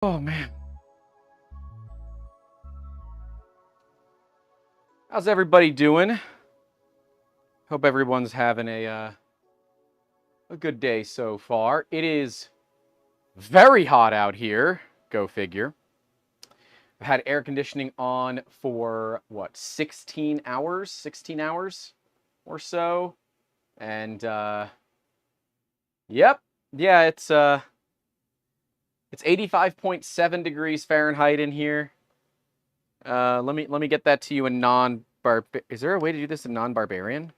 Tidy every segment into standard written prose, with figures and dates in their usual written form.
Oh, man. How's everybody doing? Hope everyone's having a good day so far. It is very hot out here. Go figure. I've had air conditioning on for, what, 16 hours? 16 hours or so. And, yep. Yeah, it's 85.7 degrees Fahrenheit in here. Let me get that to you in is there a way to do this in non-barbarian?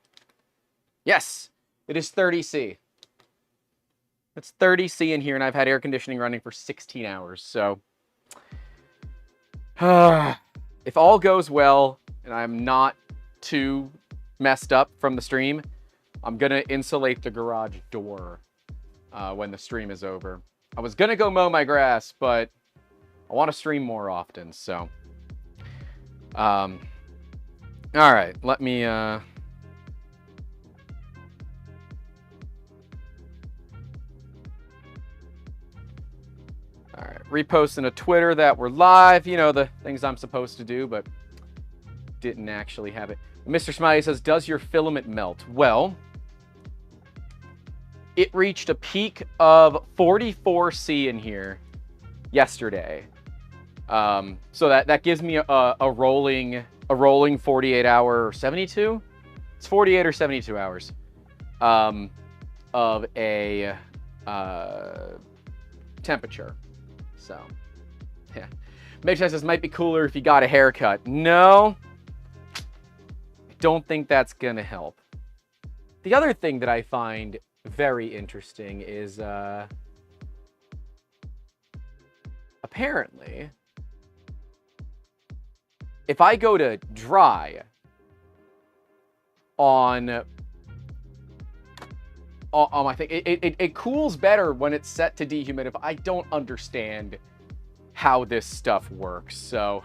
Yes, it is 30C. It's 30C in here, and I've had air conditioning running for 16 hours. So, if all goes well, and I'm not too messed up from the stream, I'm gonna insulate the garage door when the stream is over. I was gonna go mow my grass, but I want to stream more often, so. All right, let me, All right, reposting a Twitter that we're live, you know, the things I'm supposed to do, but didn't actually have it. Mr. Smiley says, does your filament melt? Well, it reached a peak of 44C in here yesterday. So that gives me a rolling 48 hour or 72. It's 48 or 72 hours of a temperature. So yeah, makes sense. This might be cooler if you got a haircut. No, I don't think that's gonna help. The other thing that I find very interesting is apparently, if I go to dry on my thing, it cools better when it's set to dehumidify. I don't understand how this stuff works. So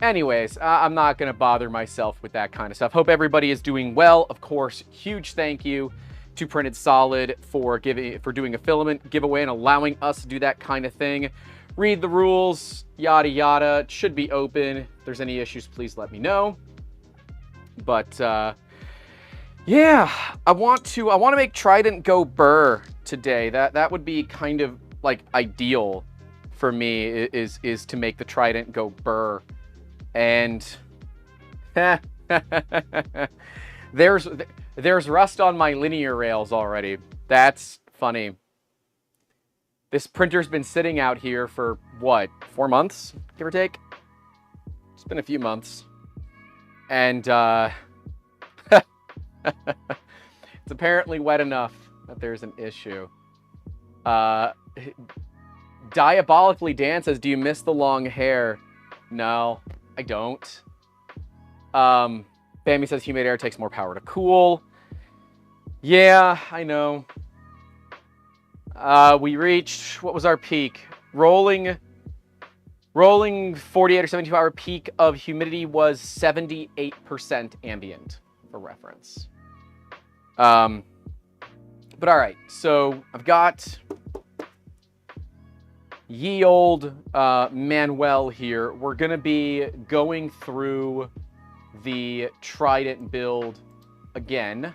anyways, I'm not going to bother myself with that kind of stuff. Hope everybody is doing well. Of course, huge thank you to Printed Solid for doing a filament giveaway and allowing us to do that kind of thing. Read the rules, yada yada. It should be open. If there's any issues, please let me know. But yeah, I want to make Trident go burr today. That would be kind of like ideal for me, is to make the Trident go burr. And there's rust on my linear rails already. That's funny. This printer's been sitting out here for, what, 4 months, give or take? It's been a few months. And it's apparently wet enough that there's an issue. Diabolically Dan says, do you miss the long hair? No, I don't. Bambi says, humid air takes more power to cool. Yeah, I know. We reached, what was our peak? Rolling 48 or 72 hour peak of humidity was 78% ambient, for reference. But all right, so I've got ye old Manuel here. We're gonna be going through the Trident build again.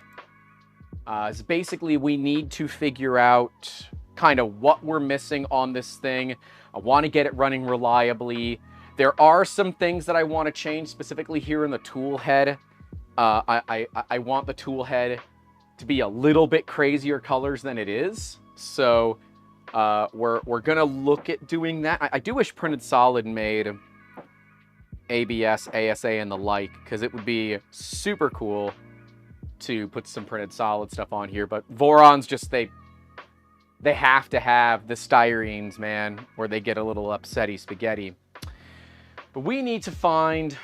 So basically, we need to figure out kind of what we're missing on this thing. I want to get it running reliably. There are some things that I want to change, specifically here in the tool head. I want the tool head to be a little bit crazier colors than it is. So we're gonna look at doing that. I do wish Printed Solid made ABS, ASA, and the like, because it would be super cool to put some Printed Solid stuff on here. But Voron's just, they have to have the styrenes, man, or they get a little upsetty spaghetti. But we need to find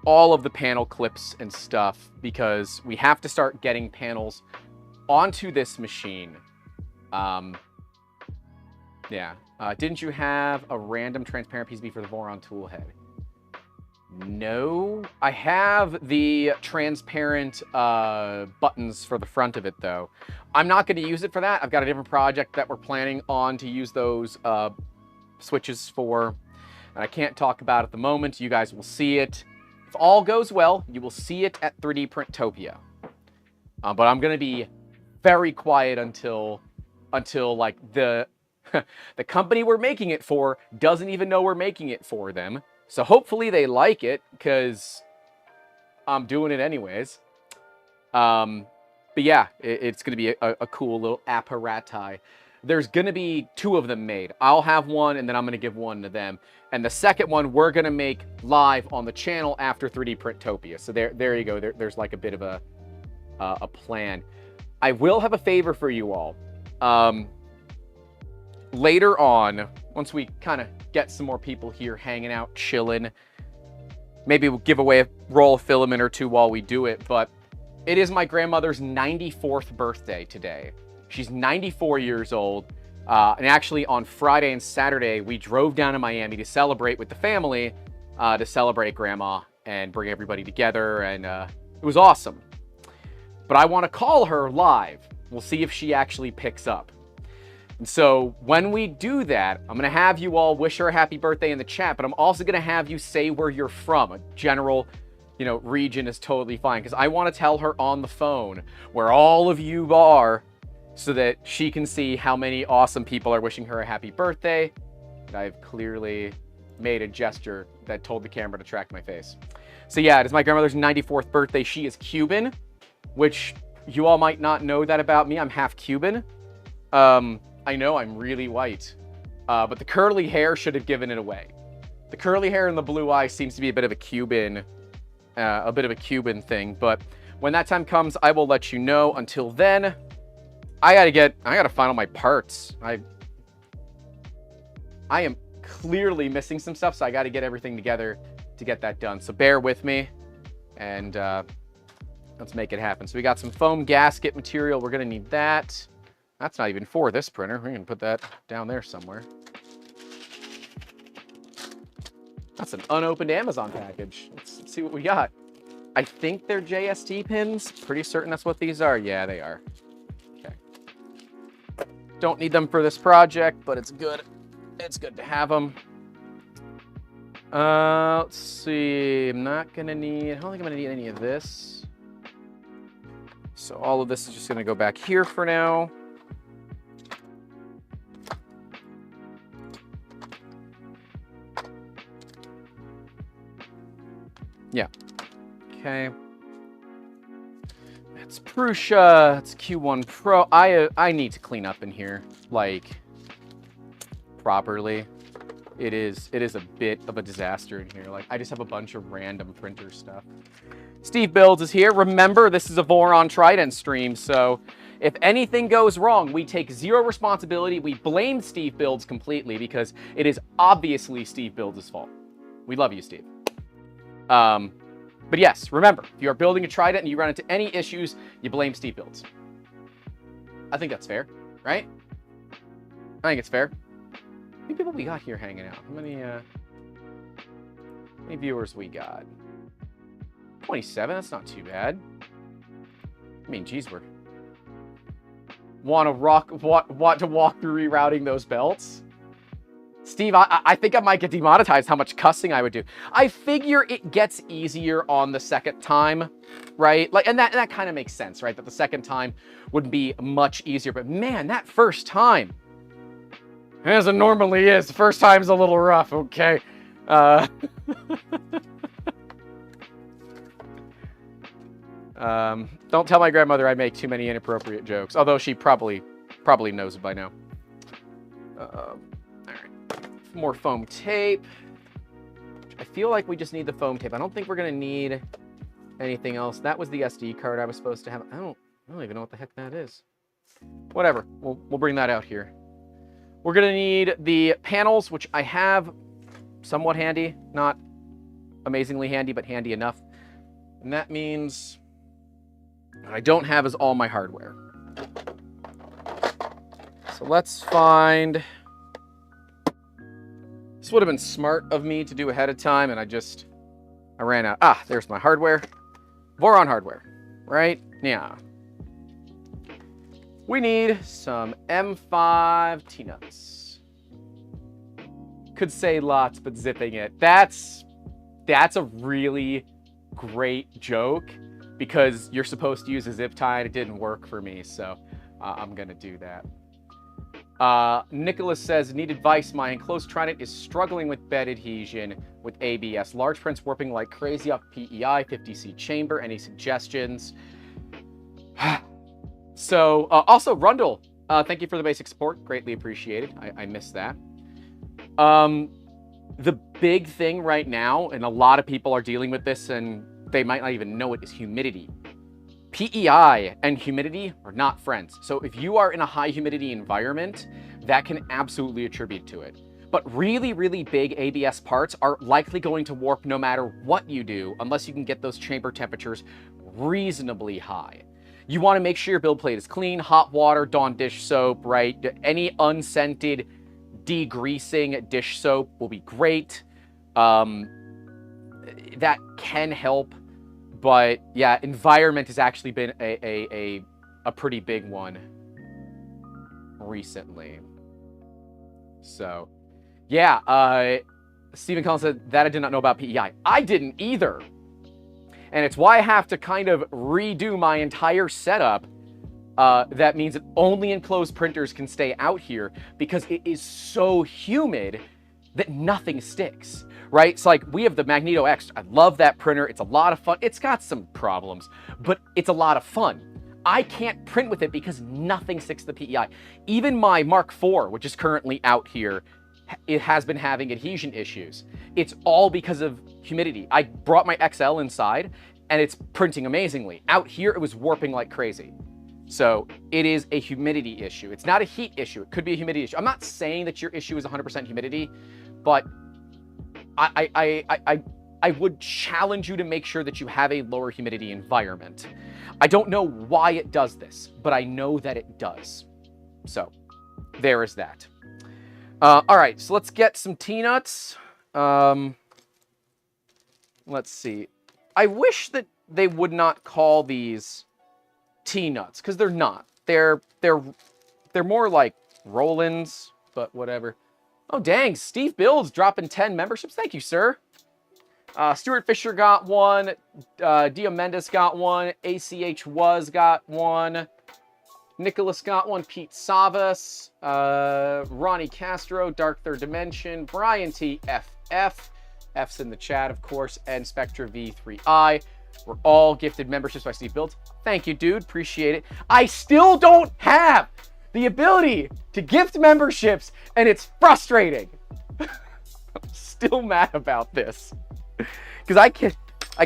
all of the panel clips and stuff, because we have to start getting panels onto this machine. Yeah. Didn't you have a random transparent PCB for the Voron tool head? No, I have the transparent buttons for the front of it, though. I'm not going to use it for that. I've got a different project that we're planning on to use those switches for, and I can't talk about it at the moment. You guys will see it. If all goes well, you will see it at 3D Printtopia. But I'm going to be very quiet until like the company we're making it for doesn't even know we're making it for them. So hopefully they like it, because I'm doing it anyways. But yeah, it's going to be a cool little apparati. There's going to be 2 of them made. I'll have one, and then I'm going to give one to them. And the second one we're going to make live on the channel after 3D Printtopia. So there you go. There's like a bit of a plan. I will have a favor for you all. Later on, once we kind of get some more people here hanging out, chilling, maybe we'll give away a roll of filament or 2 while we do it, but it is my grandmother's 94th birthday today. She's 94 years old, and actually on Friday and Saturday, we drove down to Miami to celebrate with the family, to celebrate Grandma and bring everybody together, and it was awesome. But I want to call her live. We'll see if she actually picks up. And so when we do that, I'm going to have you all wish her a happy birthday in the chat, but I'm also going to have you say where you're from. A general, region is totally fine, because I want to tell her on the phone where all of you are, so that she can see how many awesome people are wishing her a happy birthday. And I've clearly made a gesture that told the camera to track my face. So yeah, it is my grandmother's 94th birthday. She is Cuban, which you all might not know that about me. I'm half Cuban. I know I'm really white, but the curly hair should have given it away. The curly hair and the blue eyes seems to be a bit of a Cuban thing. But when that time comes, I will let you know. Until then, I gotta find all my parts. I am clearly missing some stuff, so I got to get everything together to get that done. So bear with me, and let's make it happen. So we got some foam gasket material. We're gonna need that. That's not even for this printer. We're going to put that down there somewhere. That's an unopened Amazon package. Let's see what we got. I think they're JST pins. Pretty certain that's what these are. Yeah, they are. Okay. Don't need them for this project, but it's good. It's good to have them. Let's see. I'm not going to need... I don't think I'm going to need any of this. So all of this is just going to go back here for now. Yeah. Okay. It's Prusa. It's Q1 Pro. I need to clean up in here, like, properly. It is a bit of a disaster in here. Like, I just have a bunch of random printer stuff. Steve Builds is here. Remember, this is a Voron Trident stream, so if anything goes wrong, we take 0 responsibility. We blame Steve Builds completely, because it is obviously Steve Builds' fault. We love you, Steve. But yes, remember, if you are building a Trident and you run into any issues, you blame Steve Builds. I think that's fair, right? I think it's fair. How many people we got here hanging out? How many viewers we got? 27, that's not too bad. I mean, geez, we're... Want to walk through rerouting those belts? Steve, I think I might get demonetized how much cussing I would do. I figure it gets easier on the second time, right? Like, and that kind of makes sense, right? That the second time would be much easier. But man, that first time, as it normally is, the first time's a little rough, okay? Don't tell my grandmother I make too many inappropriate jokes, although she probably knows it by now. More foam tape. I feel like we just need the foam tape. I don't think we're gonna need anything else. That was the SD card I was supposed to have. I don't even know what the heck that is. Whatever. We'll bring that out here. We're gonna need the panels, which I have somewhat handy. Not amazingly handy, but handy enough. And that means what I don't have is all my hardware. So let's find... This would have been smart of me to do ahead of time, and I just I ran out. Ah, there's my hardware. Voron hardware, right? Yeah. We need some M5 T-nuts. Could say lots, but zipping it. That's a really great joke because you're supposed to use a zip tie and it didn't work for me, so I'm gonna do that. Nicholas says, need advice. My enclosed Trident is struggling with bed adhesion with ABS. Large prints warping like crazy off PEI, 50C chamber. Any suggestions? So, also, Rundle, thank you for the basic support. Greatly appreciated. I missed that. The big thing right now, and a lot of people are dealing with this and they might not even know it, is humidity. PEI and humidity are not friends. So if you are in a high humidity environment, that can absolutely attribute to it. But really, really big ABS parts are likely going to warp no matter what you do, unless you can get those chamber temperatures reasonably high. You want to make sure your build plate is clean, hot water, Dawn dish soap, right? Any unscented degreasing dish soap will be great. That can help. But yeah, environment has actually been a pretty big one recently. So yeah, Stephen Collins said that I did not know about PEI. I didn't either. And it's why I have to kind of redo my entire setup. That means that only enclosed printers can stay out here because it is so humid that nothing sticks. Right? It's like we have the Magneto X. I love that printer. It's a lot of fun. It's got some problems, but it's a lot of fun. I can't print with it because nothing sticks to the PEI. Even my Mark IV, which is currently out here, it has been having adhesion issues. It's all because of humidity. I brought my XL inside and it's printing amazingly. Out here, it was warping like crazy. So it is a humidity issue. It's not a heat issue. It could be a humidity issue. I'm not saying that your issue is 100% humidity, but I would challenge you to make sure that you have a lower humidity environment. I don't know why it does this, but I know that it does. So there is that. All right, so let's get some T-nuts. Let's see. I wish that they would not call these T-nuts, because they're not. They're more like roll-ins, but whatever. Oh, dang. Steve Builds dropping 10 memberships. Thank you, sir. Stuart Fisher got one. Dio Mendes got one. ACH Was got one. Nicholas got one. Pete Savas. Ronnie Castro. Dark Third Dimension. Brian T. FF. F's in the chat, of course. And Spectra V3I. We're all gifted memberships by Steve Builds. Thank you, dude. Appreciate it. I still don't have the ability to gift memberships, and it's frustrating. I'm still mad about this because I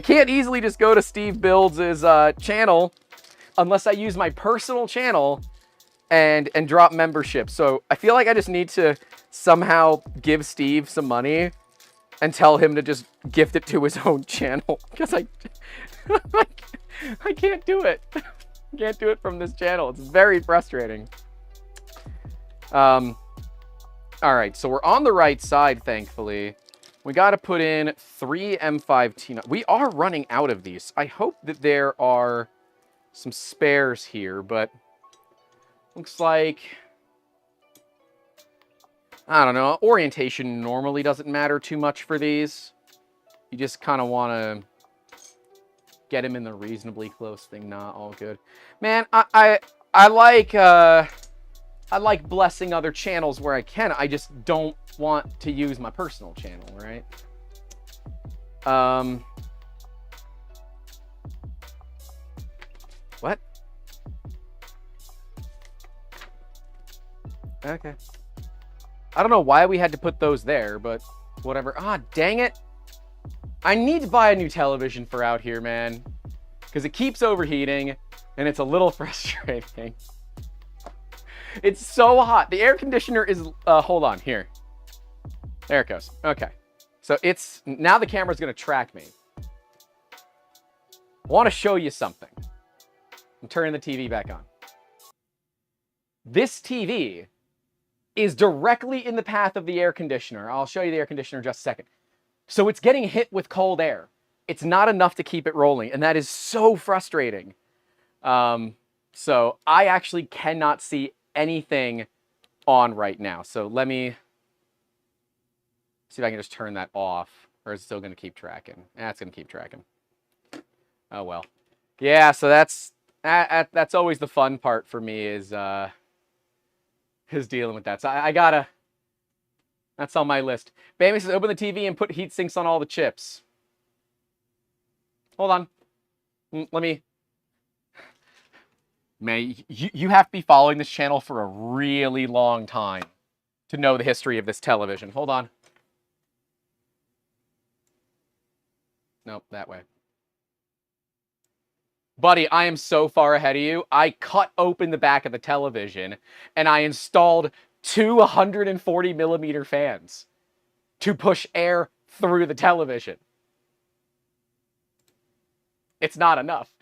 can't easily just go to Steve Builds' channel unless I use my personal channel and drop memberships. So I feel like I just need to somehow give Steve some money and tell him to just gift it to his own channel because I can't do it. I can't do it from this channel. It's very frustrating. All right, so we're on the right side, thankfully. We got to put in 3 M5 T-nuts. We are running out of these. I hope that there are some spares here, but looks like, I don't know, orientation normally doesn't matter too much for these. You just kind of want to get him in the reasonably close thing. Not all good. Man, I like blessing other channels where I can. I just don't want to use my personal channel, right? What? Okay. I don't know why we had to put those there, but whatever. Ah, dang it. I need to buy a new television for out here, man. Because it keeps overheating, and it's a little frustrating. It's so hot. The air conditioner is, hold on, here. There it goes. Okay. So it's, now the camera's going to track me. I want to show you something. I'm turning the TV back on. This TV is directly in the path of the air conditioner. I'll show you the air conditioner in just a second. So it's getting hit with cold air. it's not enough to keep it rolling, and that is so frustrating. So I actually cannot see anything on right now. So let me see if I can just turn that off, or is it still going to keep tracking? It's going to keep tracking. Oh, well. Yeah, so that's always the fun part for me is dealing with that. So I gotta, that's on my list. Bammy says, open the TV and put heat sinks on all the chips. Hold on. Let me... Man, you have to be following this channel for a really long time to know the history of this television. Hold on. Nope, that way. Buddy, I am so far ahead of you. I cut open the back of the television and I installed two 140 millimeter fans to push air through the television. It's not enough.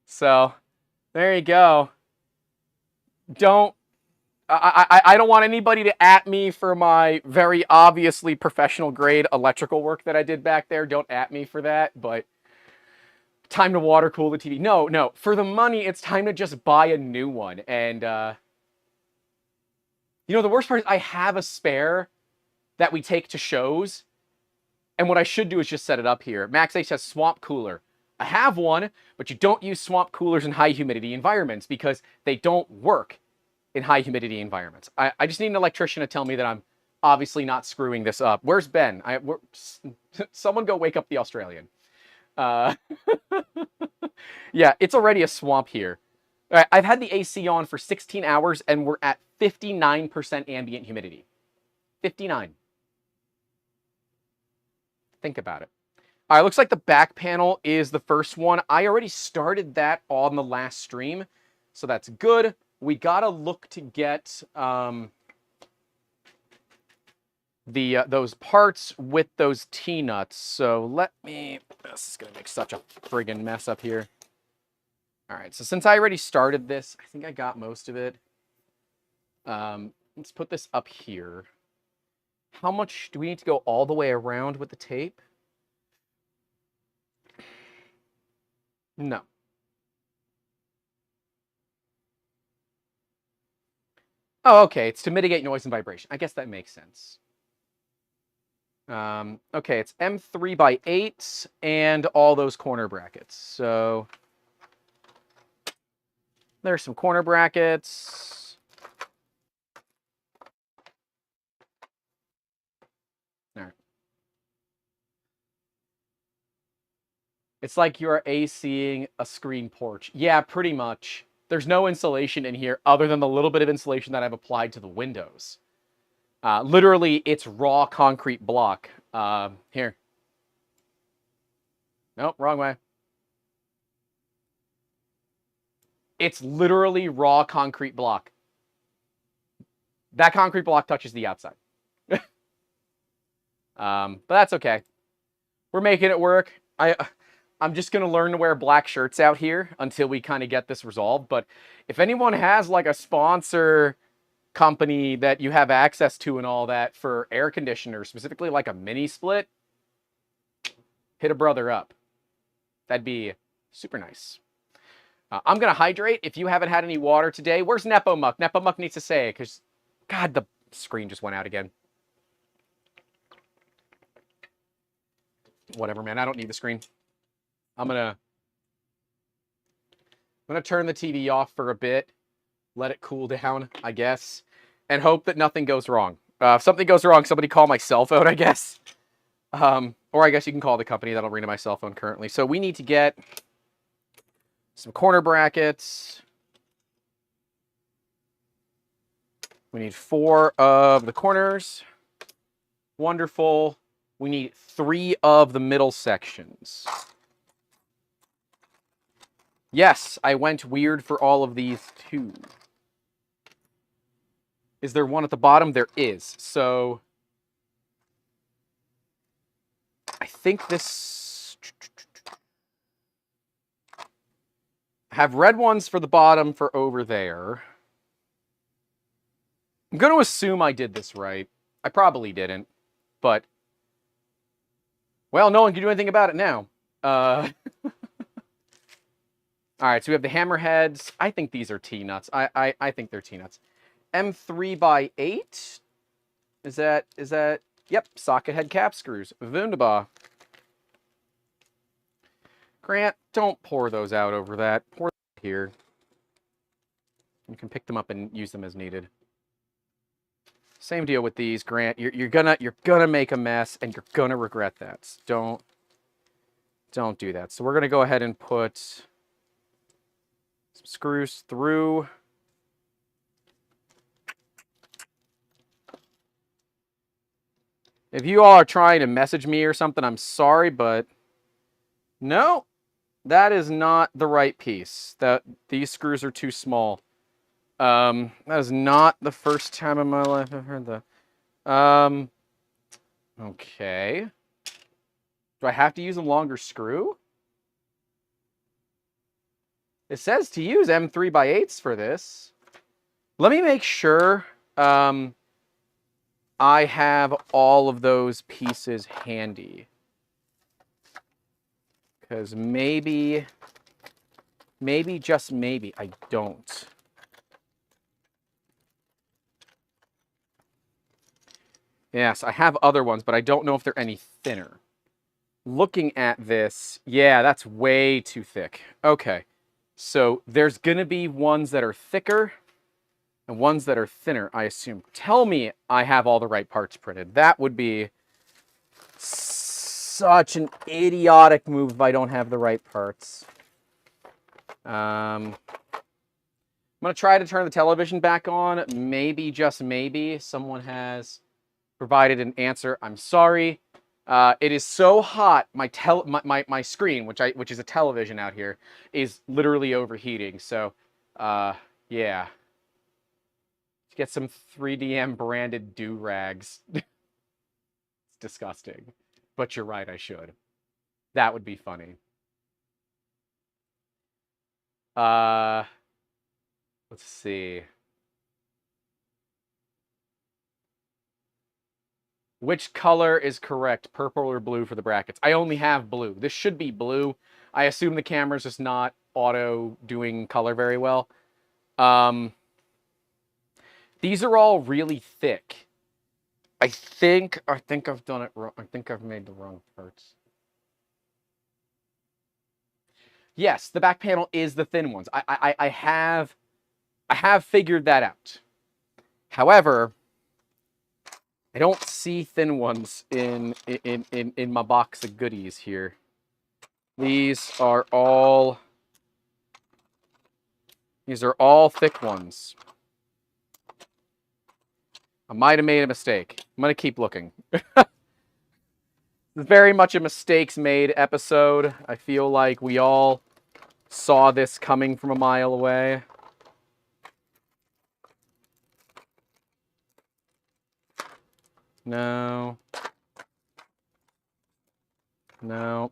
So, there you go. I don't want anybody to at me for my very obviously professional grade electrical work that I did back there. Don't at me for that, but time to water cool the TV. No. For the money, it's time to just buy a new one. And, you know, the worst part is I have a spare that we take to shows. And what I should do is just set it up here. Max H says swamp cooler. I have one, but you don't use swamp coolers in high humidity environments because they don't work in high humidity environments. I just need an electrician to tell me that I'm obviously not screwing this up. Where's Ben? Someone go wake up the Australian. Yeah, it's already a swamp here. All right, I've had the AC on for 16 hours and we're at 59% ambient humidity. 59. Think about it. All right, looks like the back panel is the first one. I already started that on the last stream, so that's good. We gotta look to get those parts with those T-nuts. So let me... This is gonna make such a friggin' mess up here. All right, so since I already started this, I think I got most of it. Let's put this up here. How much do we need to go all the way around with the tape? No. Oh, okay. It's to mitigate noise and vibration. I guess that makes sense. Okay, it's M3 by 8 and all those corner brackets. So there's some corner brackets. There. It's like you're ACing a screen porch. Yeah, pretty much. There's no insulation in here other than the little bit of insulation that I've applied to the windows. Literally, it's raw concrete block. Here. Nope, wrong way. It's literally raw concrete block. That concrete block touches the outside. But that's okay. We're making it work. I'm just going to learn to wear black shirts out here until we kind of get this resolved. But if anyone has like a sponsor company that you have access to and all that for air conditioners, specifically like a mini split, hit a brother up. That'd be super nice. I'm going to hydrate. If you haven't had any water today, where's Nepomuck? Nepomuck needs to say it because, God, the screen just went out again. Whatever, man. I don't need the screen. I'm gonna turn the TV off for a bit, let it cool down, I guess, and hope that nothing goes wrong. If something goes wrong, somebody call my cell phone, I guess. Or I guess you can call the company that'll ring to my cell phone currently. So we need to get some corner brackets. We need 4 of the corners. Wonderful. We need 3 of the middle sections. Yes, I went weird for all of these too. Is there one at the bottom? There is. So I think this... I have red ones for the bottom for over there. I'm going to assume I did this right. I probably didn't, but, well, no one can do anything about it now. All right, so we have the hammerheads. I think these are T-nuts. I think they're T-nuts. M3 by 8. Is that, yep, socket head cap screws. Wunderbar. Grant, don't pour those out over that. Pour them here. You can pick them up and use them as needed. Same deal with these, Grant. You're gonna make a mess, and you're gonna regret that. So don't do that. So we're gonna go ahead and put some screws through. If you all are trying to message me or something, I'm sorry, but no, that is not the right piece. These screws are too small. That is not the first time in my life I've heard that. Okay. Do I have to use a longer screw? It says to use M3 by 8s for this. Let me make sure I have all of those pieces handy. Because maybe, just maybe, I don't. Yes, I have other ones, but I don't know if they're any thinner. Looking at this, yeah, that's way too thick. Okay, so there's going to be ones that are thicker and ones that are thinner, I assume. Tell me I have all the right parts printed. That would be such an idiotic move if I don't have the right parts. I'm going to try to turn the television back on. Maybe, just maybe, someone has provided an answer. I'm sorry. It is so hot. My screen, which is a television out here, is literally overheating. So, yeah. Get some 3DM branded do-rags. It's disgusting. But you're right, I should. That would be funny. Let's see. Which color is correct, purple or blue for the brackets? I only have blue. This should be blue. I assume the camera's just not auto doing color very well. These are all really thick. I think I've done it wrong. I think I've made the wrong parts. Yes, the back panel is the thin ones. I have figured that out. However, I don't see thin ones in my box of goodies here. These are all thick ones. I might have made a mistake. I'm going to keep looking. Very much a mistakes made episode. I feel like we all saw this coming from a mile away. No. No.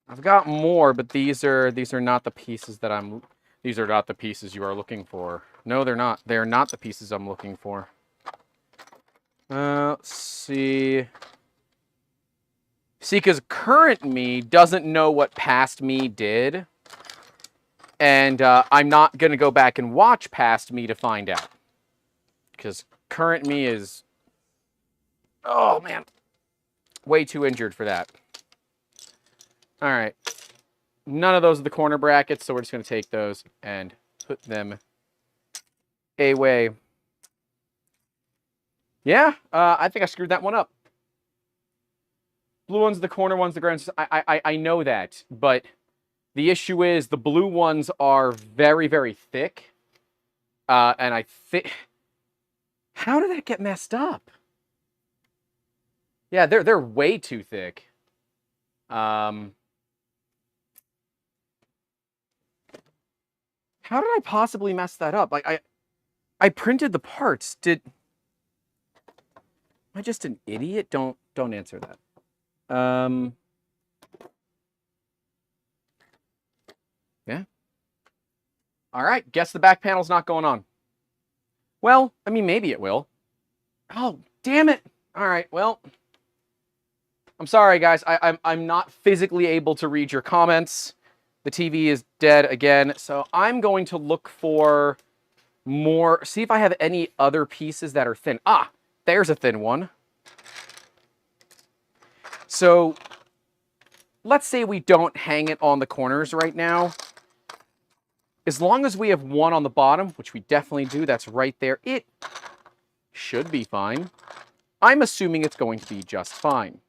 I've got more, but these are not the pieces that these are not the pieces you are looking for. No, they're not. They're not the pieces I'm looking for. Let's see. See, because current me doesn't know what past me did. And I'm not going to go back and watch past me to find out. Because current me is, oh man, way too injured for that. All right. None of those are the corner brackets, so we're just going to take those and put them away. Yeah, I think I screwed that one up. Blue one's the corner one's the ground. I know that, but the issue is the blue ones are very, very thick. And I think, how did that get messed up? Yeah, they're way too thick. How did I possibly mess that up? Like I printed the parts. Am I just an idiot? Don't answer that. Yeah. All right. Guess the back panel's not going on. Well, I mean, maybe it will. Oh, damn it. All right, well, I'm sorry, guys. I'm not physically able to read your comments. The TV is dead again, so I'm going to look for more, see if I have any other pieces that are thin. Ah, there's a thin one. So let's say we don't hang it on the corners right now. As long as we have one on the bottom, which we definitely do, that's right there, it should be fine. I'm assuming it's going to be just fine.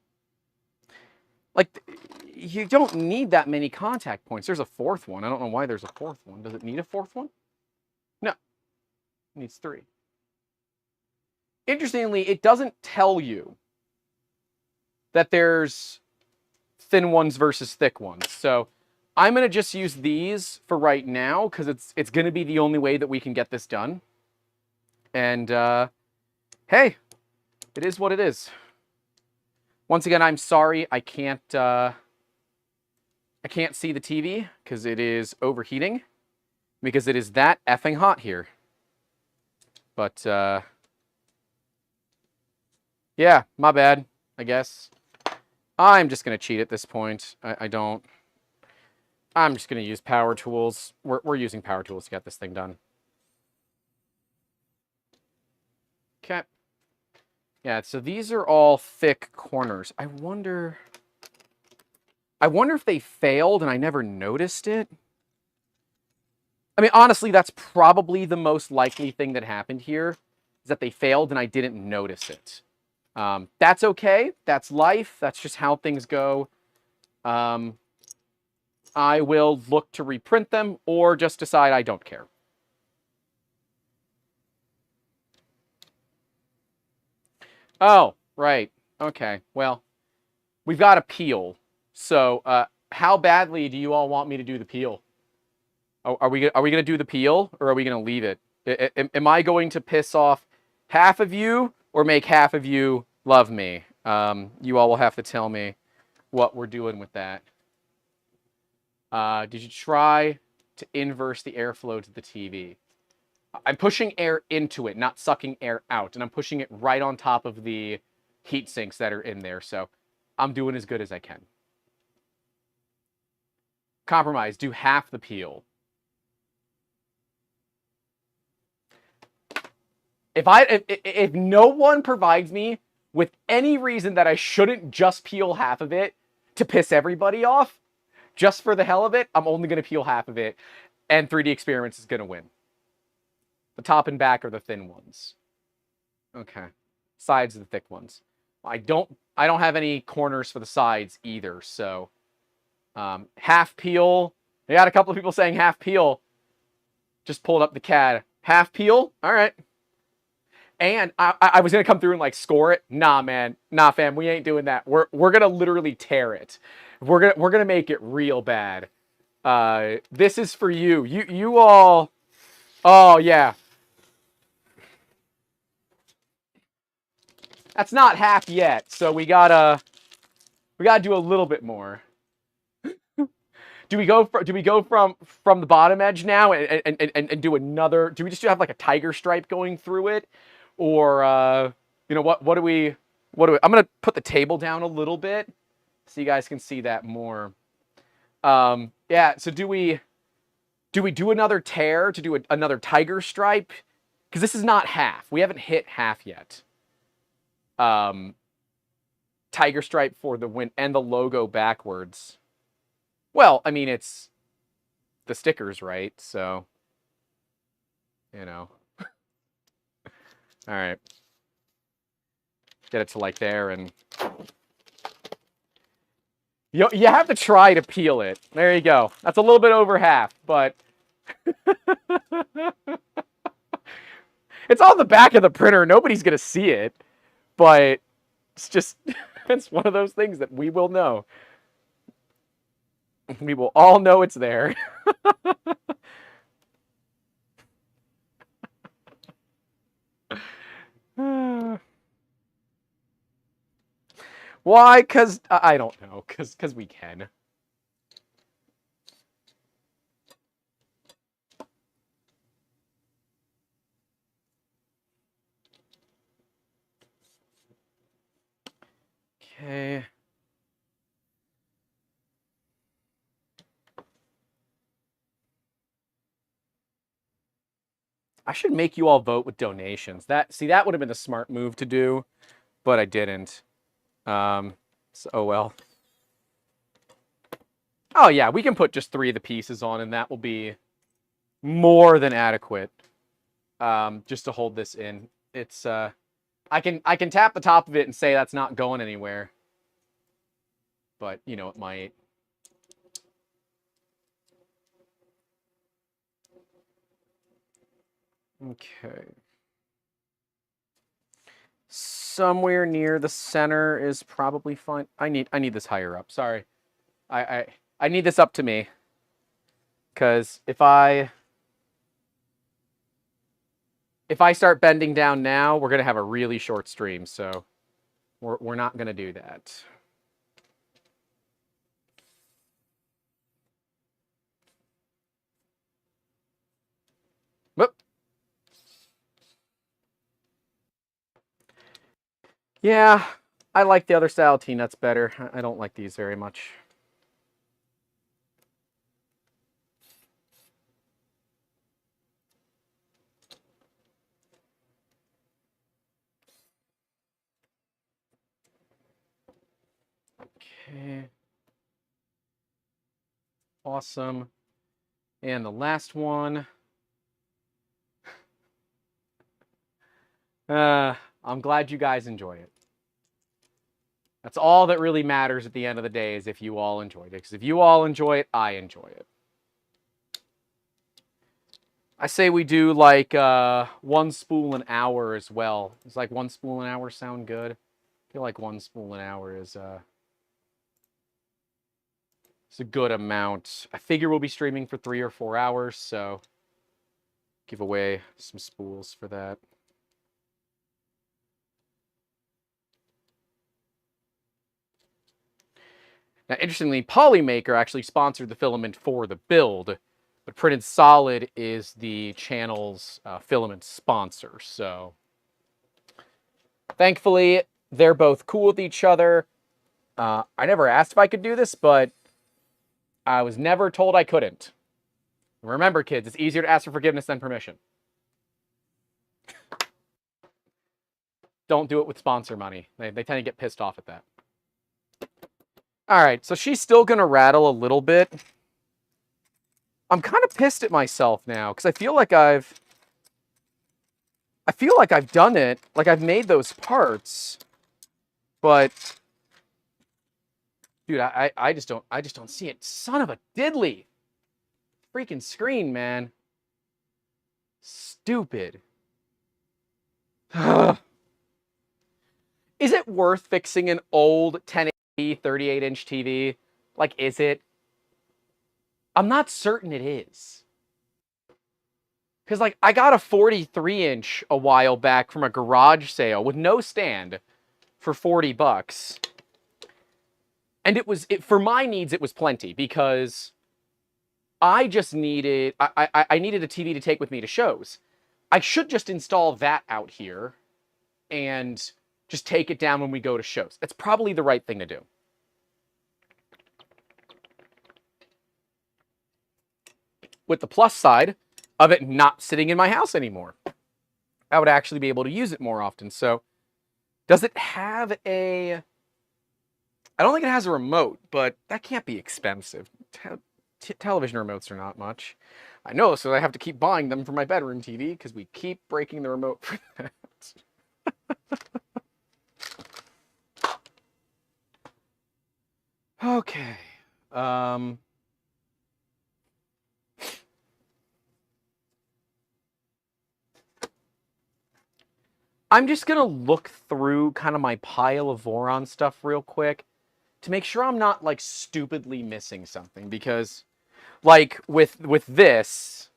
Like, you don't need that many contact points. There's a fourth one. I don't know why there's a fourth one. Does it need a fourth one? No. It needs 3. Interestingly, it doesn't tell you that there's thin ones versus thick ones. So I'm going to just use these for right now because it's going to be the only way that we can get this done. And hey, it is what it is. Once again, I'm sorry I can't see the TV because it is overheating because it is that effing hot here. But yeah, my bad, I guess. I'm just going to cheat at this point. I'm just going to use power tools. We're using power tools to get this thing done. Okay. Yeah, so these are all thick corners. I wonder if they failed and I never noticed it. I mean, honestly, that's probably the most likely thing that happened here, is that they failed and I didn't notice it. That's okay. That's life. That's just how things go. I will look to reprint them or just decide I don't care. Oh, right. Okay. Well, we've got a peel. So, how badly do you all want me to do the peel? Are we going to do the peel or are we going to leave it? Am I going to piss off half of you or make half of you love me? You all will have to tell me what we're doing with that. Did you try to inverse the airflow to the TV? I'm pushing air into it, not sucking air out. And I'm pushing it right on top of the heat sinks that are in there. So I'm doing as good as I can. Compromise, do half the peel. If no one provides me with any reason that I shouldn't just peel half of it to piss everybody off, just for the hell of it, I'm only going to peel half of it, and 3D Experiments is going to win. The top and back are the thin ones. Okay. Sides are the thick ones. I don't have any corners for the sides either, so half peel. I got a couple of people saying half peel. Just pulled up the CAD. Half peel? All right. And I was going to come through and like score it. Nah, man. Nah, fam. We ain't doing that. We're going to literally tear it. We're going to make it real bad. This is for you. You all. Oh, yeah. That's not half yet. So we got to do a little bit more. Do we go from the bottom edge now and do another? Do we just have like a tiger stripe going through it? Or, you know, what do we, I'm going to put the table down a little bit so you guys can see that more. Yeah, so do we do another tear to do another tiger stripe? Because this is not half. We haven't hit half yet. Tiger stripe for the win and the logo backwards. Well, I mean, it's the stickers, right? So, you know. All right. Get it to like there and... You have to try to peel it. There you go. That's a little bit over half, but... It's on the back of the printer. Nobody's going to see it. But it's just... It's one of those things that we will know. We will all know it's there. Why? Because I don't know. Because we can. Okay. I should make you all vote with donations. See, that would have been a smart move to do, but I didn't. So, oh well. Oh yeah, we can put just 3 of the pieces on, and that will be more than adequate. Just to hold this in. It's I can tap the top of it and say that's not going anywhere. But, you know, it might. Okay. Somewhere near the center is probably fine. I need this higher up. Sorry. I need this up to me. Cuz if I start bending down now, we're going to have a really short stream, so we're not going to do that. Whoop. Yeah, I like the other style T-nuts better. I don't like these very much. Okay. Awesome. And the last one. I'm glad you guys enjoy it. That's all that really matters at the end of the day, is if you all enjoyed it. Because if you all enjoy it, I enjoy it. I say we do like 1 spool an hour as well. Does like 1 spool an hour sound good? I feel like 1 spool an hour is it's a good amount. I figure we'll be streaming for 3 or 4 hours, so give away some spools for that. Now, interestingly, Polymaker actually sponsored the filament for the build, but Printed Solid is the channel's filament sponsor. So, thankfully, they're both cool with each other. I never asked if I could do this, but I was never told I couldn't. Remember, kids, it's easier to ask for forgiveness than permission. Don't do it with sponsor money. They tend to get pissed off at that. All right, so she's still going to rattle a little bit. I'm kind of pissed at myself now because I feel like I've done it, like I've made those parts, but dude, I just don't see it. Son of a diddly freaking screen, man. Stupid. Is it worth fixing an old 1080 38-inch TV? Like, is it? I'm not certain it is. Because, like, I got a 43-inch a while back from a garage sale with no stand for $40. And for my needs, it was plenty, because I just needed, I needed a TV to take with me to shows. I should just install that out here and just take it down when we go to shows. That's probably the right thing to do. With the plus side of it not sitting in my house anymore. I would actually be able to use it more often. So, does it have a... I don't think it has a remote, but that can't be expensive. Television remotes are not much. I know, so I have to keep buying them for my bedroom TV, because we keep breaking the remote for that. Okay. I'm just going to look through kind of my pile of Voron stuff real quick to make sure I'm not, like, stupidly missing something, because, like, with this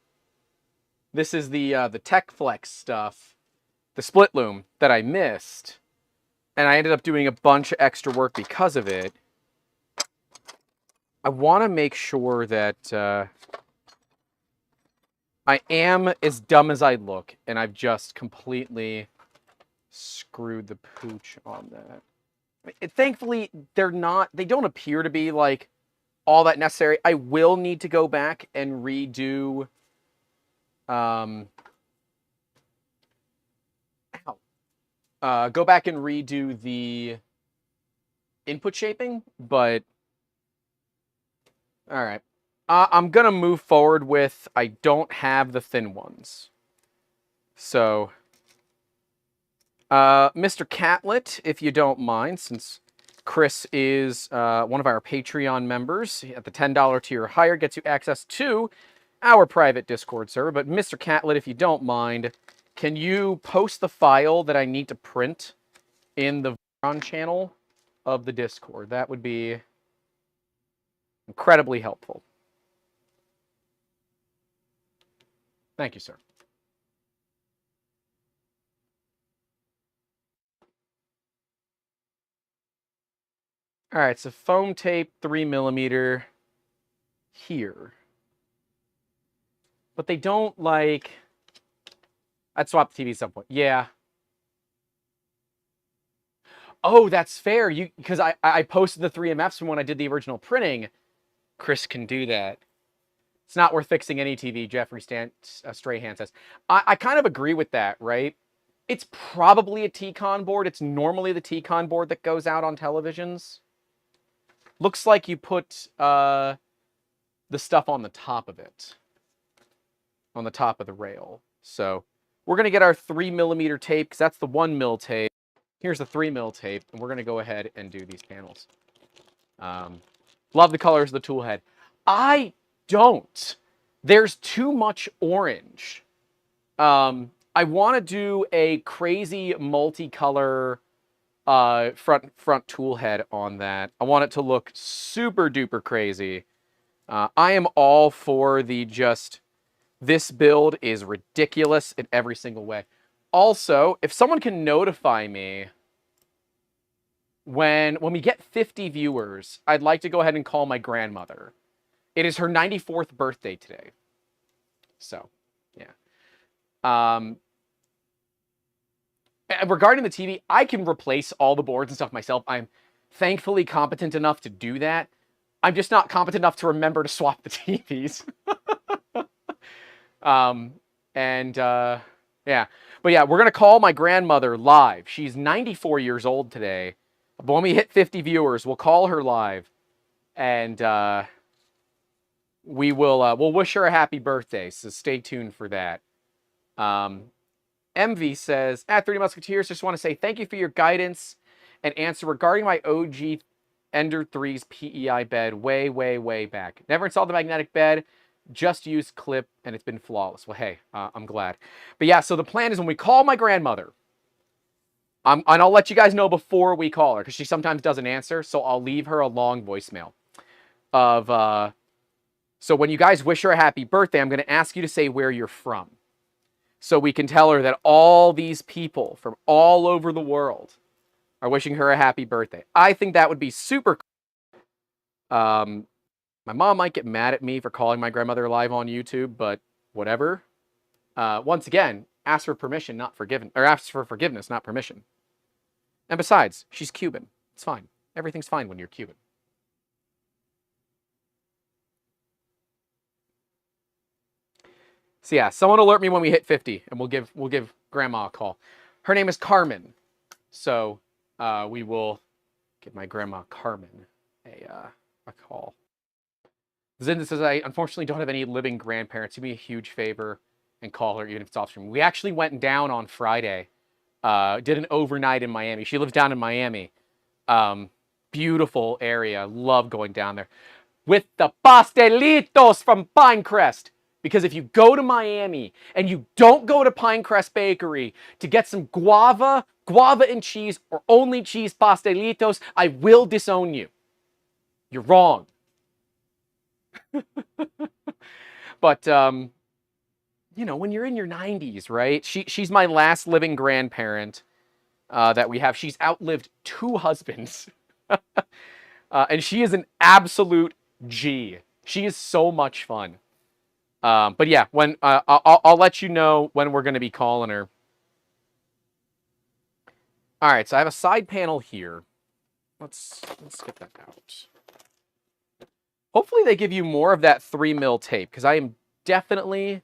is the Tech Flex stuff, the split loom that I missed, and I ended up doing a bunch of extra work because of it. I want to make sure that I am as dumb as I look, and I've just completely screwed the pooch on that. Thankfully, they don't appear to be, like, all that necessary. I will need to go back and redo, go back and redo the input shaping, but all right. I'm gonna move forward with, I don't have the thin ones. So, Mr. Catlet, if you don't mind, since Chris is one of our Patreon members, at the $10 tier or higher, gets you access to our private Discord server. But Mr. Catlet, if you don't mind, can you post the file that I need to print in the Voron channel of the Discord? That would be incredibly helpful. Thank you, sir. All right, so foam tape 3mm here. But they don't, like... I'd swap the TV at some point. Yeah. Oh, that's fair. Because I posted the 3MFs from when I did the original printing. Chris can do that. It's not worth fixing any TV, Jeffrey Strahan says. I kind of agree with that, right? It's probably a T-Con board. It's normally the T-Con board that goes out on televisions. Looks like you put the stuff on the top of it. On the top of the rail. So we're going to get our 3mm tape, because that's the 1mm tape. Here's the 3mm tape, and we're going to go ahead and do these panels. Love the colors of the tool head. I don't. There's too much orange. I want to do a crazy multicolor front tool head on that. I want it to look super duper crazy. I am all for the just, this build is ridiculous in every single way. Also, if someone can notify me when we get 50 viewers, I'd like to go ahead and call my grandmother. It is her 94th birthday today. So, yeah. Regarding the TV, I can replace all the boards and stuff myself. I'm thankfully competent enough to do that. I'm just not competent enough to remember to swap the TVs. Yeah. But yeah, we're going to call my grandmother live. She's 94 years old today. But when we hit 50 viewers, we'll call her live. And we'll wish her a happy birthday. So stay tuned for that. MV says, at 30 Musketeers, just want to say thank you for your guidance and answer regarding my OG Ender 3's PEI bed way back. Never installed the magnetic bed, just used clip, and it's been flawless. Well, hey, I'm glad. But yeah, so the plan is when we call my grandmother, and I'll let you guys know before we call her, because she sometimes doesn't answer, so I'll leave her a long voicemail of, so when you guys wish her a happy birthday, I'm going to ask you to say where you're from. So we can tell her that all these people from all over the world are wishing her a happy birthday. I think that would be super cool. My mom might get mad at me for calling my grandmother live on YouTube, but whatever. Once again, ask for permission, not forgiven, or ask for forgiveness, not permission. And besides, she's Cuban. It's fine. Everything's fine when you're Cuban. So yeah, someone alert me when we hit 50, and we'll give Grandma a call. Her name is Carmen, so we will give my grandma Carmen a call. Zinda says, I unfortunately don't have any living grandparents. Do me a huge favor and call her, even if it's off stream. We actually went down on Friday, did an overnight in Miami. She lives down in Miami. Beautiful area. Love going down there. With the pastelitos from Pinecrest. Because if you go to Miami and you don't go to Pinecrest Bakery to get some guava and cheese, or only cheese pastelitos, I will disown you. You're wrong. But, you know, when you're in your 90s, right? She's my last living grandparent that we have. She's outlived 2 husbands. And she is an absolute G. She is so much fun. But yeah, when I'll let you know when we're going to be calling her. All right, so I have a side panel here. let's get that out. Hopefully they give you more of that 3mm tape, because I am definitely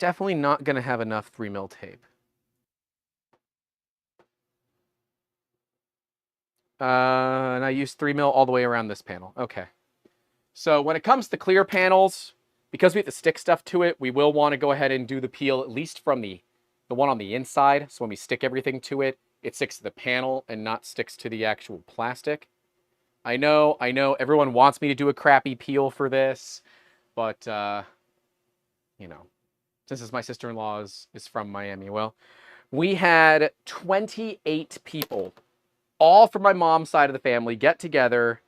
not going to have enough 3mm tape. And I used 3mm all the way around this panel. Okay. So when it comes to clear panels, because we have to stick stuff to it, we will want to go ahead and do the peel, at least from the one on the inside. So when we stick everything to it, it sticks to the panel and not sticks to the actual plastic. I know, everyone wants me to do a crappy peel for this, but, you know, since my sister-in-law is from Miami, well, we had 28 people, all from my mom's side of the family, get together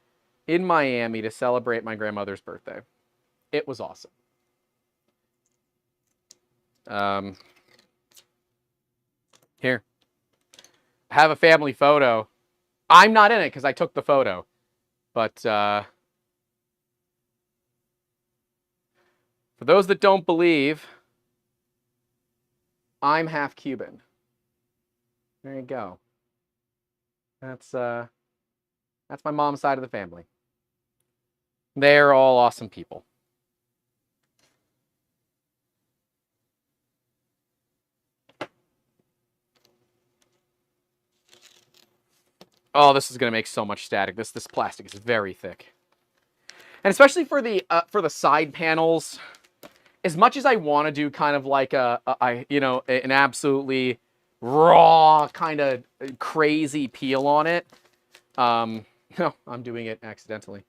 in Miami to celebrate my grandmother's birthday. It was awesome. Here. I have a family photo. I'm not in it because I took the photo. But for those that don't believe, I'm half Cuban. There you go. That's my mom's side of the family. They're all awesome people. Oh, this is going to make so much static. This plastic is very thick. And especially for the side panels, as much as I want to do kind of like an absolutely raw kind of crazy peel on it, no, I'm doing it accidentally.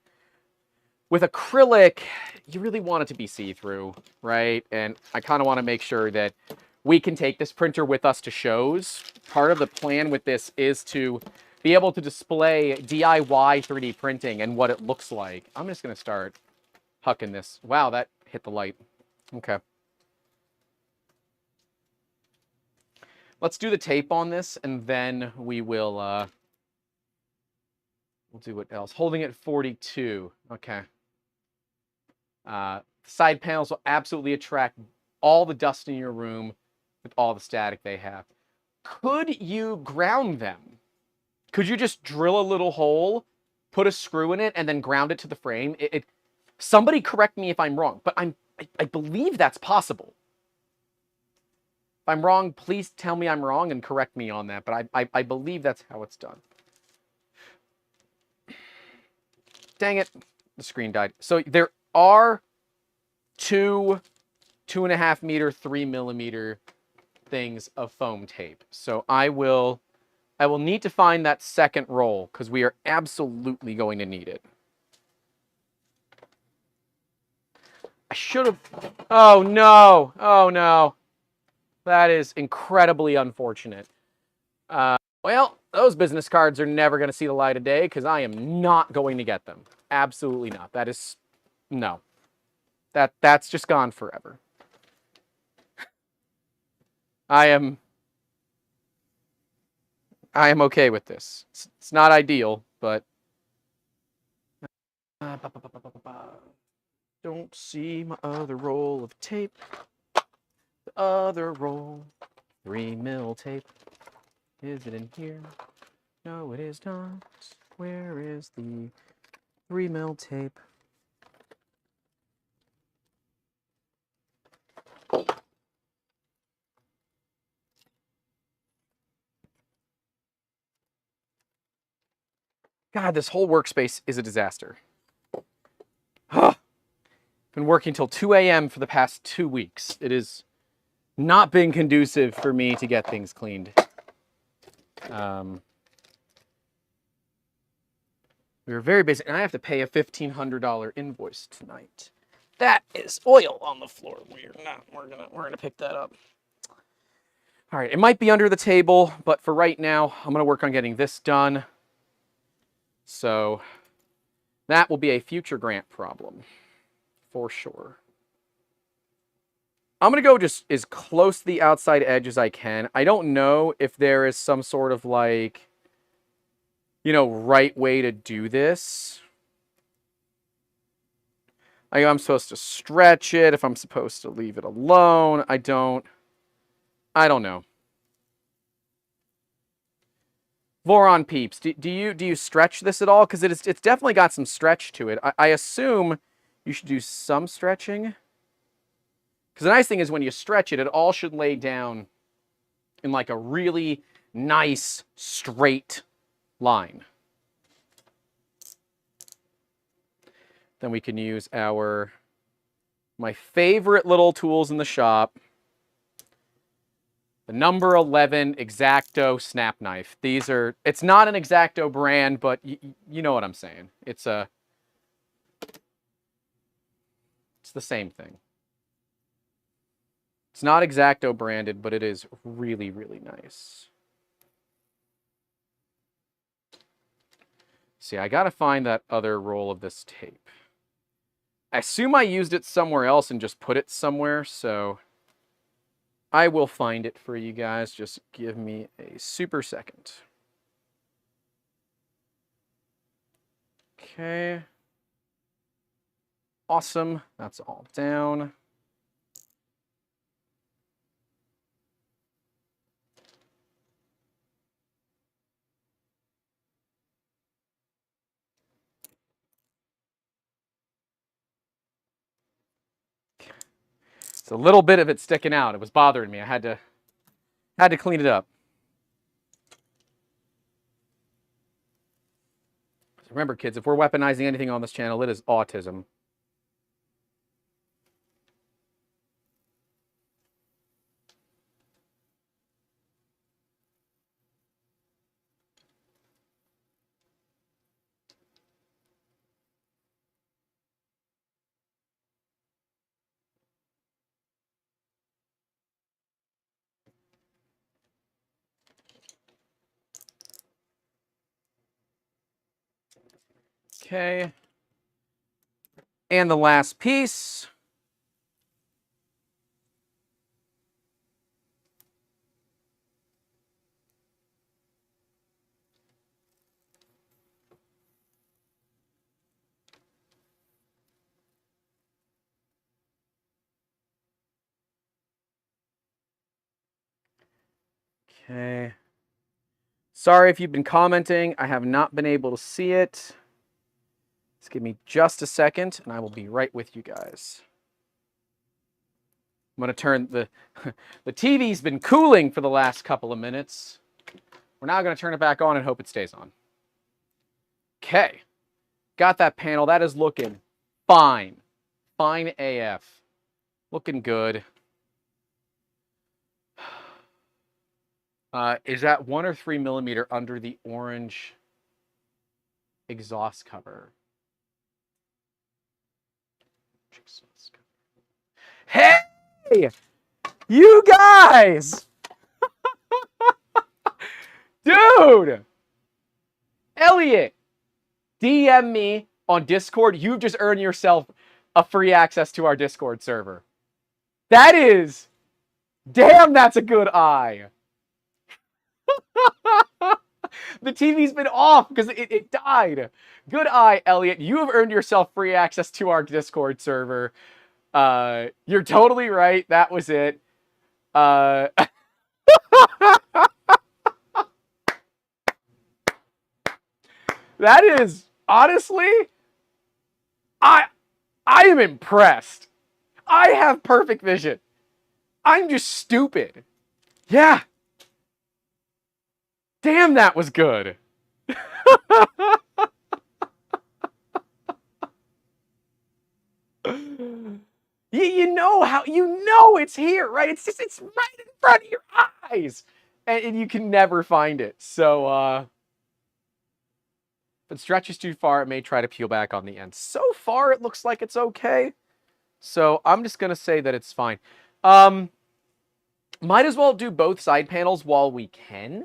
With acrylic, you really want it to be see-through, right? And I kind of want to make sure that we can take this printer with us to shows. Part of the plan with this is to be able to display DIY 3D printing and what it looks like. I'm just going to start hucking this. Wow, that hit the light. Okay. Let's do the tape on this, and then we will, we'll do what else. Holding it 42. Okay. Side panels will absolutely attract all the dust in your room with all the static they have. Could you ground them? Could you just drill a little hole, put a screw in it, and then ground it to the frame? Somebody correct me if I'm wrong, but I believe that's possible. If I'm wrong, please tell me I'm wrong and correct me on that, but I believe that's how it's done. Dang it, the screen died. So there are 2.5 meter, 3mm things of foam tape. So I will need to find that second roll because we are absolutely going to need it. I should have... Oh, no. Oh, no. That is incredibly unfortunate. Well, those business cards are never going to see the light of day because I am not going to get them. Absolutely not. That is... No. That's just gone forever. I am okay with this. It's not ideal, but... Don't see my other roll of tape. The other roll. 3mm tape. Is it in here? No, it is not. Where is the 3mm tape? God, this whole workspace is a disaster. Been working till 2 a.m. for the past 2 weeks. It has not been conducive for me to get things cleaned. We were very busy, and I have to pay a $1,500 invoice tonight. That is oil on the floor. We're gonna pick that up. All right, it might be under the table, but for right now, I'm gonna work on getting this done. So that will be a future grant problem, for sure. I'm gonna go just as close to the outside edge as I can. I don't know if there is some sort of like, right way to do this. I'm supposed to stretch it, if I'm supposed to leave it alone. I don't know. Voron peeps, do you stretch this at all? Because it's definitely got some stretch to it. I assume you should do some stretching. Because the nice thing is when you stretch it, it all should lay down in like a really nice straight line. Then we can use my favorite little tools in the shop. The number 11 X-Acto snap knife. It's not an X-Acto brand, but you know what I'm saying. It's the same thing. It's not X-Acto branded, but it is really, really nice. See, I gotta find that other roll of this tape. I assume I used it somewhere else and just put it somewhere, so I will find it for you guys. Just give me a super second. Okay. Awesome. That's all down. It's a little bit of it sticking out. It was bothering me. I had to clean it up. Remember, kids, if we're weaponizing anything on this channel, it is autism. Okay. And the last piece. Okay. Sorry if you've been commenting. I have not been able to see it. Just give me just a second, and I will be right with you guys. I'm going to turn the TV's been cooling for the last couple of minutes. We're now going to turn it back on and hope it stays on. Okay. Got that panel. That is looking fine. Fine AF. Looking good. Is that 1 or 3 millimeter under the orange exhaust cover? Hey! You guys! Dude! Elliot! DM me on Discord. You've just earned yourself a free access to our Discord server. That is... Damn, that's a good eye. The TV's been off because it died. Good eye, Elliot. You have earned yourself free access to our Discord server. You're totally right. That was it. That is, honestly, I am impressed. I have perfect vision. I'm just stupid. Yeah. Damn, that was good. You know how, it's here, right? It's right in front of your eyes. And you can never find it. So, if it stretches too far, it may try to peel back on the end. So far, it looks like it's okay. So I'm just going to say that it's fine. Might as well do both side panels while we can.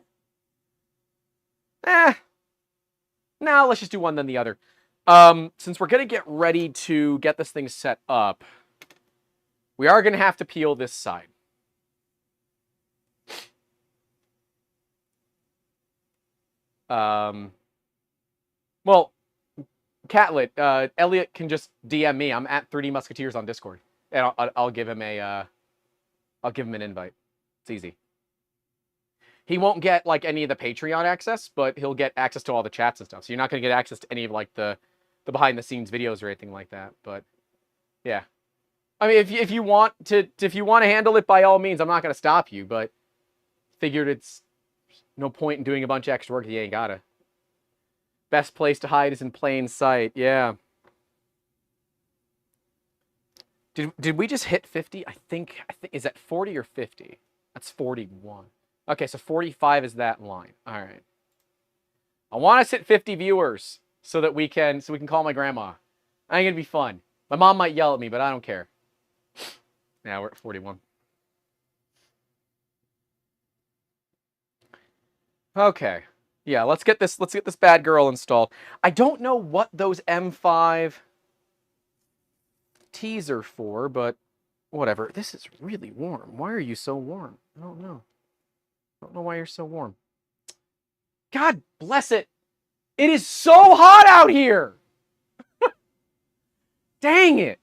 No, let's just do one then the other. Since we're going to get ready to get this thing set up, we are going to have to peel this side. Well, Catlet, Elliot can just DM me. I'm at 3D Musketeers on Discord, and I'll give him an invite. It's easy. He won't get like any of the Patreon access, but he'll get access to all the chats and stuff. So you're not going to get access to any of like the behind the scenes videos or anything like that. But yeah, I mean, if you want to handle it, by all means, I'm not going to stop you. But figured it's no point in doing a bunch of extra work if you ain't gotta. Best place to hide is in plain sight. Yeah. Did we just hit 50? I think is that 40 or 50? That's 41. Okay, so 45 is that line. All right. I want us hit 50 viewers so that we can call my grandma. I think it'd be fun. My mom might yell at me, but I don't care. Yeah, we're at 41. Okay. Yeah, let's get this bad girl installed. I don't know what those M5 T's are for, but whatever. This is really warm. Why are you so warm? I don't know. I don't know why you're so warm. God bless it. It is so hot out here. Dang it.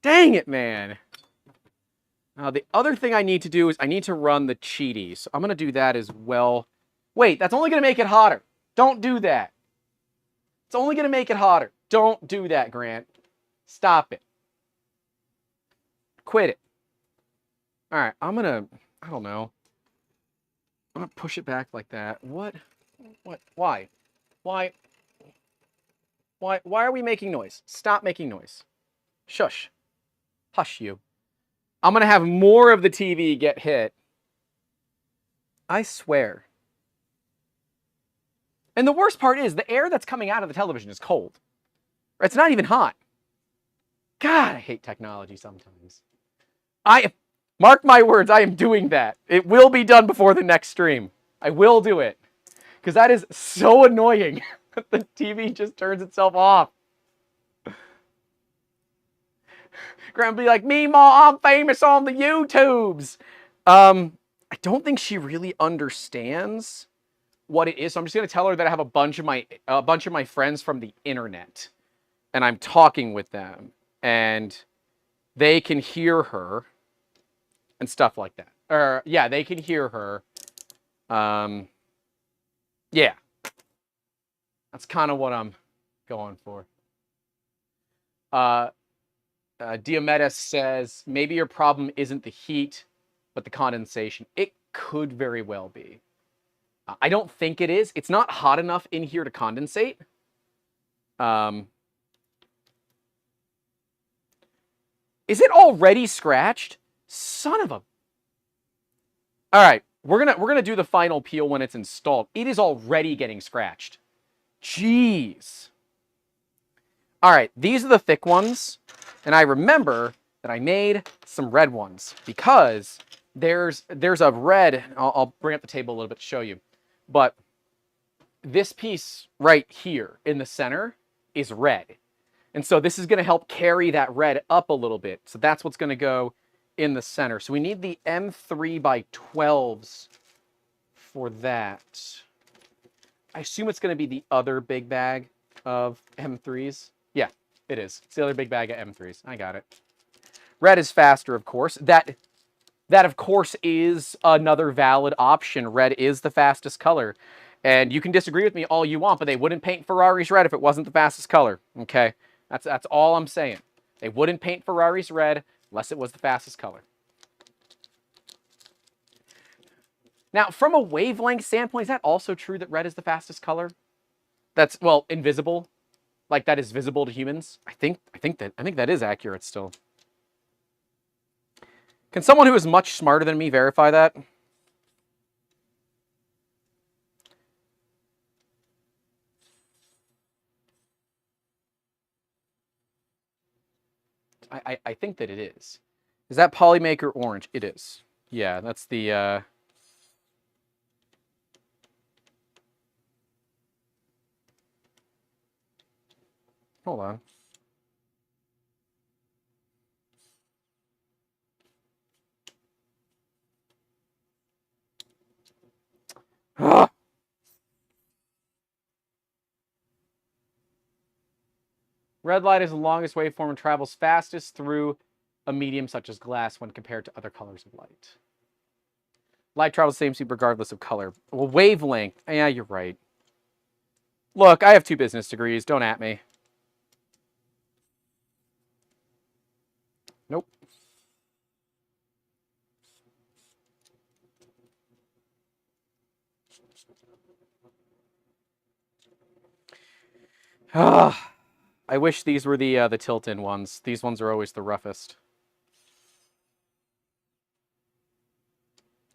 Dang it, man. Now, the other thing I need to do is I need to run the cheaties. So I'm going to do that as well. Wait, that's only going to make it hotter. Don't do that. It's only going to make it hotter. Don't do that, Grant. Stop it. Quit it. All right, I don't know. I'm going to push it back like that. What? Why? Why are we making noise? Stop making noise. Shush. Hush you. I'm going to have more of the TV get hit. I swear. And the worst part is the air that's coming out of the television is cold. It's not even hot. God, I hate technology sometimes. Mark my words, I am doing that. It will be done before the next stream. I will do it. Because that is so annoying that the TV just turns itself off. Grandma be like, Meemaw, I'm famous on the YouTubes. I don't think she really understands what it is. So I'm just gonna tell her that I have a bunch of my friends from the internet, and I'm talking with them, and they can hear her, and stuff like that. Or yeah, they can hear her. Yeah, that's kind of what I'm going for. Diomedes says, maybe your problem isn't the heat, but the condensation. It could very well be. I don't think it is. It's not hot enough in here to condensate. Is it already scratched? Son of a... All right, we're gonna do the final peel when it's installed. It is already getting scratched. Jeez. All right, these are the thick ones. And I remember that I made some red ones because there's a red, I'll bring up the table a little bit to show you, but this piece right here in the center is red. And so this is going to help carry that red up a little bit. So that's what's going to go in the center. So we need the M3 by 12s for that. I assume it's going to be the other big bag of M3s. Yeah. It is. It's the other big bag of M3s. I got it. Red is faster, of course. That of course, is another valid option. Red is the fastest color. And you can disagree with me all you want, but they wouldn't paint Ferraris red if it wasn't the fastest color. Okay? That's all I'm saying. They wouldn't paint Ferraris red unless it was the fastest color. Now, from a wavelength standpoint, is that also true that red is the fastest color? That's, well, invisible. Like that is visible to humans. I think that is accurate still. Can someone who is much smarter than me verify that? I think that it is. Is that Polymaker orange? It is. Yeah, that's the hold on. Ugh. Red light is the longest waveform and travels fastest through a medium such as glass when compared to other colors of light. Light travels the same speed regardless of color. Well, wavelength. Yeah, you're right. Look, I have 2 business degrees. Don't at me. Nope. Ah, I wish these were the tilt-in ones. These ones are always the roughest.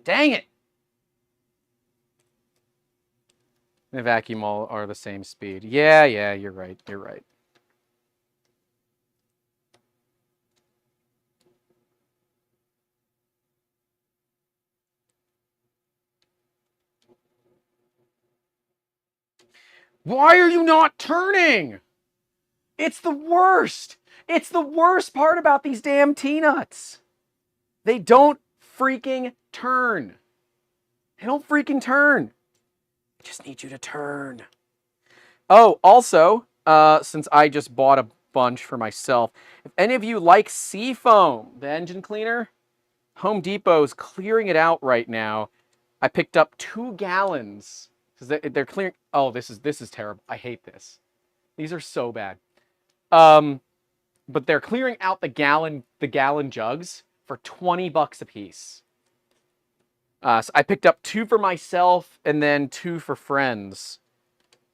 Dang it! The vacuum all are the same speed. Yeah, you're right. You're right. Why are you not turning? It's the worst. It's the worst part about these damn T-nuts. They don't freaking turn. They don't freaking turn. I just need you to turn. Oh, also, since I just bought a bunch for myself, if any of you like Seafoam, the engine cleaner, Home Depot's clearing it out right now. I picked up 2 gallons because they're clearing. Oh, this is terrible. I hate this. These are so bad. But they're clearing out the gallon jugs for $20 a piece. So I picked up 2 for myself and then 2 for friends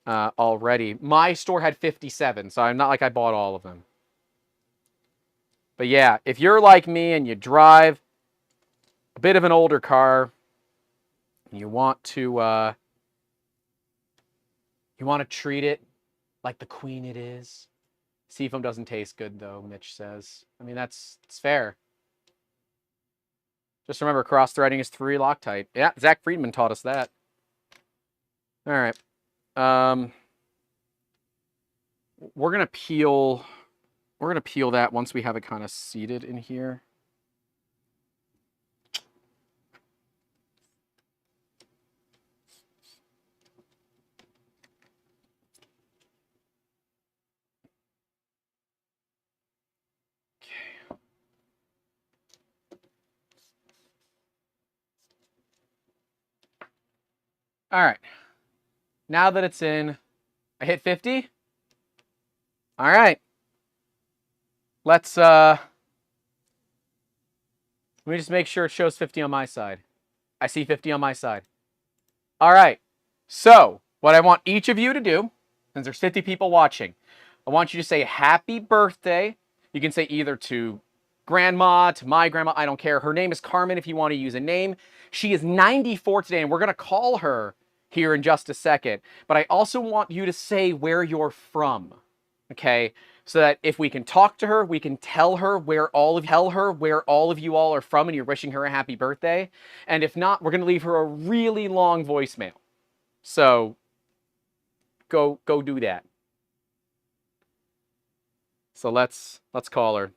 already. My store had 57, so I'm not like I bought all of them. But yeah, if you're like me and you drive a bit of an older car, and you want to treat it like the queen it is. Seafoam doesn't taste good though, Mitch says. I mean, it's fair. Just remember, cross-threading is 3 Loctite. Yeah, Zach Friedman taught us that. All right. We're gonna peel that once we have it kind of seated in here. Okay. All right. Now that it's in, I hit 50. All right. Let me just make sure it shows 50 on my side. I see 50 on my side. All right. So, what I want each of you to do, since there's 50 people watching, I want you to say happy birthday. You can say either to grandma, to my grandma, I don't care. Her name is Carmen if you want to use a name. She is 94 today, and we're going to call her here in just a second. But I also want you to say where you're from, okay? So that if we can talk to her, we can tell her where all of you all are from and you're wishing her a happy birthday. And if not, we're going to leave her a really long voicemail. So go do that. So let's call her.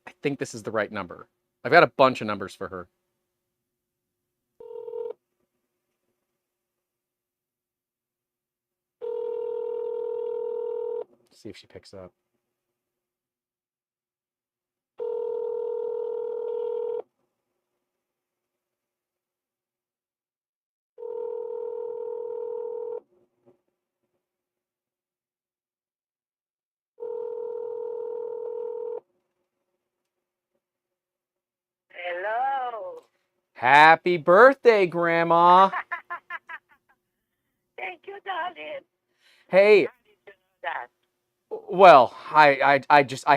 I think this is the right number. I've got a bunch of numbers for her. See if she picks up. Hello. Happy birthday, Grandma. Thank you, darling. Hey. How did you know that? Well, I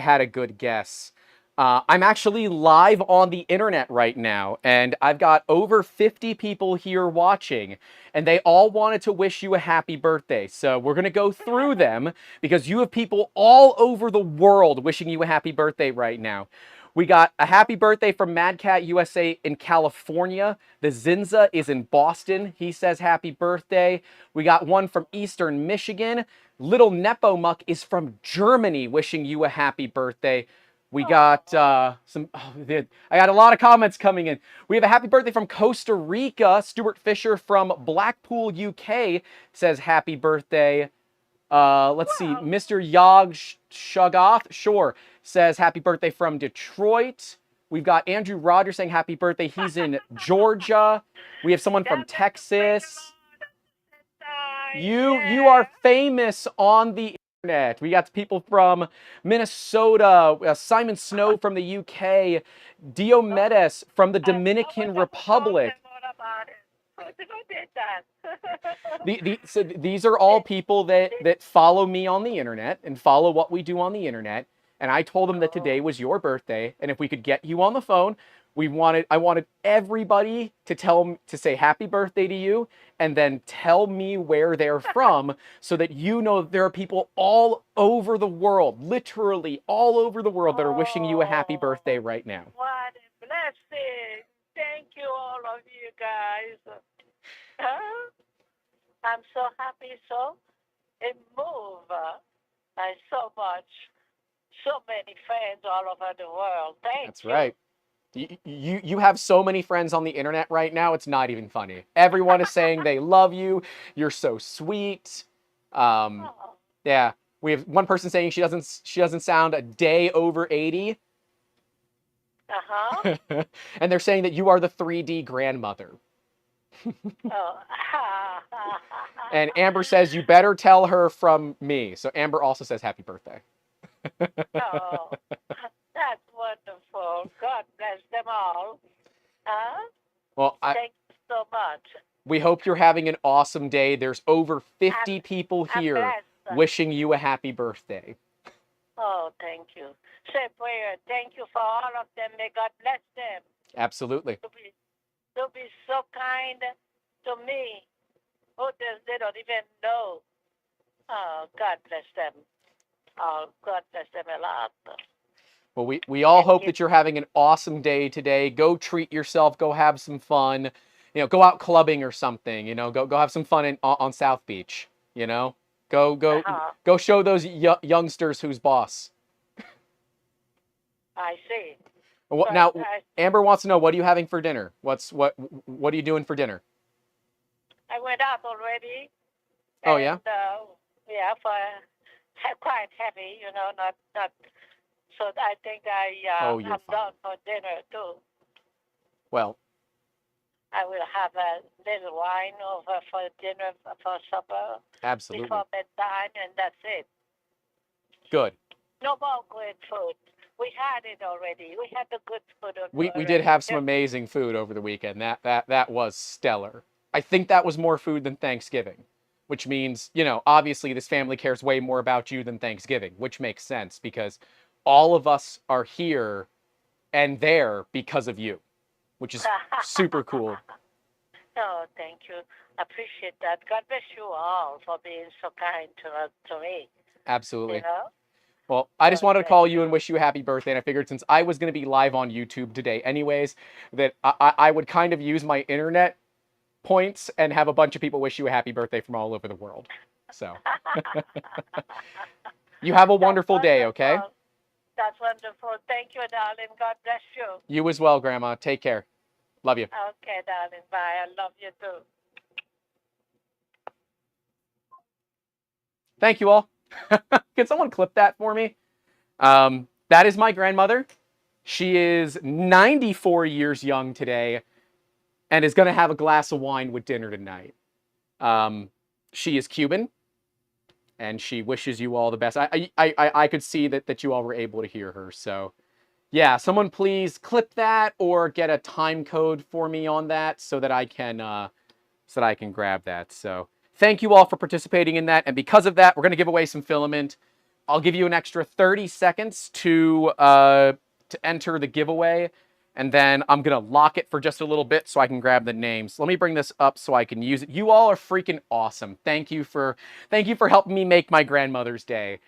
had a good guess. I'm actually live on the internet right now, and I've got over 50 people here watching, and they all wanted to wish you a happy birthday. So we're going to go through them because you have people all over the world wishing you a happy birthday right now. We got a happy birthday from Mad Cat USA in California. The Zinza is in Boston. He says happy birthday. We got one from Eastern Michigan. Little Nepomuck is from Germany wishing you a happy birthday. We got I got a lot of comments coming in. We have a happy birthday from Costa Rica. Stuart Fisher from Blackpool, UK says happy birthday. Let's see. Mr. Yog Shugoth, sure, says happy birthday from Detroit. We've got Andrew Rogers saying happy birthday. He's in Georgia. We have someone from Texas. You are famous on the internet. We got people from Minnesota, Simon Snow from the UK, Diomedes from the Dominican Republic. So these are all people that follow me on the internet and follow what we do on the internet. And I told them that today was your birthday, and if we could get you on the phone, I wanted everybody to say happy birthday to you, and then tell me where they're from, so that you know there are people all over the world, literally all over the world, that are wishing you a happy birthday right now. What a blessing! Thank you, all of you guys. I'm so happy, so moved by so much, so many friends all over the world. Thank you. That's right. You have so many friends on the internet right now, it's not even funny. Everyone is saying they love you. You're so sweet. Yeah, we have one person saying she doesn't sound a day over 80. And they're saying that you are the 3D grandmother. And Amber says you better tell her from me. So Amber also says happy birthday. Oh, that's wonderful. God bless them all. Well, thank you so much. We hope you're having an awesome day. There's over 50 people here wishing you a happy birthday. Oh, thank you. Say prayer. Thank you for all of them. May God bless them. Absolutely. To be so kind to me. They don't even know. Oh, God bless them. Oh, God bless them a lot. Well, we all hope that you're having an awesome day today. Go treat yourself. Go have some fun. You know, go out clubbing or something. You know, go have some fun on South Beach. You know, go show those youngsters who's boss. I see. Now, Amber wants to know, what are you having for dinner? What are you doing for dinner? I went out already. Oh, yeah? Yeah, for quite heavy, you know, not. So I think I'm done for dinner too. Well, I will have a little wine over for dinner, for supper. Absolutely. Before bedtime, and that's it. Good. No more good food. We had it already. We had the good food already. We did have some amazing food over the weekend. That was stellar. I think that was more food than Thanksgiving, which means, you know, obviously this family cares way more about you than Thanksgiving, which makes sense because all of us are here and there because of you, which is super cool. Oh, thank you. I appreciate that. God bless you all for being so kind to me. Absolutely. You know? Well, I just wanted to call you and wish you a happy birthday. And I figured since I was going to be live on YouTube today anyways, that I would kind of use my internet points and have a bunch of people wish you a happy birthday from all over the world. So you have a wonderful day, okay? That's wonderful. Thank you, darling. God bless you. You as well, Grandma. Take care. Love you. Okay, darling. Bye. I love you too. Thank you all. Can someone clip that for me? That is my grandmother. She is 94 years young today and is going to have a glass of wine with dinner tonight. She is Cuban and she wishes you all the best. I could see that you all were able to hear her. So yeah, someone please clip that or get a time code for me on that so that I can grab that. So thank you all for participating in that. And because of that, we're going to give away some filament. I'll give you an extra 30 seconds to enter the giveaway. And then I'm going to lock it for just a little bit so I can grab the names. Let me bring this up so I can use it. You all are freaking awesome. Thank you for helping me make my grandmother's day.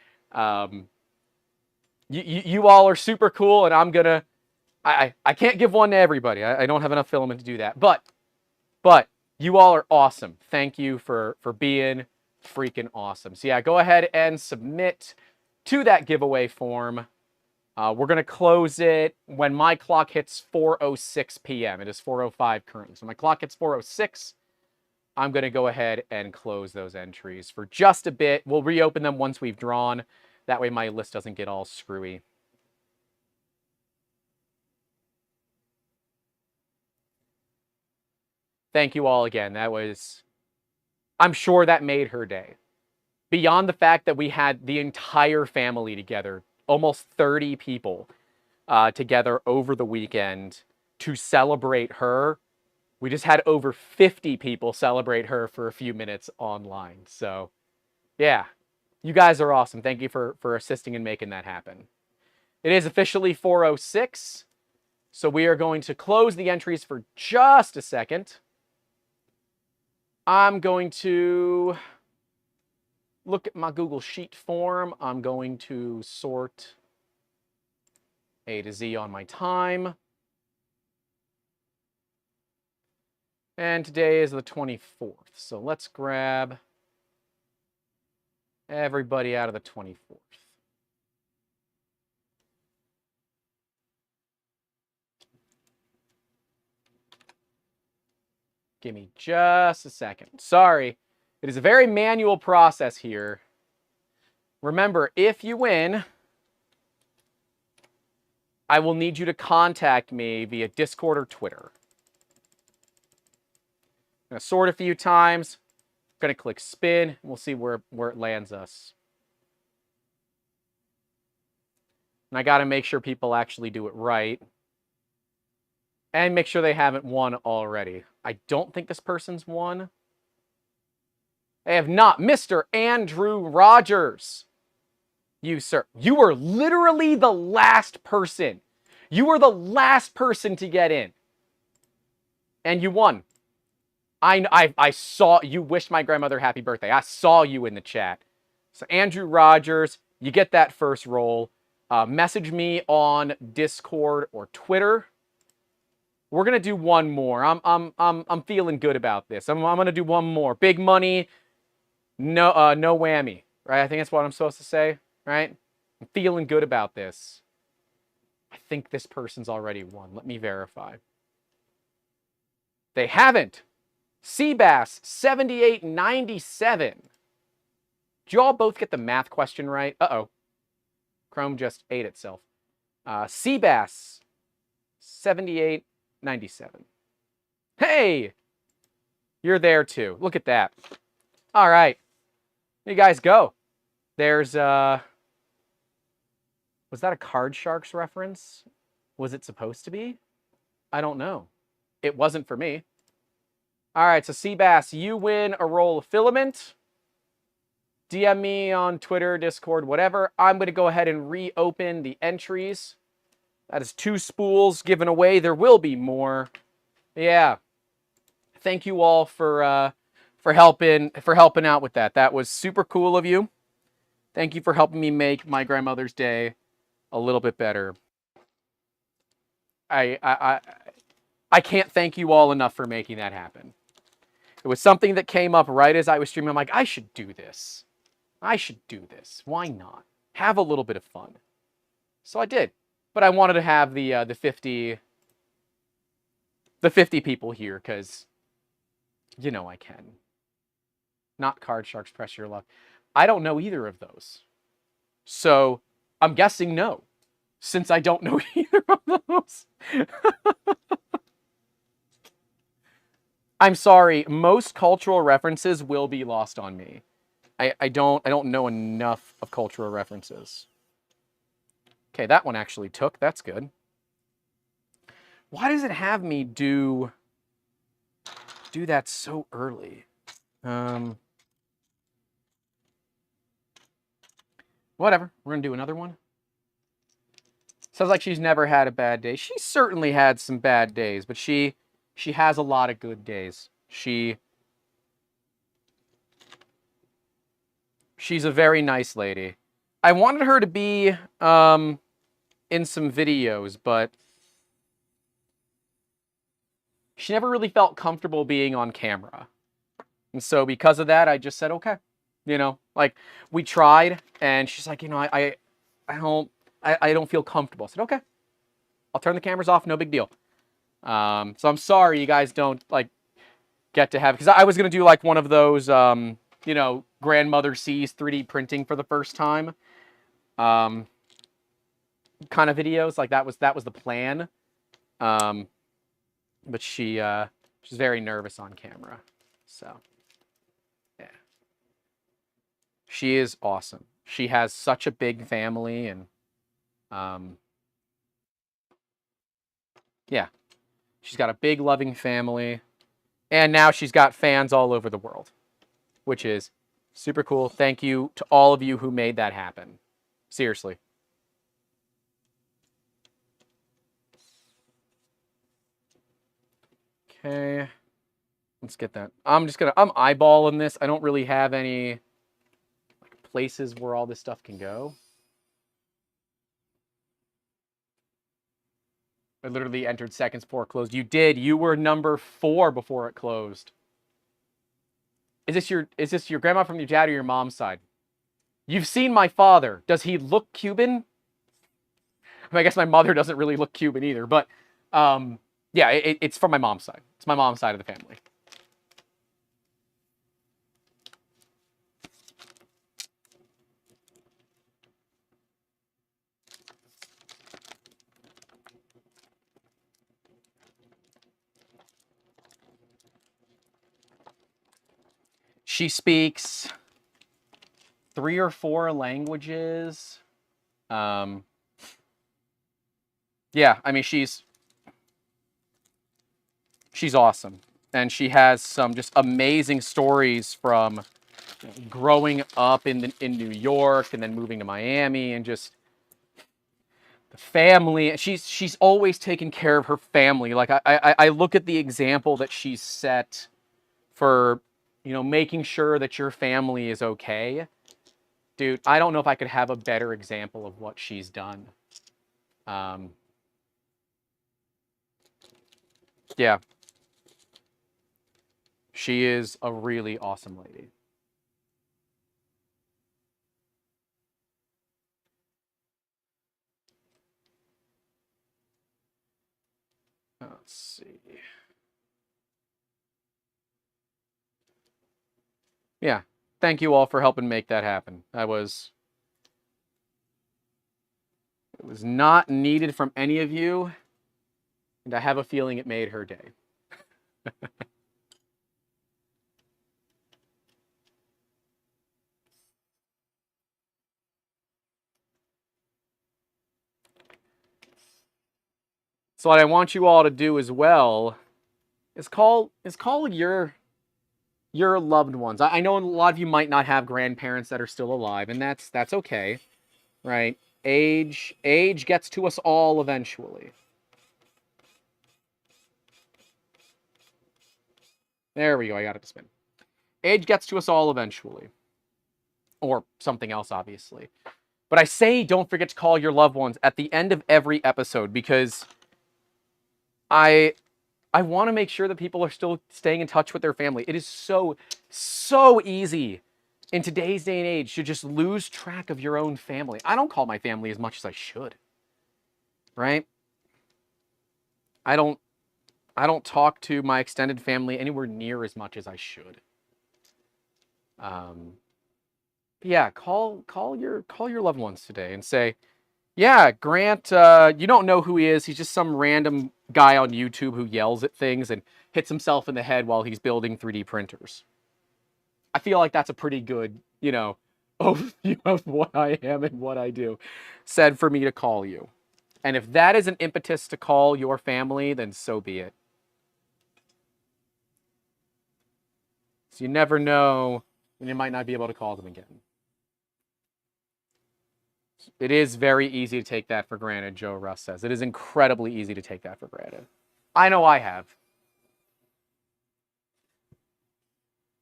You all are super cool, and I'm going to... I can't give one to everybody. I don't have enough filament to do that. But you all are awesome. Thank you for being freaking awesome. So yeah, go ahead and submit to that giveaway form. We're going to close it when my clock hits 4:06 p.m. It is 4:05 currently. So my clock hits 4:06. I'm going to go ahead and close those entries for just a bit. We'll reopen them once we've drawn. That way my list doesn't get all screwy. thank you all again. That was, I'm sure that made her day. Beyond the fact that we had the entire family together, almost 30 people together over the weekend to celebrate her. We just had over 50 people celebrate her for a few minutes online. So, yeah, you guys are awesome. Thank you for assisting in making that happen. It is officially 4:06, so we are going to close the entries for just a second. I'm going to look at my Google Sheet form. I'm going to sort A to Z on my time. And today is the 24th. So let's grab everybody out of the 24th. Give me just a second. Sorry. It is a very manual process here. Remember, if you win, I will need you to contact me via Discord or Twitter. I'm going to sort a few times. I'm going to click spin, and we'll see where it lands us. And I got to make sure people actually do it right. And make sure they haven't won already. I don't think this person's won. They have not. Mr. Andrew Rogers. You, sir. You were literally the last person. You were the last person to get in. And you won. I saw, you wished my grandmother happy birthday. I saw you in the chat. So Andrew Rogers, you get that first roll. Message me on Discord or Twitter. We're gonna do one more. I'm feeling good about this. I'm gonna do one more. Big money, no whammy. Right? I think that's what I'm supposed to say. Right? I'm feeling good about this. I think this person's already won. Let me verify. They haven't. Seabass 7897. Did you all both get the math question right? Uh-oh. Chrome just ate itself. Seabass 7897. Hey! You're there too. Look at that. All right. You guys go. There's was that a Card Sharks reference? Was it supposed to be? I don't know. It wasn't for me. All right, so Seabass, you win a roll of Filament. DM me on Twitter, Discord, whatever. I'm going to go ahead and reopen the entries. That is 2 spools given away. There will be more. Yeah. Thank you all for helping out with that. That was super cool of you. Thank you for helping me make my grandmother's day a little bit better. I can't thank you all enough for making that happen. It was something that came up right as I was streaming. I'm like, I should do this. I should do this. Why not? Have a little bit of fun. So I did. But I wanted to have the 50 people here because you know I can. Not Card Sharks, Press Your Luck. I don't know either of those. So I'm guessing no, since I don't know either of those. I'm sorry, most cultural references will be lost on me. I don't know enough of cultural references. Okay, that one actually took. That's good. Why does it have me do that so early? Whatever. We're gonna do another one. Sounds like she's never had a bad day. She certainly had some bad days, but she has a lot of good days. She's a very nice lady. I wanted her to be in some videos, but she never really felt comfortable being on camera. And so because of that, I just said, okay. You know, like we tried and she's like, you know, I don't feel comfortable. I said, okay, I'll turn the cameras off. No big deal. So I'm sorry you guys don't like get to have, because I was going to do like one of those, you know, grandmother sees 3D printing for the first time, kind of videos. Like that was the plan. But she She's very nervous on camera. So, yeah. She is awesome. She has such a big family, and yeah, she's got a big loving family, and now she's got fans all over the world, which is super cool. Thank you to all of you who made that happen. Seriously. Okay. Let's get that. I'm eyeballing this. I don't really have any places where all this stuff can go. I literally entered seconds before it closed. You did. You were number 4 before it closed. Is this your grandma from your dad or your mom's side? You've seen my father. Does he look Cuban? I guess my mother doesn't really look Cuban either, but yeah, it's from my mom's side. It's my mom's side of the family. She speaks 3 or 4 languages. Yeah, I mean, she's awesome. And she has some just amazing stories from growing up in New York and then moving to Miami, and just the family. She's always taken care of her family. Like I look at the example that she's set for, you know, making sure that your family is okay. Dude, I don't know if I could have a better example of what she's done. Yeah. She is a really awesome lady. Let's see. Yeah. Thank you all for helping make that happen. It was not needed from any of you, and I have a feeling it made her day. So what I want you all to do as well is call your loved ones. I know a lot of you might not have grandparents that are still alive, and that's okay, right? Age gets to us all eventually. There we go. I got it to spin. Age gets to us all eventually, or something else, obviously. But I say don't forget to call your loved ones at the end of every episode, because I want to make sure that people are still staying in touch with their family. It is so easy in today's day and age to just lose track of your own family. I don't call my family as much as I should, right? I don't talk to my extended family anywhere near as much as I should. Yeah, call your loved ones today and say, yeah, Grant, you don't know who he is. He's just some random guy on YouTube who yells at things and hits himself in the head while he's building 3D printers. I feel like that's a pretty good, you know, overview of what I am and what I do, said for me to call you. And if that is an impetus to call your family, then so be it. So you never know when you might not be able to call them again. It is very easy to take that for granted, Joe Russ says. It is incredibly easy to take that for granted. I know I have.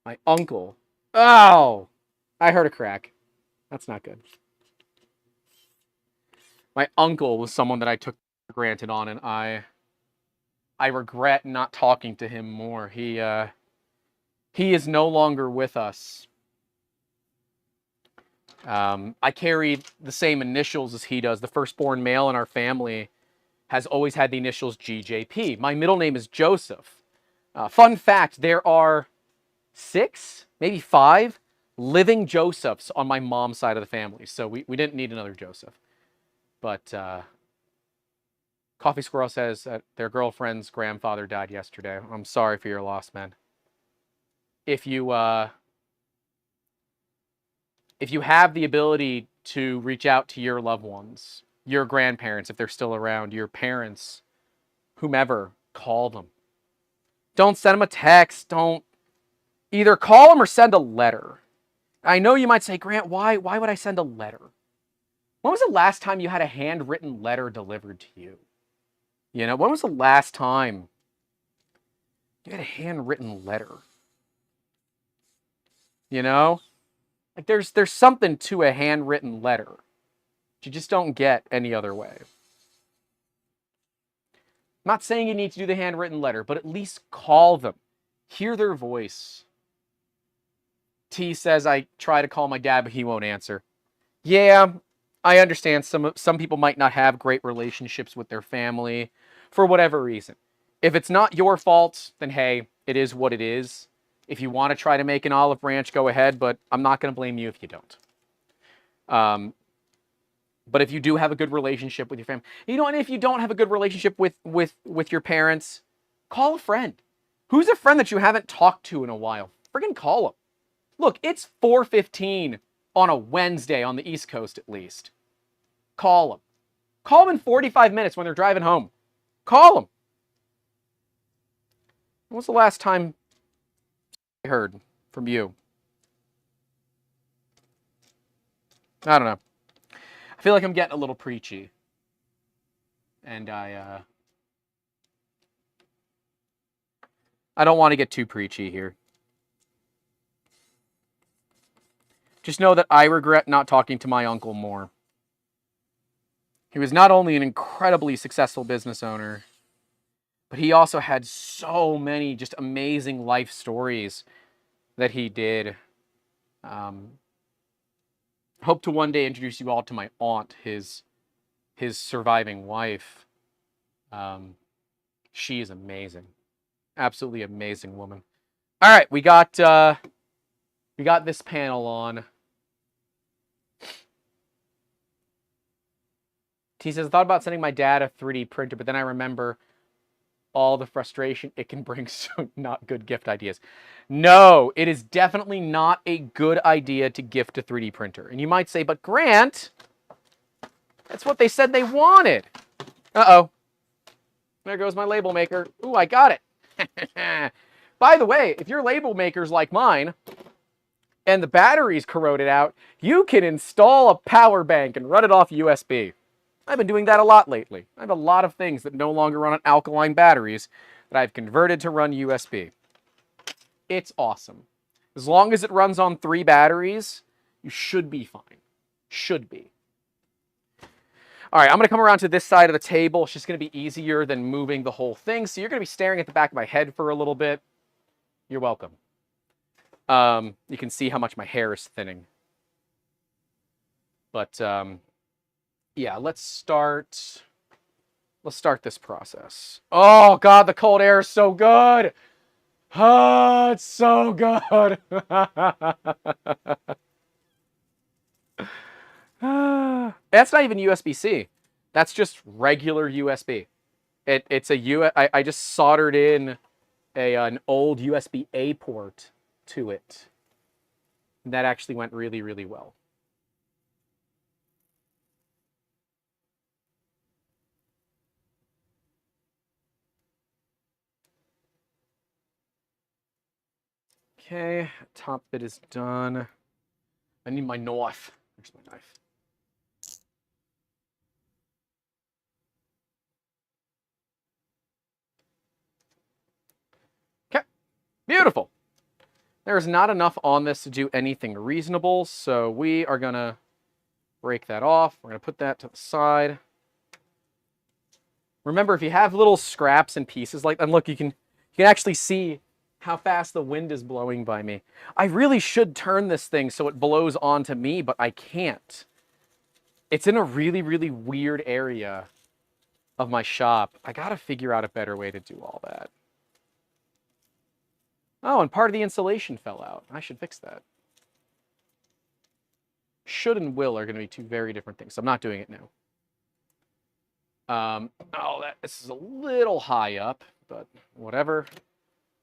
My uncle. Oh! I heard a crack. That's not good. My uncle was someone that I took for granted on, and I regret not talking to him more. He is no longer with us. I carry the same initials as he does. The firstborn male in our family has always had the initials GJP. My middle name is Joseph. Fun fact, there are 6, maybe 5 living Josephs on my mom's side of the family. So we didn't need another Joseph. But Coffee Squirrel says that their girlfriend's grandfather died yesterday. I'm sorry for your loss, man. If you have the ability to reach out to your loved ones, your grandparents, if they're still around, your parents, whomever, call them. Don't send them a text. Don't either call them or send a letter. I know you might say, Grant, why would I send a letter? When was the last time you had a handwritten letter delivered to you? You know, when was the last time you had a handwritten letter? You know? Like there's something to a handwritten letter. You just don't get any other way. I'm not saying you need to do the handwritten letter, but at least call them. Hear their voice. T says, I try to call my dad, but he won't answer. Yeah, I understand some people might not have great relationships with their family for whatever reason. If it's not your fault, then hey, it is what it is. If you want to try to make an olive branch, go ahead, but I'm not going to blame you if you don't. But if you do have a good relationship with your family, you know, and if you don't have a good relationship with your parents, call a friend. Who's a friend that you haven't talked to in a while? Friggin' call them. Look, it's 4:15 on a Wednesday on the East Coast at least. Call them. Call them in 45 minutes when they're driving home. Call them. When was the last time I heard from you? I don't know. I feel like I'm getting a little preachy. And I don't want to get too preachy here. Just know that I regret not talking to my uncle more. He was not only an incredibly successful business owner, but he also had so many just amazing life stories that he did. Hope to one day introduce you all to my aunt, his surviving wife. She is amazing. Absolutely amazing woman. All right, we got this panel on. He says, I thought about sending my dad a 3D printer, but then I remember all the frustration it can bring, so not good gift ideas. No, it is definitely not a good idea to gift a 3D printer. And you might say, but Grant, that's what they said they wanted. Uh-oh. There goes my label maker. Ooh, I got it. By the way, if your label maker's like mine, and the battery's corroded out, you can install a power bank and run it off USB. I've been doing that a lot lately. I have a lot of things that no longer run on alkaline batteries that I've converted to run USB. It's awesome. As long as it runs on 3 batteries, you should be fine. Should be. All right, I'm going to come around to this side of the table. It's just going to be easier than moving the whole thing. So you're going to be staring at the back of my head for a little bit. You're welcome. You can see how much my hair is thinning. But yeah, let's start this process. Oh God, the cold air is so good. Oh, it's so good. That's not even USB-C. That's just regular USB. It's a I just soldered in an old USB-A port to it. And that actually went really, really well. Okay, top bit is done. I need my knife. There's my knife. Okay, beautiful. There's not enough on this to do anything reasonable, so we are gonna break that off. We're gonna put that to the side. Remember, if you have little scraps and pieces like that, and look, you can actually see how fast the wind is blowing by me. I really should turn this thing so it blows onto me, but I can't. It's in a really, really weird area of my shop. I gotta figure out a better way to do all that. Oh, and part of the insulation fell out. I should fix that. Should and will are going to be 2 very different things. So I'm not doing it now. This is a little high up, but whatever.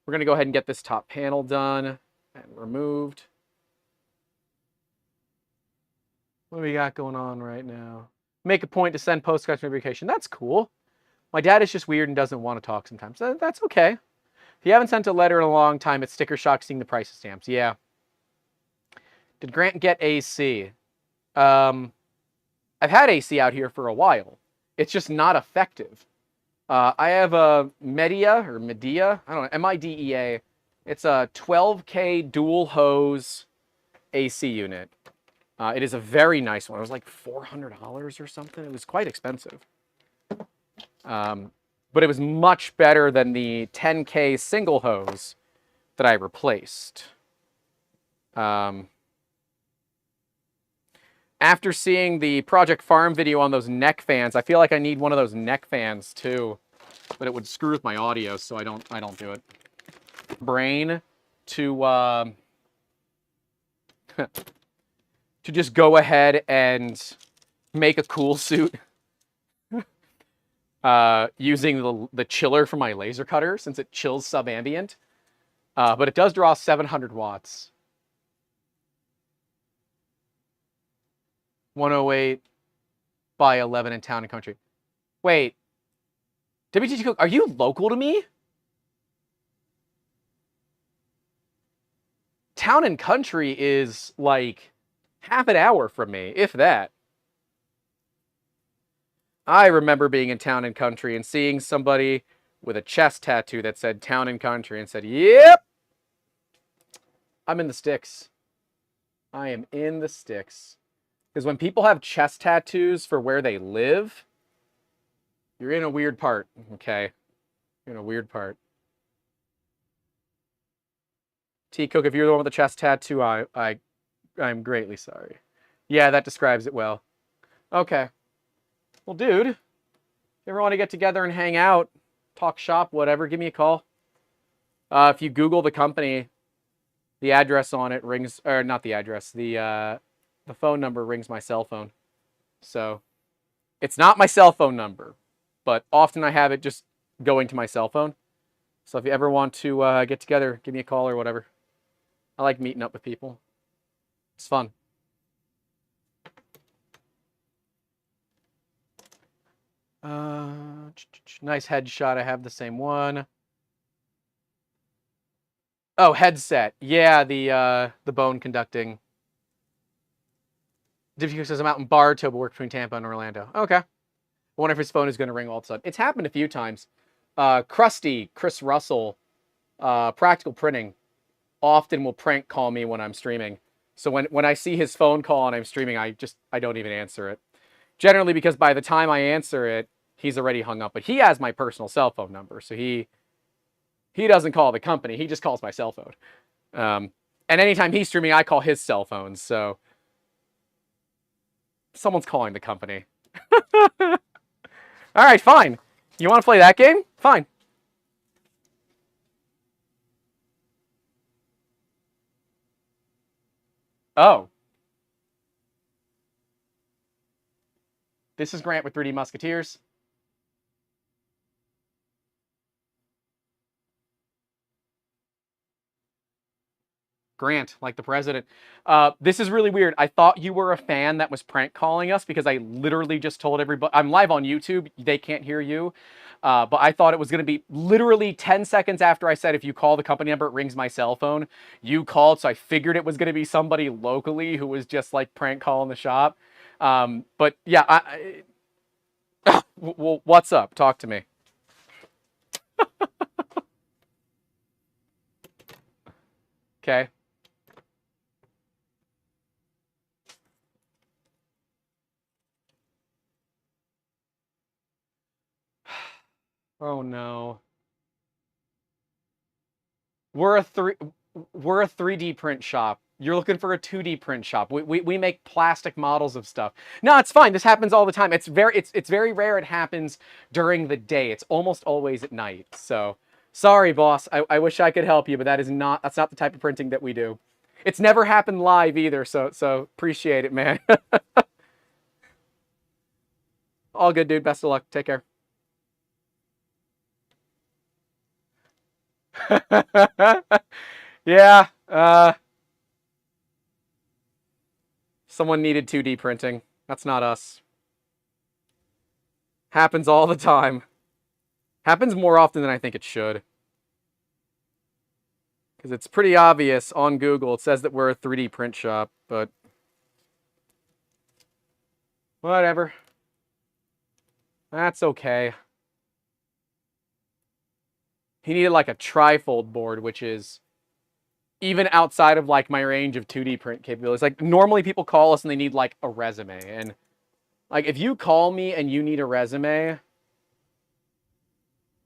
We're going to go ahead and get this top panel done and removed. What do we got going on right now? Make a point to send postcards from vacation. That's cool. My dad is just weird and doesn't want to talk sometimes. That's okay. If you haven't sent a letter in a long time, it's sticker shock seeing the price of stamps. Yeah. Did Grant get AC? I've had AC out here for a while. It's just not effective. I have a Medea, I don't know, M-I-D-E-A. It's a 12K dual hose AC unit. It is a very nice one. It was like $400 or something. It was quite expensive. But it was much better than the 10K single hose that I replaced. After seeing the Project Farm video on those neck fans, I feel like I need one of those neck fans too. But it would screw with my audio, so I don't do it. Brain to to just go ahead and make a cool suit using the chiller from my laser cutter, since it chills subambient. But it does draw 700 watts. 108 by 11 in Town and Country. Wait. WTG Cook, are you local to me? Town and Country is like half an hour from me, if that. I remember being in Town and Country and seeing somebody with a chest tattoo that said Town and Country and said, yep, I'm in the sticks. I am in the sticks. Because when people have chest tattoos for where they live, you're in a weird part, okay? You're in a weird part. T-Cook, if you're the one with the chest tattoo, I'm greatly sorry. Yeah, that describes it well. Okay. Well, dude, if you ever want to get together and hang out, talk shop, whatever, give me a call. If you Google the company, the address on it rings, or not the address, the phone number rings my cell phone. So it's not my cell phone number, but often I have it just going to my cell phone. So if you ever want to get together, give me a call or whatever. I like meeting up with people. It's fun. Nice headshot. I have the same one. Oh, headset. Yeah, the bone conducting. Diffusing says I'm out in Bartow, but work between Tampa and Orlando. Okay. I wonder if his phone is going to ring all of a sudden. It's happened a few times. Krusty, Chris Russell, Practical Printing, often will prank call me when I'm streaming. So when I see his phone call and I'm streaming, I don't even answer it. Generally because by the time I answer it, he's already hung up. But he has my personal cell phone number, so he doesn't call the company. He just calls my cell phone. And anytime he's streaming, I call his cell phone. So someone's calling the company. All right, fine. You want to play that game? Fine. Oh. This is Grant with 3D Musketeers. Grant, like the president. This is really weird. I thought you were a fan that was prank calling us because I literally just told everybody. I'm live on YouTube. They can't hear you. But I thought it was going to be literally 10 seconds after I said, if you call the company number, it rings my cell phone. You called, so I figured it was going to be somebody locally who was just like prank calling the shop. But yeah, well, what's up? Talk to me. Okay. Oh no. We're a 3D print shop. You're looking for a 2D print shop. We make plastic models of stuff. No, it's fine. This happens all the time. It's very rare it happens during the day. It's almost always at night. So, sorry, boss. I wish I could help you, but that's not the type of printing that we do. It's never happened live either, so appreciate it, man. All good, dude. Best of luck. Take care. Yeah. Someone needed 2D printing. That's not us. Happens all the time. Happens more often than I think it should. Because it's pretty obvious on Google. It says that we're a 3D print shop, but whatever. That's okay. He needed like a trifold board, which is even outside of like my range of 2D print capabilities. Like normally people call us and they need like a resume. And like if you call me and you need a resume,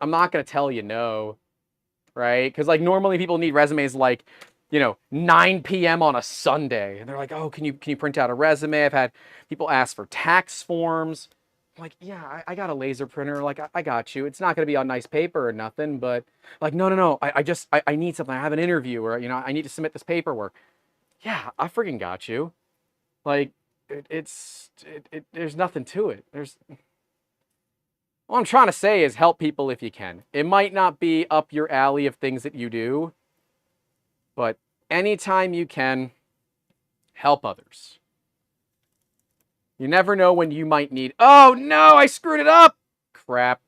I'm not going to tell you no, right? Because like normally people need resumes like, you know, 9 p.m. on a Sunday. And they're like, oh, can you print out a resume? I've had people ask for tax forms. I'm like, yeah, I got a laser printer. Like, I got you. It's not going to be on nice paper or nothing. But like, no. I need something. I have an interview or, you know, I need to submit this paperwork. Yeah, I friggin' got you. Like, there's nothing to it. All I'm trying to say is help people if you can. It might not be up your alley of things that you do, but anytime you can, help others. You never know when you might need... Oh, no, I screwed it up! Crap.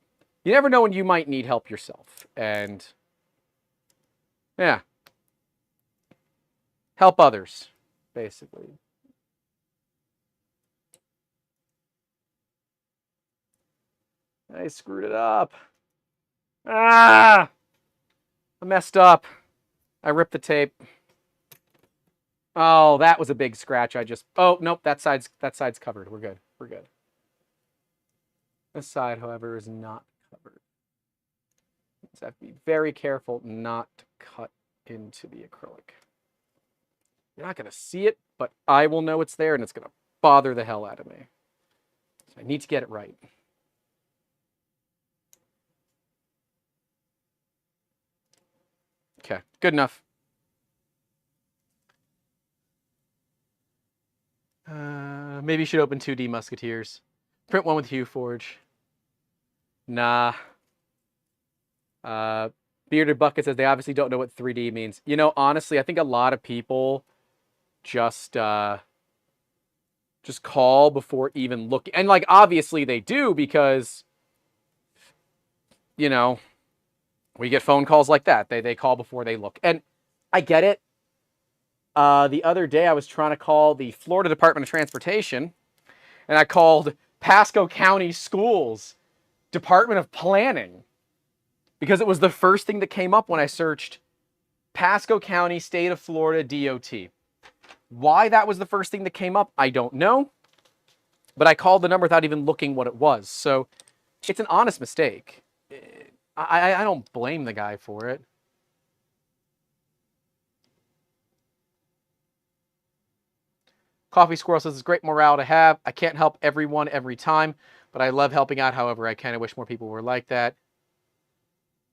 You never know when you might need help yourself. And, yeah. Help others, basically. I screwed it up. Ah! I messed up. I ripped the tape. Oh, that was a big scratch. Oh, nope, that side's covered. We're good. We're good. This side, however, is not covered. So I have to be very careful not to cut into the acrylic. You're not going to see it, but I will know it's there, and it's going to bother the hell out of me. So I need to get it right. Okay, good enough. Maybe you should open 2D Musketeers. Print one with Hue Forge. Nah. Bearded Bucket says they obviously don't know what 3D means. You know, honestly, I think a lot of people just call before even looking. And, like, obviously they do because, you know, we get phone calls like that. They call before they look. And I get it. The other day I was trying to call the Florida Department of Transportation, and I called Pasco County Schools Department of Planning because it was the first thing that came up when I searched Pasco County, State of Florida, DOT. Why that was the first thing that came up, I don't know. But I called the number without even looking what it was. So it's an honest mistake. I don't blame the guy for it. Coffee Squirrel says it's great morale to have. I can't help everyone every time, but I love helping out however I can. I wish more people were like that.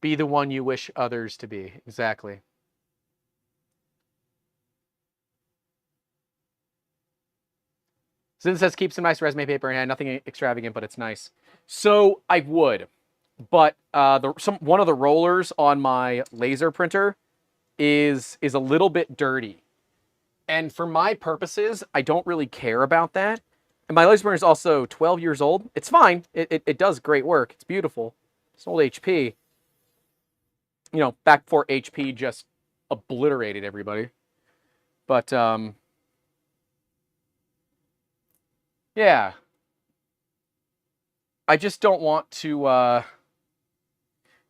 Be the one you wish others to be. Exactly. Zin says keep some nice resume paper in hand. Nothing extravagant, but it's nice. So I would, but one of the rollers on my laser printer is a little bit dirty. And for my purposes, I don't really care about that. And my laser printer is also 12 years old. It's fine. It does great work. It's beautiful. It's an old HP. You know, back before HP just obliterated everybody. But, yeah. I just don't want to,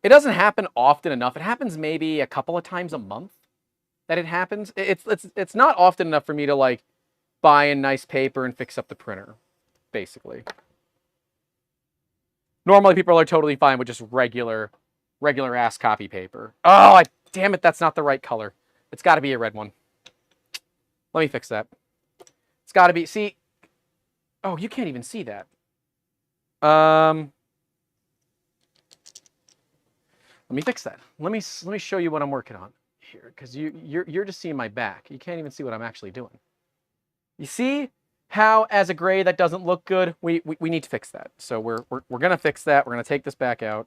it doesn't happen often enough. It happens maybe a couple of times a month that it happens. It's not often enough for me to, like, buy a nice paper and fix up the printer, basically. Normally people are totally fine with just regular ass copy paper. Oh, damn it, that's not the right color. It's got to be a red one. Let me fix that. It's got to be, see. Oh, you can't even see that. Let me fix that. Let me show you what I'm working on here, because you're just seeing my back. You can't even see what I'm actually doing. You see? how, as a gray, that doesn't look good. We need to fix that. So we're going to fix that. We're going to take this back out.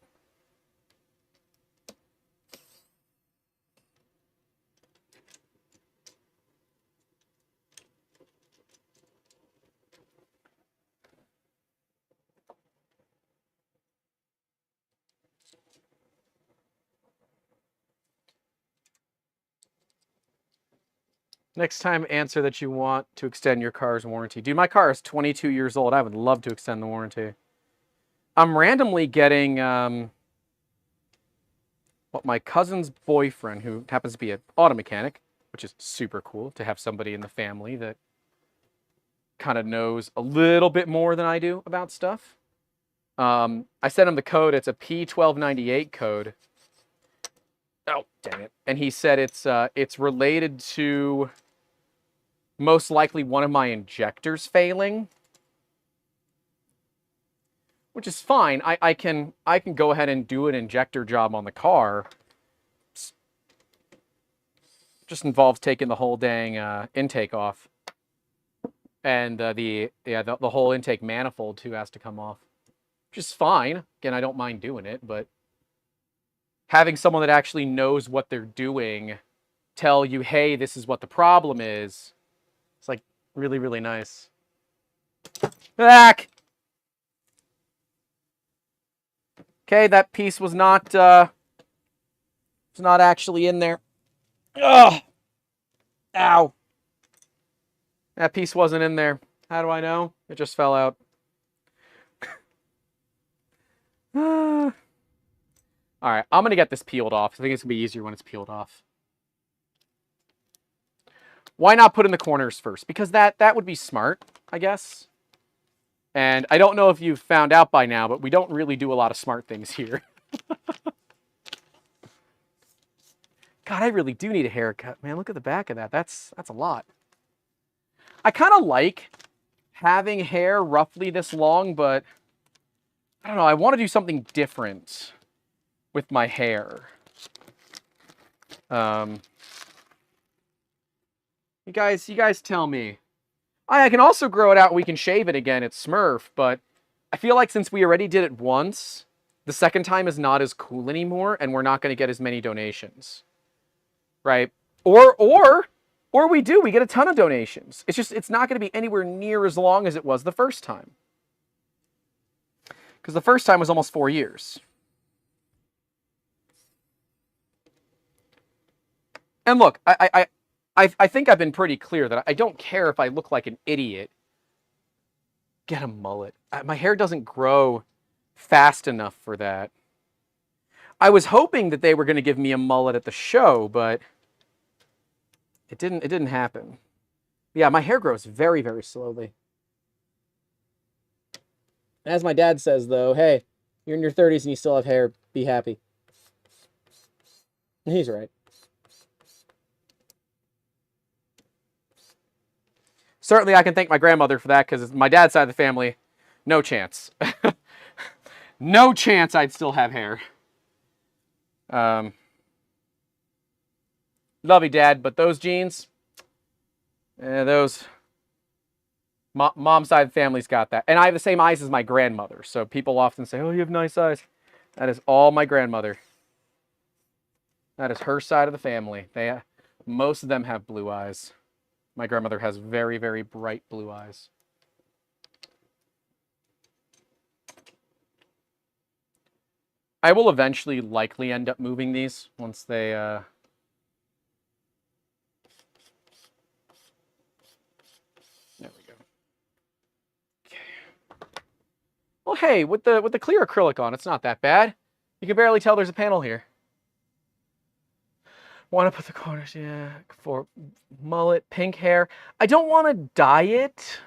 Next time, answer that you want to extend your car's warranty. Dude, my car is 22 years old. I would love to extend the warranty. I'm randomly getting what my cousin's boyfriend, who happens to be an auto mechanic, which is super cool to have somebody in the family that kind of knows a little bit more than I do about stuff. I sent him the code. It's a P1298 code. Oh, dang it. And he said it's related to most likely one of my injectors failing, which is fine. I can go ahead and do an injector job on the car. Just involves taking the whole dang intake off, and the whole intake manifold too has to come off, which is fine. Again, I don't mind doing it, but having someone that actually knows what they're doing tell you, hey, this is what the problem is, it's like really, really nice. Back. Okay, that piece was not actually in there. Ugh. Ow. That piece wasn't in there. How do I know? It just fell out. All right, I'm going to get this peeled off. I think it's going to be easier when it's peeled off. Why not put in the corners first? Because that would be smart, I guess. And I don't know if you've found out by now, but we don't really do a lot of smart things here. God, I really do need a haircut, man. Look at the back of that. That's a lot. I kind of like having hair roughly this long, but I don't know. I want to do something different with my hair. You guys tell me. I can also grow it out and we can shave it again. It's Smurf, but I feel like since we already did it once, the second time is not as cool anymore, and we're not going to get as many donations. Right? Or we do. We get a ton of donations. It's not going to be anywhere near as long as it was the first time. Because the first time was almost 4 years. And look, I think I've been pretty clear that I don't care if I look like an idiot. Get a mullet. My hair doesn't grow fast enough for that. I was hoping that they were going to give me a mullet at the show, but it didn't happen. Yeah, my hair grows very, very slowly. As my dad says, though, hey, you're in your 30s and you still have hair. Be happy. And he's right. Certainly, I can thank my grandmother for that, because my dad's side of the family, no chance. No chance I'd still have hair. Love you, Dad, but those jeans, those... Mom's side of the family's got that. And I have the same eyes as my grandmother, so people often say, oh, you have nice eyes. That is all my grandmother. That is her side of the family. Most of them have blue eyes. My grandmother has very, very bright blue eyes. I will eventually likely end up moving these once they... There we go. Okay. Well, hey, with the clear acrylic on, it's not that bad. You can barely tell there's a panel here. Want to put the corners, yeah, for mullet, pink hair. I don't want to dye it.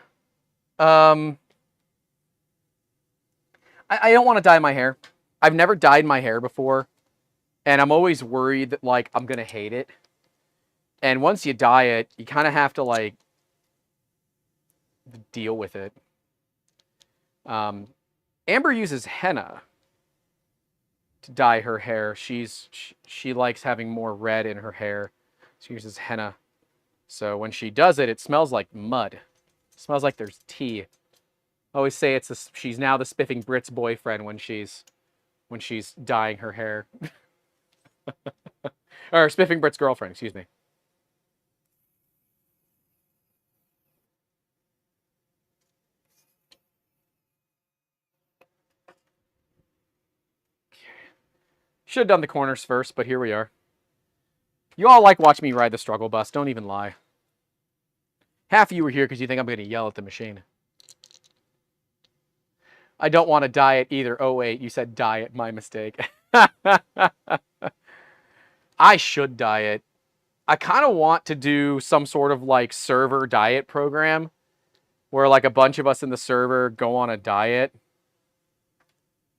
I don't want to dye my hair. I've never dyed my hair before, and I'm always worried that, like, I'm going to hate it. And once you dye it, you kind of have to, like, deal with it. Amber uses henna to dye her hair. She likes having more red in her hair. She uses henna. So when she does it, it smells like mud. Smells like there's tea. I always say she's now the Spiffing Brit's boyfriend when she's dyeing her hair. Or Spiffing Brit's girlfriend, excuse me. Should have done the corners first, but here we are. You all like watching me ride the struggle bus. Don't even lie. Half of you were here because you think I'm going to yell at the machine. I don't want to diet either. Oh, wait, you said diet. My mistake. I should diet. I kind of want to do some sort of like server diet program where like a bunch of us in the server go on a diet.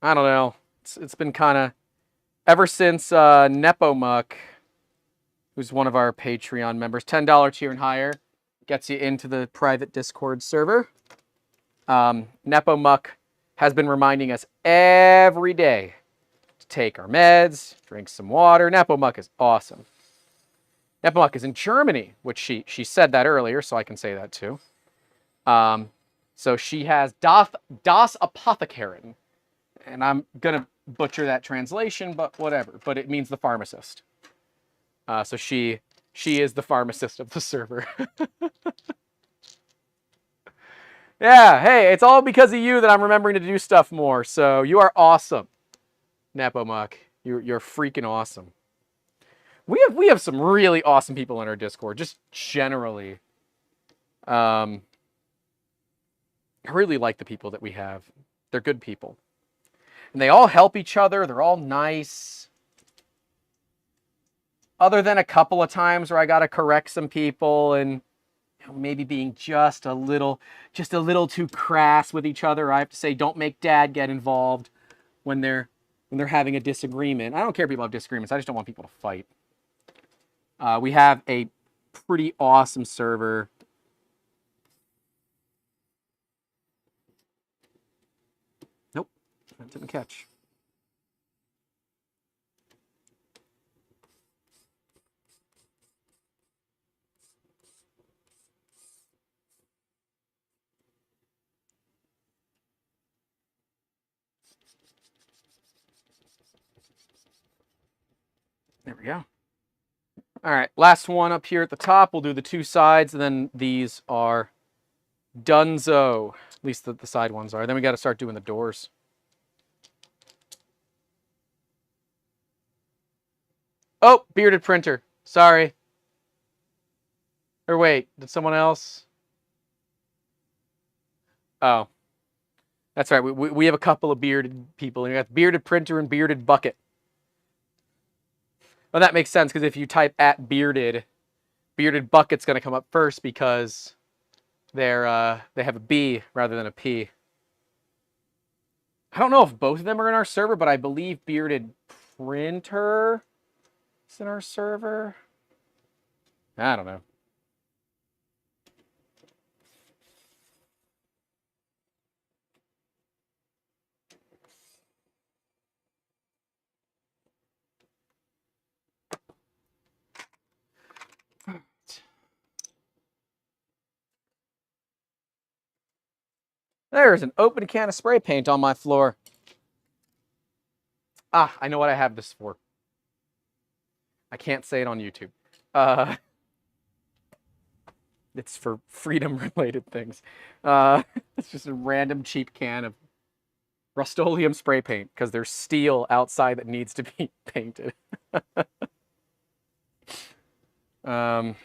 I don't know. It's been kind of ever since Nepomuck, who's one of our Patreon members, $10 tier and higher, gets you into the private Discord server. Nepomuck has been reminding us every day to take our meds, drink some water. Nepomuck is awesome. Nepomuck is in Germany, which she said that earlier, so I can say that too. So she has Das Apothekaren, and I'm gonna butcher that translation, but whatever. But it means the pharmacist. So she is the pharmacist of the server. Yeah, hey, it's all because of you that I'm remembering to do stuff more. So you are awesome, Nepomuck. You're freaking awesome. We have some really awesome people in our Discord, just generally. I really like the people that we have. They're good people. And they all help each other. They're all nice. Other than a couple of times where I got to correct some people and maybe being just a little too crass with each other. I have to say, don't make Dad get involved when they're having a disagreement. I don't care if people have disagreements. I just don't want people to fight. We have a pretty awesome server. Nope, that didn't catch. There we go. All right, last one up here at the top. We'll do the two sides, and then these are donezo. At least the side ones are. Then we got to start doing the doors. Oh, bearded printer. Sorry. Or wait, did someone else? Oh. That's right. We have a couple of bearded people. We got bearded printer and bearded bucket. Well, that makes sense because if you type at bearded bucket's going to come up first because they have a B rather than a P. I don't know if both of them are in our server, but I believe bearded printer is in our server. I don't know. There's an open can of spray paint on my floor. Ah, I know what I have this for. I can't say it on YouTube. It's for freedom-related things. It's just a random cheap can of Rust-Oleum spray paint because there's steel outside that needs to be painted. All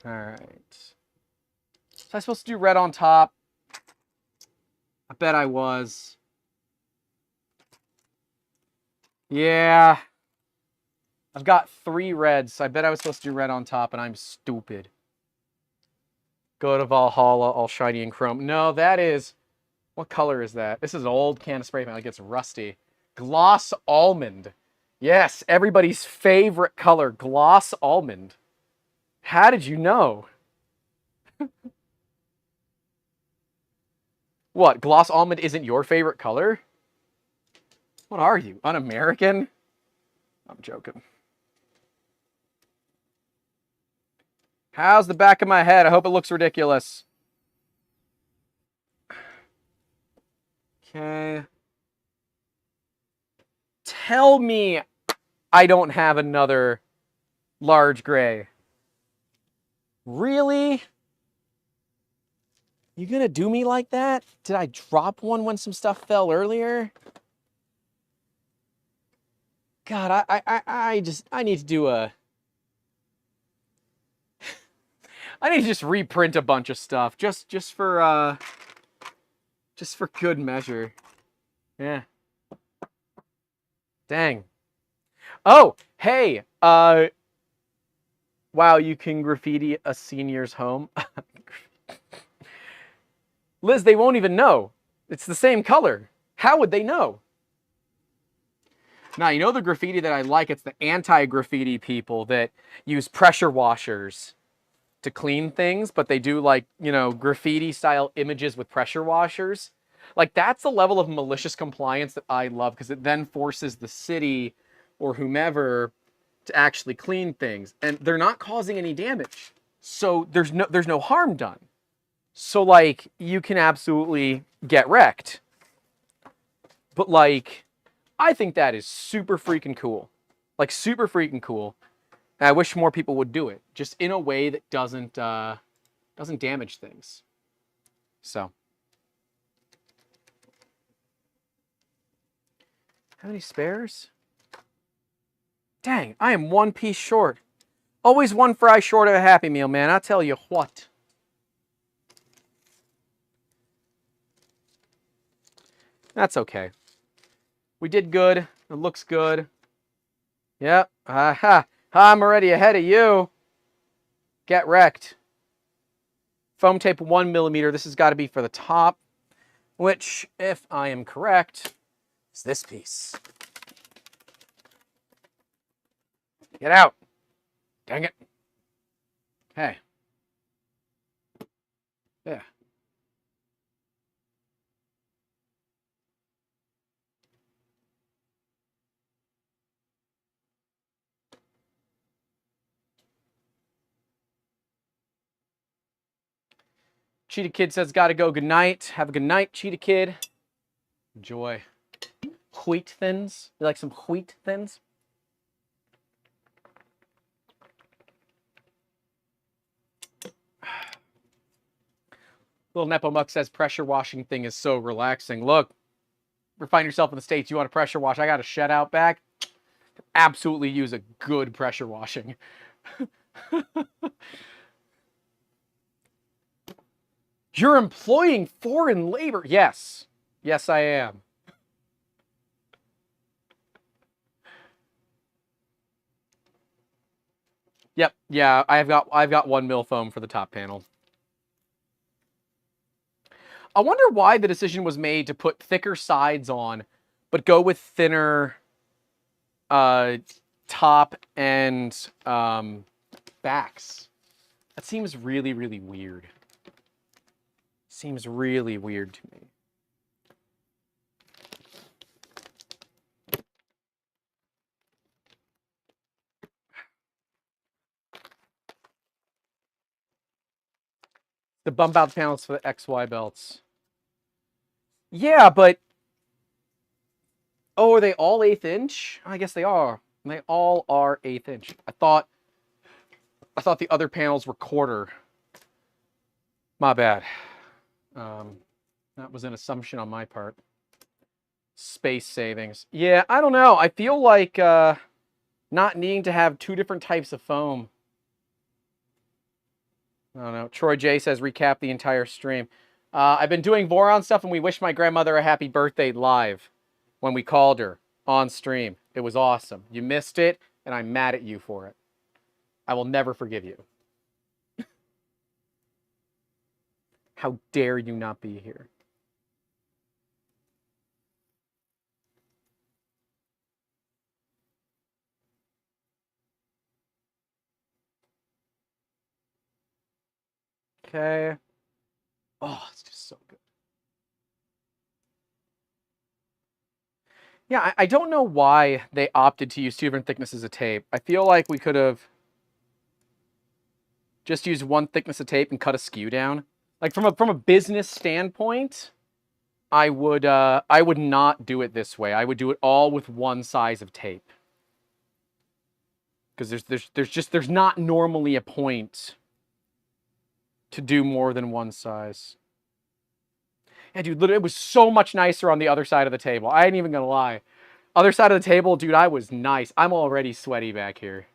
right. So I supposed to do red on top. I bet I was. Yeah. I've got 3 reds. I bet I was supposed to do red on top, and I'm stupid. Go to Valhalla, all shiny and chrome. No, that is... What color is that? This is an old can of spray paint. Like it's rusty. Gloss almond. Yes, everybody's favorite color. Gloss almond. How did you know? What? Gloss almond isn't your favorite color? What are you? Un-American? I'm joking. How's the back of my head? I hope it looks ridiculous. Okay. Tell me I don't have another large gray. Really? You gonna do me like that? Did I drop one when some stuff fell earlier? God, I need to do a... I need to just reprint a bunch of stuff just for good measure. Yeah. Dang. Oh, hey, wow, you can graffiti a senior's home. Liz, they won't even know. It's the same color. How would they know? Now, you know the graffiti that I like? It's the anti-graffiti people that use pressure washers to clean things, but they do, like, you know, graffiti-style images with pressure washers. Like, that's the level of malicious compliance that I love, because it then forces the city or whomever to actually clean things. And they're not causing any damage. So there's no harm done. So, like, you can absolutely get wrecked. But, like, I think that is super freaking cool. Like, super freaking cool. And I wish more people would do it. Just in a way that doesn't damage things. So. How many spares? Dang, I am one piece short. Always one fry short of a Happy Meal, man. I'll tell you what. That's okay. We did good. It looks good. Yep. Aha. I'm already ahead of you. Get wrecked. Foam tape 1mm. This has got to be for the top. Which, if I am correct, is this piece. Get out. Dang it. Hey. Yeah. Cheetah Kid says, gotta go. Good night. Have a good night, Cheetah Kid. Enjoy. Wheat thins. You like some wheat thins? Little Nepo Muck says, pressure washing thing is so relaxing. Look, if you find yourself in the States, you want to pressure wash. I got a shed out back. Absolutely use a good pressure washing. You're employing foreign labor. Yes. Yes, I am. Yep. Yeah, I've got 1mm foam for the top panel. I wonder why the decision was made to put thicker sides on, but go with thinner top and backs. That seems really, really weird. Seems really weird to me. The bump out panels for the XY belts. Yeah, but... Oh, are they all 1/8 inch? I guess they are. They all are 1/8 inch. I thought the other panels were 1/4. My bad. That was an assumption on my part. Space savings. Yeah, I don't know. I feel like not needing to have 2 different types of foam. I don't know. Troy J says, recap the entire stream. I've been doing Voron stuff, and we wished my grandmother a happy birthday live when we called her on stream. It was awesome. You missed it, and I'm mad at you for it. I will never forgive you. How dare you not be here? Okay. Oh, it's just so good. Yeah, I don't know why they opted to use 2 different thicknesses of tape. I feel like we could have just used 1 thickness of tape and cut a skew down. Like, from a business standpoint, I would not do it this way. I would do it all with one size of tape. Because there's not normally a point to do more than one size. Yeah, dude, literally, it was so much nicer on the other side of the table. I ain't even gonna lie. Other side of the table, dude, I was nice. I'm already sweaty back here.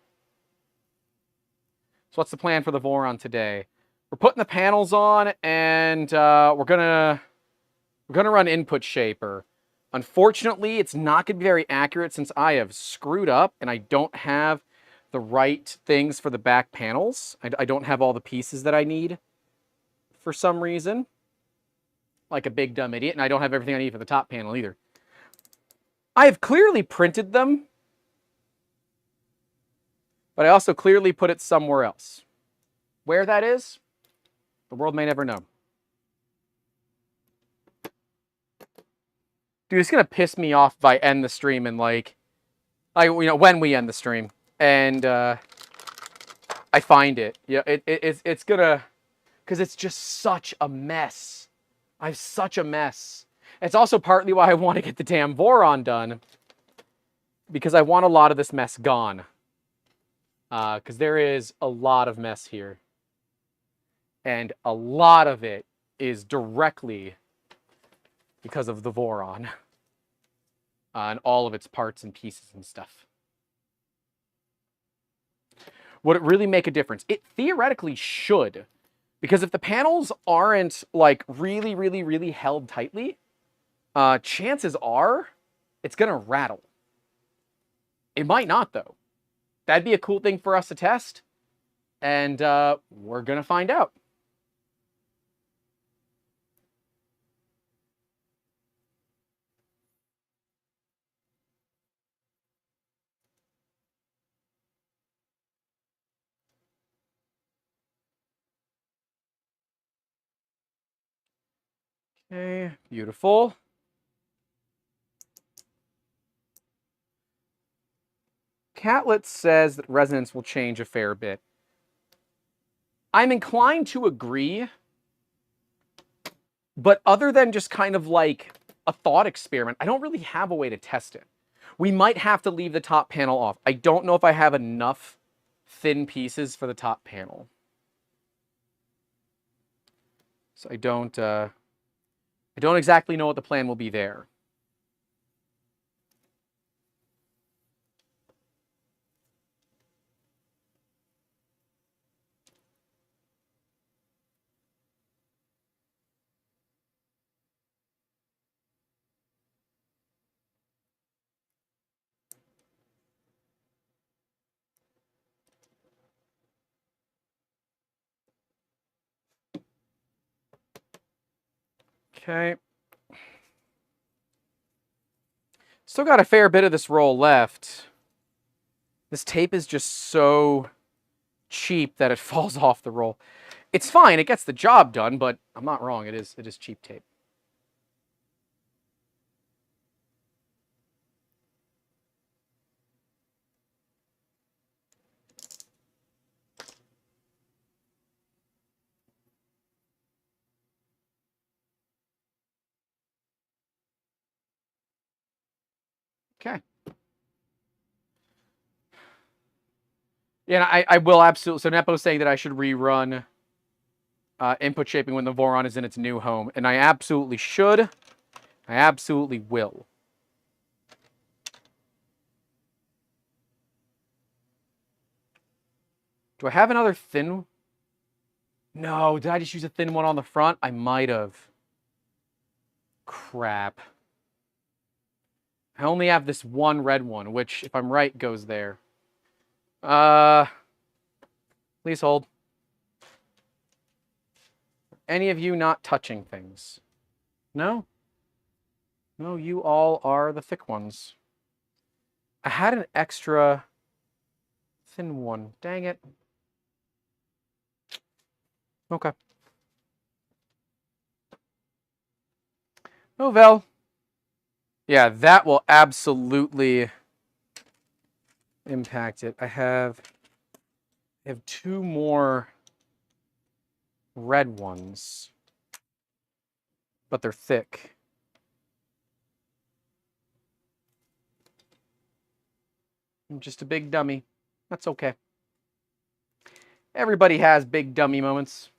So what's the plan for the Voron today? We're putting the panels on, and we're gonna run input shaper. Unfortunately, it's not gonna be very accurate since I have screwed up and I don't have the right things for the back panels. I don't have all the pieces that I need for some reason. Like a big dumb idiot, and I don't have everything I need for the top panel either. I have clearly printed them, but I also clearly put it somewhere else. Where that is, the world may never know. Dude, it's gonna piss me off if I end the stream and when we end the stream and I find it. Yeah, it's gonna, because it's just such a mess. I have such a mess. It's also partly why I want to get the damn Voron done, because I want a lot of this mess gone. Because there is a lot of mess here. And a lot of it is directly because of the Voron. And all of its parts and pieces and stuff. Would it really make a difference? It theoretically should. Because if the panels aren't like really, really, really held tightly, chances are it's going to rattle. It might not, though. That'd be a cool thing for us to test. And we're going to find out. Okay, beautiful. Catlet says that resonance will change a fair bit. I'm inclined to agree, but other than just kind of like a thought experiment, I don't really have a way to test it. We might have to leave the top panel off. I don't know if I have enough thin pieces for the top panel. So I don't exactly know what the plan will be there. Okay. Still got a fair bit of this roll left. This tape is just so cheap that it falls off the roll. It's fine, it gets the job done, but I'm not wrong, it is cheap tape. Okay. Yeah, I will absolutely. So Nepo's saying that I should rerun input shaping when the Voron is in its new home. And I absolutely should. I absolutely will. Do I have another thin? No, did I just use a thin one on the front? I might have. Crap. I only have this one red one, which, if I'm right, goes there. Please hold. Any of you not touching things? No? No, you all are the thick ones. I had an extra thin one. Dang it. Okay. Oh, Vel. Yeah, that will absolutely impact it. I have two more red ones, but they're thick. I'm just a big dummy. That's okay. Everybody has big dummy moments.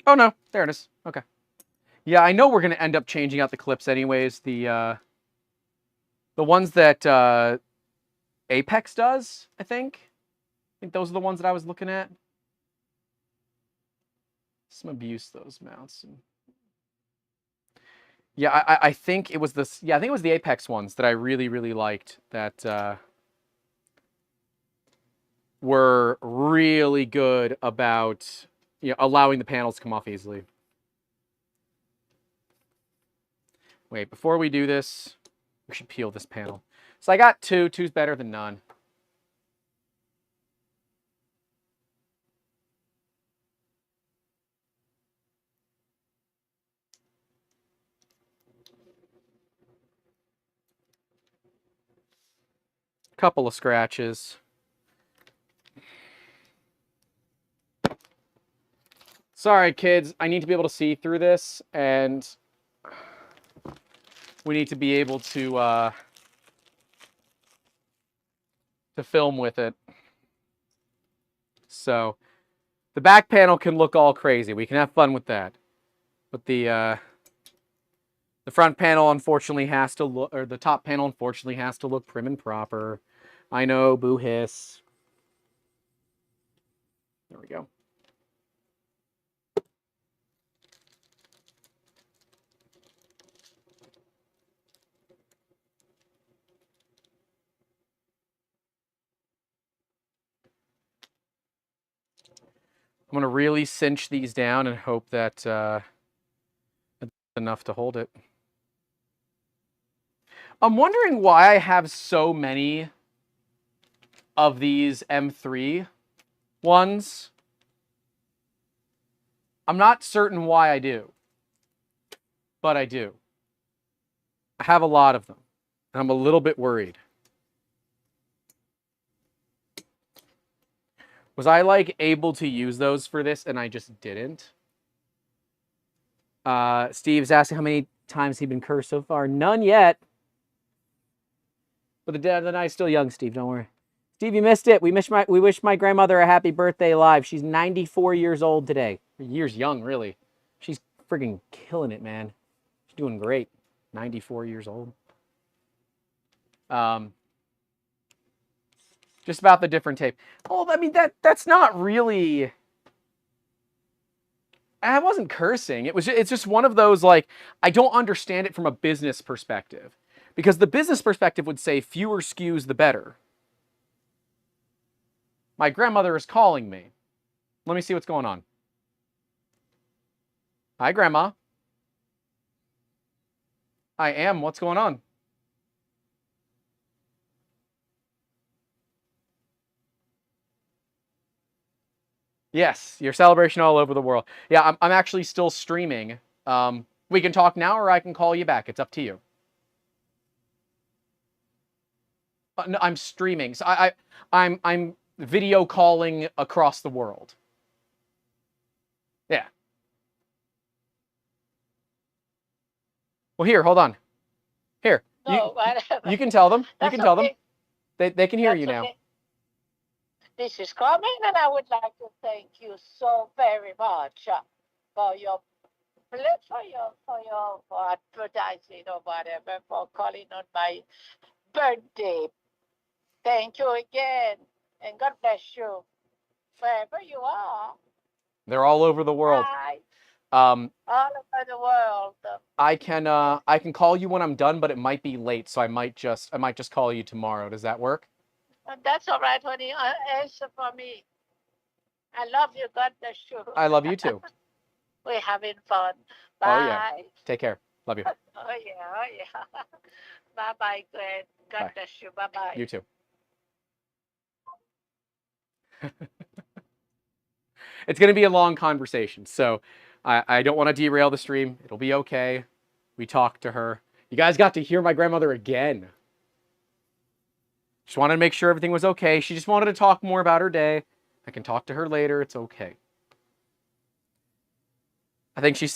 Oh no, there it is. Okay. Yeah, I know we're gonna end up changing out the clips anyways. The ones that Apex does, I think those are the ones that I was looking at. Some abuse those mounts. Yeah, I think it was this. Yeah, I think it was the Apex ones that I really, really liked. That were really good about allowing the panels to come off easily. Wait, before we do this, we should peel this panel. So I got two. Two's better than none. Couple of scratches. Sorry, kids. I need to be able to see through this, and we need to be able to film with it. So the back panel can look all crazy. We can have fun with that. But the front panel unfortunately has to look, or the top panel unfortunately has to look prim and proper. I know, boo hiss. There we go. I'm going to really cinch these down and hope that that's enough to hold it. I'm wondering why I have so many of these M3 ones. I'm not certain why I do, but I do. I have a lot of them, and I'm a little bit worried. Was I like able to use those for this and I just didn't? Steve's asking how many times he's been cursed so far. None yet. But the night's still young, Steve. Don't worry. Steve, you missed it. We wish my grandmother a happy birthday live. She's 94 years old today. Years young, really. She's friggin' killing it, man. She's doing great. 94 years old. Just about the different tape. Oh, I mean, that's not really... I wasn't cursing. It's just one of those, like, I don't understand it from a business perspective. Because the business perspective would say fewer SKUs, the better. My grandmother is calling me. Let me see what's going on. Hi, Grandma. I am. What's going on? Yes, your celebration all over the world. Yeah, I'm actually still streaming. We can talk now, or I can call you back. It's up to you. No, I'm streaming. So I'm video calling across the world. Yeah. Well, here, hold on. Here. No, you can tell them. That's You can tell okay. them. They can hear That's you now. okay. This is Carmen, and I would like to thank you so very much for your for advertising or whatever, for calling on my birthday. Thank you again, and God bless you wherever you are. They're all over the world. Bye. All over the world. I can call you when I'm done, but it might be late, so I might just call you tomorrow. Does that work? That's all right, honey. Answer for me. I love you. God bless you. I love you too. We're having fun. Bye. Oh yeah. Take care. Love you. Oh yeah. Oh yeah. Bye bye, Glenn. God bless you. Bye bye. You too. It's going to be a long conversation, so I don't want to derail the stream. It'll be okay. We talked to her. You guys got to hear my grandmother again. Just wanted to make sure everything was okay. She just wanted to talk more about her day. I can talk to her later. It's okay. I think she's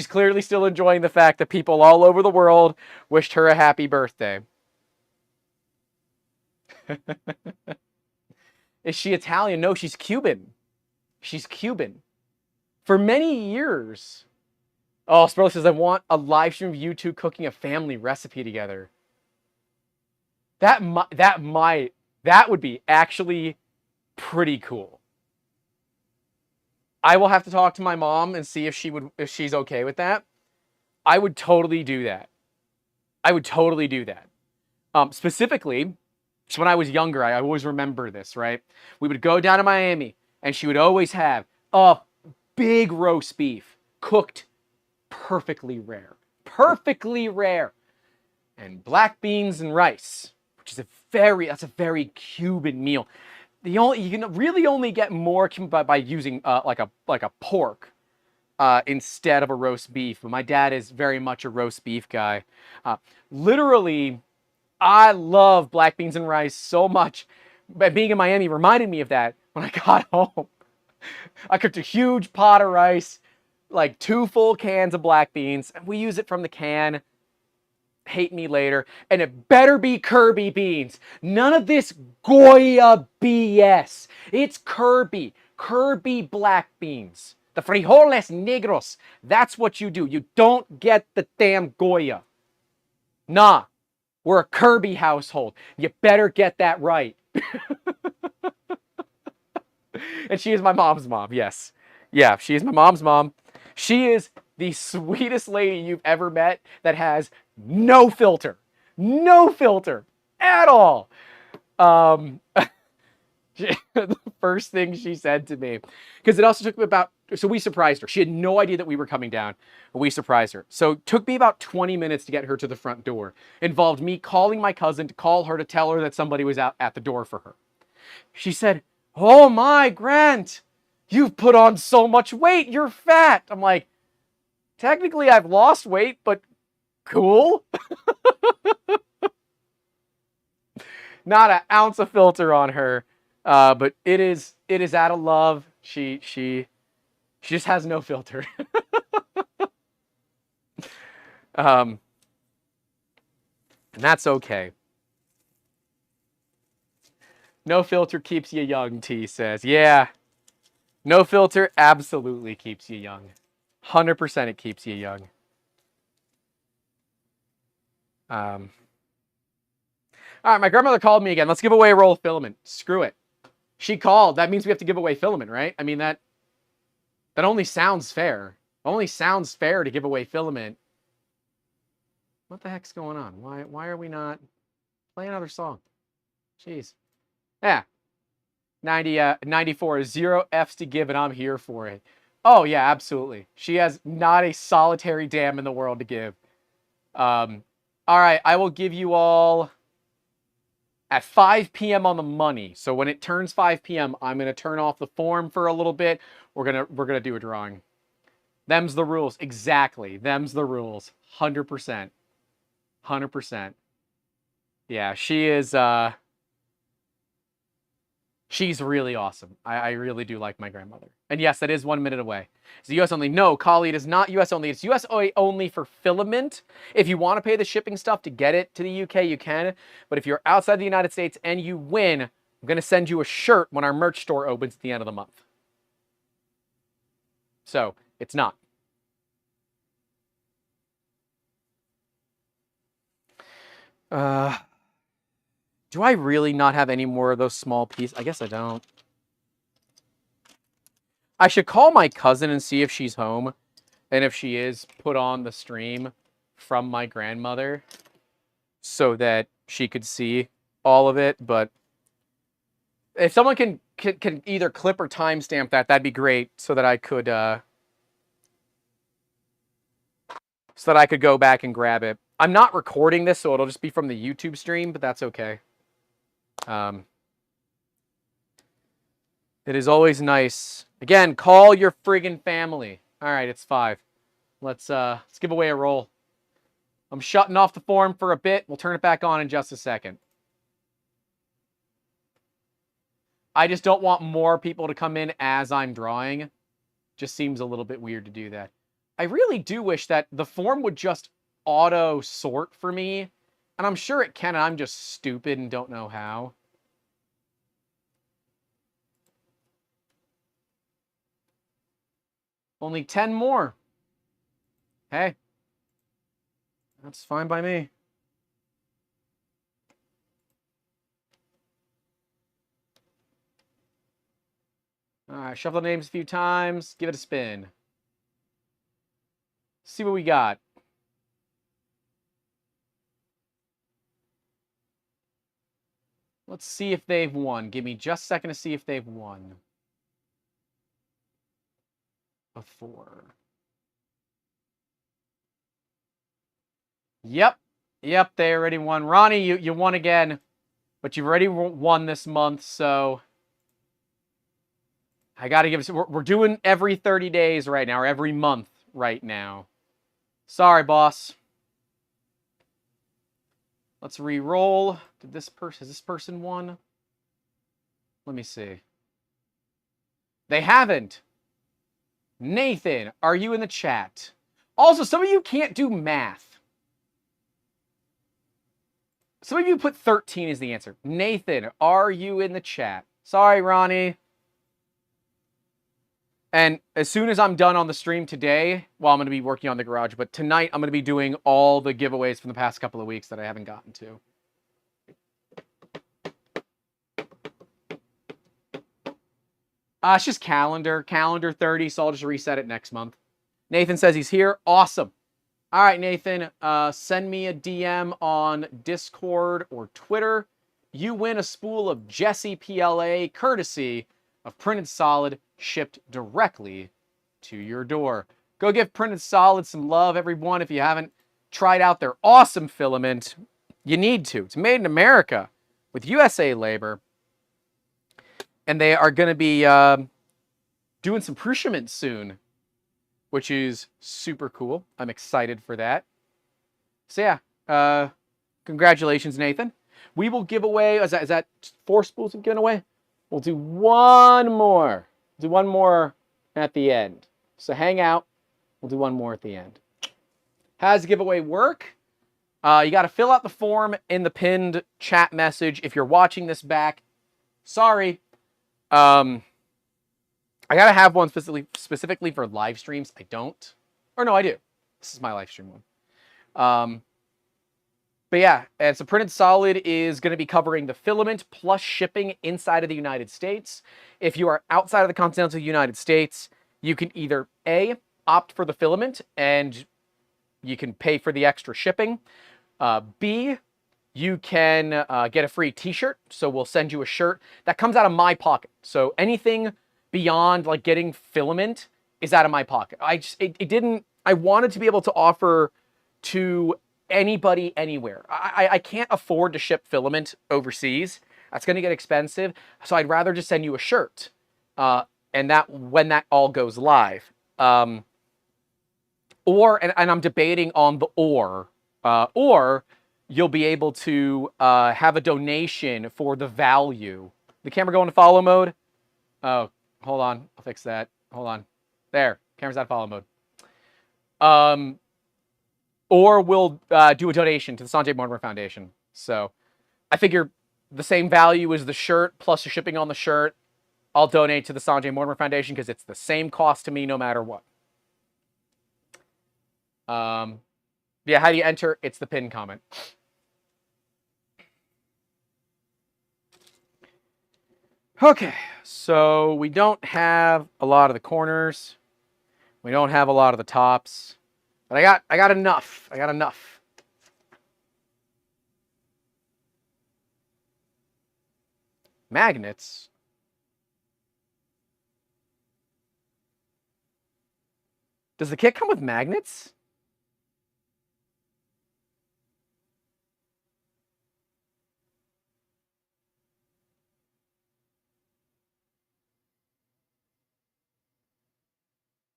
clearly still enjoying the fact that people all over the world wished her a happy birthday. Is she Italian? No, she's Cuban. She's Cuban. For many years. Oh, Sperlo says, I want a live stream of you two cooking a family recipe together. That would be actually pretty cool. I will have to talk to my mom and see if she's okay with that. I would totally do that. I would totally do that. Specifically, so when I was younger, I always remember this, right? We would go down to Miami, and she would always have a big roast beef cooked perfectly rare. Perfectly rare. And black beans and rice, which is that's a very Cuban meal. You can really only get more by using like a pork instead of a roast beef. But my dad is very much a roast beef guy. Literally, I love black beans and rice so much. But being in Miami reminded me of that when I got home. I cooked a huge pot of rice, like 2 full cans of black beans, and we use it from the can. Hate me later. And it better be Kirby beans. None of this Goya BS. It's Kirby. Kirby black beans. The frijoles negros. That's what you do. You don't get the damn Goya. Nah. We're a Kirby household. You better get that right. And she is my mom's mom, yes. Yeah, she is my mom's mom. She is the sweetest lady you've ever met that has no filter. No filter at all. The first thing she said to me, because it also took me so we surprised her. She had no idea that we were coming down, but we surprised her. So it took me about 20 minutes to get her to the front door. Involved me calling my cousin to call her to tell her that somebody was out at the door for her. She said, "Oh my, Grant, you've put on so much weight. You're fat." I'm like, technically I've lost weight, but cool. Not an ounce of filter on her, but it is out of love. She just has no filter. And that's okay. No filter keeps you young, T says. Yeah. No filter absolutely keeps you young. 100% it keeps you young. All right, my grandmother called me again. Let's give away a roll of filament. Screw it. She called. That means we have to give away filament, right? I mean, that only sounds fair. Only sounds fair to give away filament. What the heck's going on? Why are we not... Play another song. Jeez. Yeah. 94. 0 Fs to give, and I'm here for it. Oh, yeah, absolutely. She has not a solitary damn in the world to give. All right, I will give you all at 5 p.m. on the money. So when it turns 5 p.m., I'm going to turn off the form for a little bit. We're gonna do a drawing. Them's the rules. Exactly. Them's the rules. 100%. 100%. Yeah, she is... She's really awesome. I really do like my grandmother. And yes, that is 1 minute away. It's US only. No, Kali, it is not US only. It's US only for filament. If you want to pay the shipping stuff to get it to the UK, you can. But if you're outside the United States and you win, I'm going to send you a shirt when our merch store opens at the end of the month. So, it's not. Do I really not have any more of those small pieces? I guess I don't. I should call my cousin and see if she's home. And if she is, put on the stream from my grandmother so that she could see all of it. But if someone can either clip or timestamp that, that'd be great so that I could go back and grab it. I'm not recording this, so it'll just be from the YouTube stream, but that's okay. It is always nice. Again, call your friggin' family. All right, it's 5. Let's give away a roll. I'm shutting off the form for a bit. We'll turn it back on in just a second. I just don't want more people to come in as I'm drawing. Just seems a little bit weird to do that. I really do wish that the form would just auto sort for me. And I'm sure it can, and I'm just stupid and don't know how. Only 10 more. Hey. That's fine by me. Alright, shuffle the names a few times. Give it a spin. See what we got. Let's see if they've won. Give me just a second to see if they've won. A 4. Yep. Yep, they already won. Ronnie, you won again. But you've already won this month, so... I gotta give it... We're doing every 30 days right now, or every month right now. Sorry, boss. Let's re-roll. Has this person won? Let me see. They haven't. Nathan, are you in the chat? Also, some of you can't do math. Some of you put 13 as the answer. Nathan, are you in the chat? Sorry, Ronnie. And as soon as I'm done on the stream today, well, I'm going to be working on the garage, but tonight I'm going to be doing all the giveaways from the past couple of weeks that I haven't gotten to. It's just calendar 30, so I'll just reset it next month. Nathan says he's here. Awesome. All right, Nathan, send me a DM on Discord or Twitter. You win a spool of Jesse PLA, courtesy of Printed Solid, shipped directly to your door. Go give Printed Solid some love, everyone. If you haven't tried out their awesome filament, you need to. It's made in America with USA labor. And they are going to be doing some Prusa soon, which is super cool. I'm excited for that. So yeah, congratulations, Nathan. We will give away, is that 4 spools we've given away? We'll do one more. Do one more at the end. So hang out. We'll do one more at the end. How does the giveaway work? You got to fill out the form in the pinned chat message. If you're watching this back, sorry. I got to have one specifically for live streams. I don't. Or no, I do. This is my live stream one. But yeah, and so Printed Solid is going to be covering the filament plus shipping inside of the United States. If you are outside of the continental United States, you can either A, opt for the filament and you can pay for the extra shipping. B, you can get a free t-shirt. So we'll send you a shirt that comes out of my pocket. So anything beyond like getting filament is out of my pocket. I wanted to be able to offer to anybody anywhere. I can't afford to ship filament overseas. That's going to get expensive. So I'd rather just send you a shirt. And that when that all goes live. And I'm debating on the or you'll be able to have a donation for the value. The camera go into follow mode? Oh, hold on. I'll fix that. Hold on. There. Camera's out of follow mode. Or we'll do a donation to the Sanjay Mortimer Foundation. So I figure the same value as the shirt plus the shipping on the shirt. I'll donate to the Sanjay Mortimer Foundation because it's the same cost to me no matter what. Yeah, how do you enter? It's the pinned comment. Okay, so we don't have a lot of the corners. We don't have a lot of the tops. But I got enough. I got enough. Magnets. Does the kit come with magnets?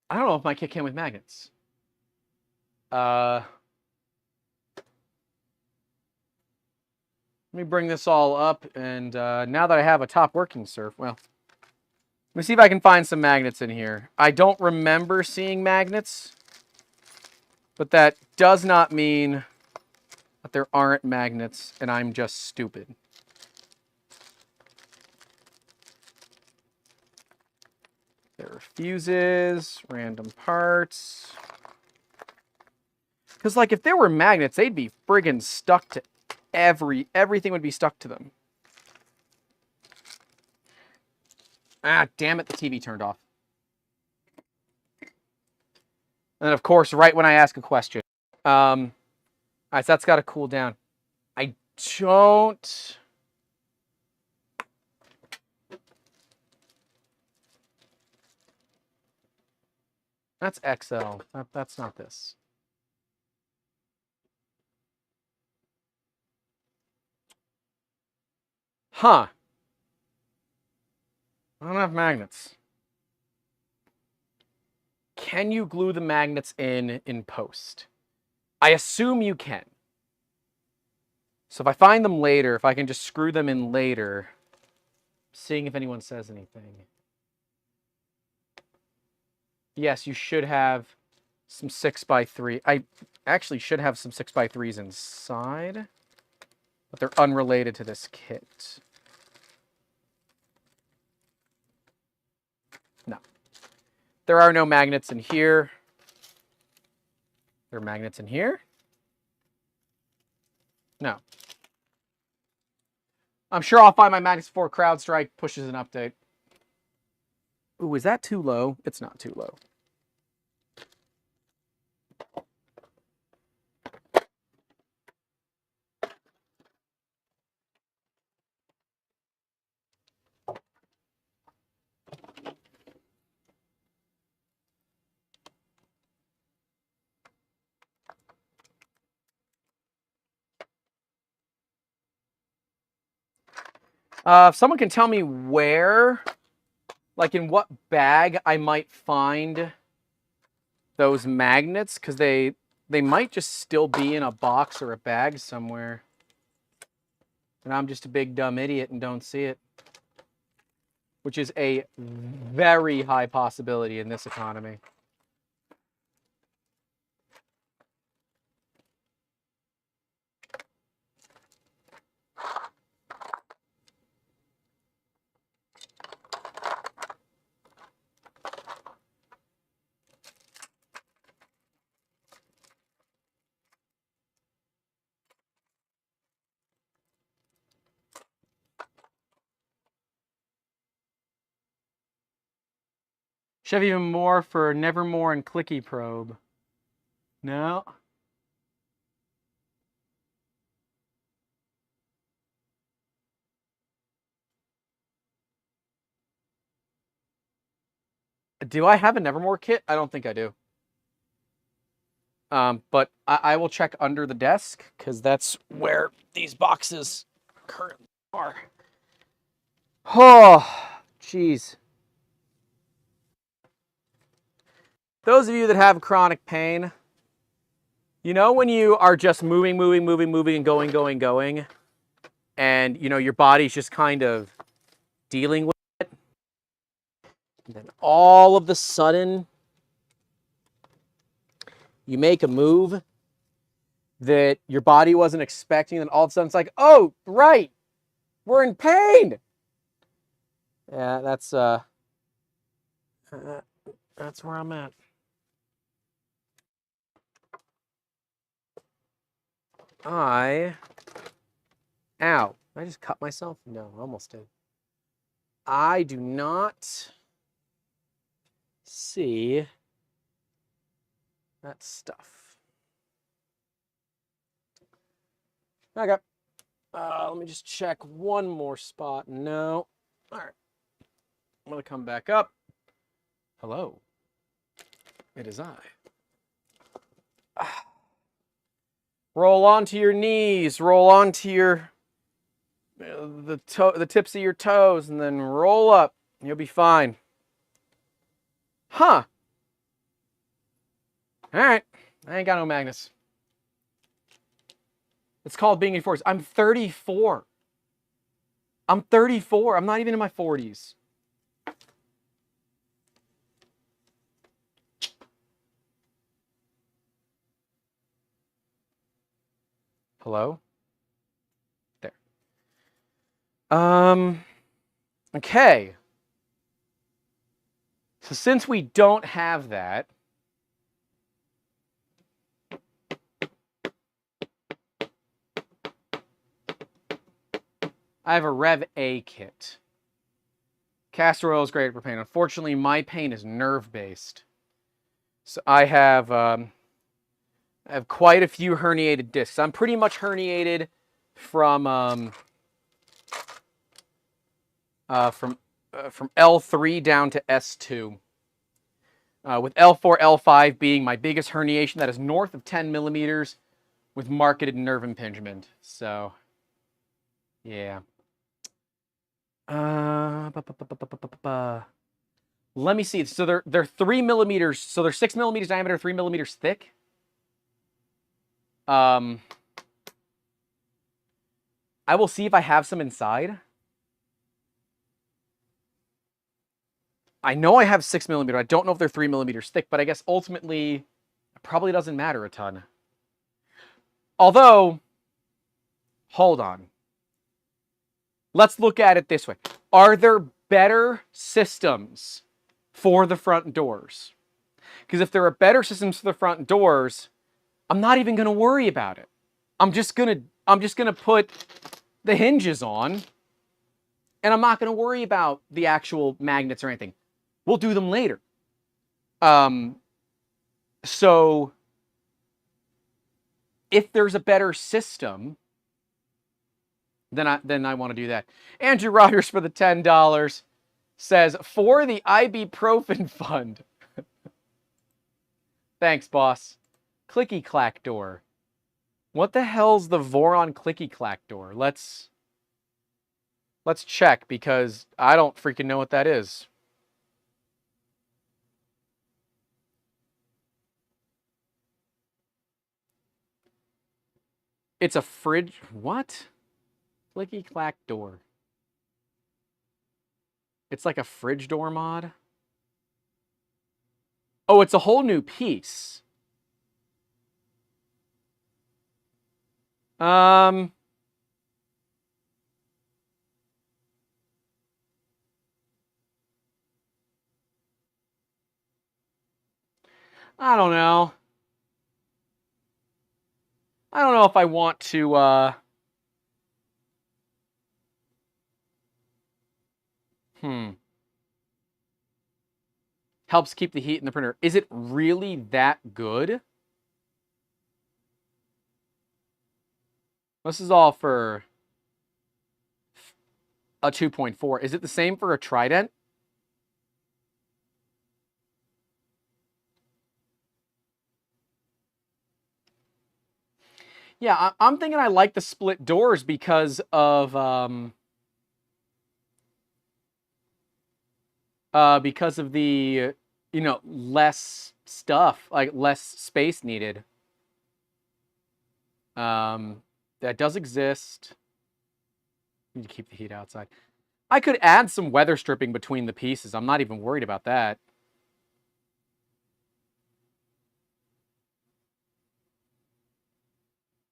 I don't know if my kit came with magnets. Let me bring this all up, and now that I have a top working surf, well, let me see if I can find some magnets in here. I don't remember seeing magnets, but that does not mean that there aren't magnets, and I'm just stupid. There are fuses, random parts. Because, like, if there were magnets, they'd be friggin' stuck to everything would be stuck to them. Ah, damn it, the TV turned off. And, of course, right when I ask a question. All right, so that's got to cool down. I don't... That's XL. That's not this. Huh. I don't have magnets. Can you glue the magnets in post? I assume you can. So if I find them later, if I can just screw them in later, seeing if anyone says anything. Yes, you should have some 6x3. I actually should have some 6x3s inside, but they're unrelated to this kit. No. There are no magnets in here. There are magnets in here? No. I'm sure I'll find my magnets before CrowdStrike pushes an update. Ooh, is that too low? It's not too low. If someone can tell me where, like in what bag I might find those magnets, because they might just still be in a box or a bag somewhere. And I'm just a big dumb idiot and don't see it. Which is a very high possibility in this economy. Should have even more for Nevermore and Clicky Probe. No. Do I have a Nevermore kit? I don't think I do. But I will check under the desk, because that's where these boxes currently are. Oh, jeez. Those of you that have chronic pain, you know when you are just moving, and going, and, you know, your body's just kind of dealing with it, and then all of the sudden, you make a move that your body wasn't expecting, and all of a sudden it's like, oh, right, we're in pain. Yeah, that's where I'm at. Ow. Did I just cut myself? No, I almost did. I do not see that stuff. Okay. Let me just check one more spot. No. All right. I'm going to come back up. Hello. It is I. Roll onto your knees. Roll onto your the tips of your toes, and then roll up. You'll be fine. Huh. All right. I ain't got no magnets. It's called being in 40s. I'm 34. I'm 34. I'm not even in my 40s. Hello? There. Okay. So since we don't have that, I have a Rev A kit. Castor oil is great for pain. Unfortunately, my pain is nerve-based. So I have quite a few herniated discs. I'm pretty much herniated from L3 down to S2. With L4, L5 being my biggest herniation. That is north of 10 millimeters with marketed nerve impingement. So, yeah. Let me see. So they're 3 millimeters. So they're 6 millimeters diameter, 3 millimeters thick. I will see if I have some inside. I know I have 6 millimeter. I don't know if they're 3 millimeters thick, but I guess ultimately it probably doesn't matter a ton. Although, hold on. Let's look at it this way. Are there better systems for the front doors? Because if there are better systems for the front doors, I'm not even going to worry about it. I'm just going to put the hinges on, and I'm not going to worry about the actual magnets or anything. We'll do them later. So if there's a better system, then I want to do that. Andrew Rogers for the $10 says, for the ibuprofen fund. Thanks, boss. Clicky clack door. What the hell's the Voron clicky clack door? Let's check, because I don't freaking know what that is. It's a fridge. What? Clicky clack door. It's like a fridge door mod. Oh, it's a whole new piece. I don't know. I don't know if I want to, Helps keep the heat in the printer. Is it really that good? This is all for a 2.4. Is it the same for a Trident? Yeah, I'm thinking I like the split doors because of the, you know, less stuff, like less space needed. That does exist. Need to keep the heat outside. I could add some weather stripping between the pieces. I'm not even worried about that.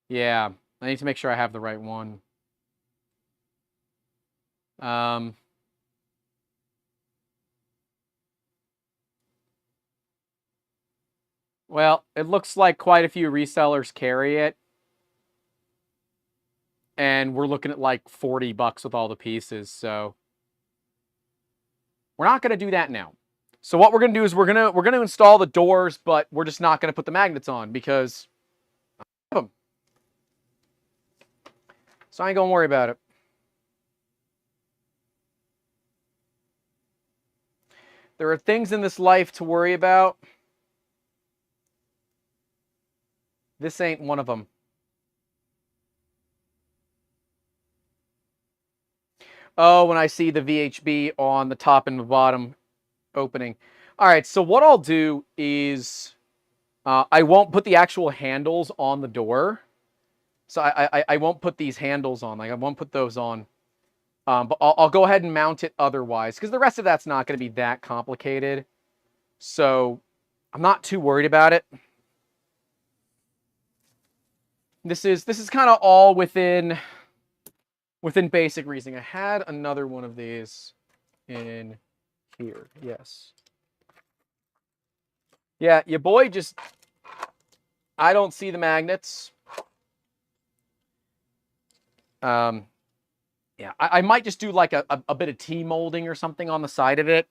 Yeah, I need to make sure I have the right one. Well, it looks like quite a few resellers carry it. And we're looking at like $40 with all the pieces, so we're not going to do that now. So what we're going to do is we're going to install the doors, but we're just not going to put the magnets on because I have them. So I ain't going to worry about it. There are things in this life to worry about. This ain't one of them. Oh, when I see the VHB on the top and the bottom opening. All right, so what I'll do is I won't put the actual handles on the door. So I won't put these handles on. Like, I won't put those on. But I'll go ahead and mount it otherwise, because the rest of that's not going to be that complicated. So I'm not too worried about it. This is kind of all within basic reasoning. I had another one of these in here. Yes. Yeah, your boy just, I don't see the magnets. Yeah, I might just do like a bit of T-molding or something on the side of it.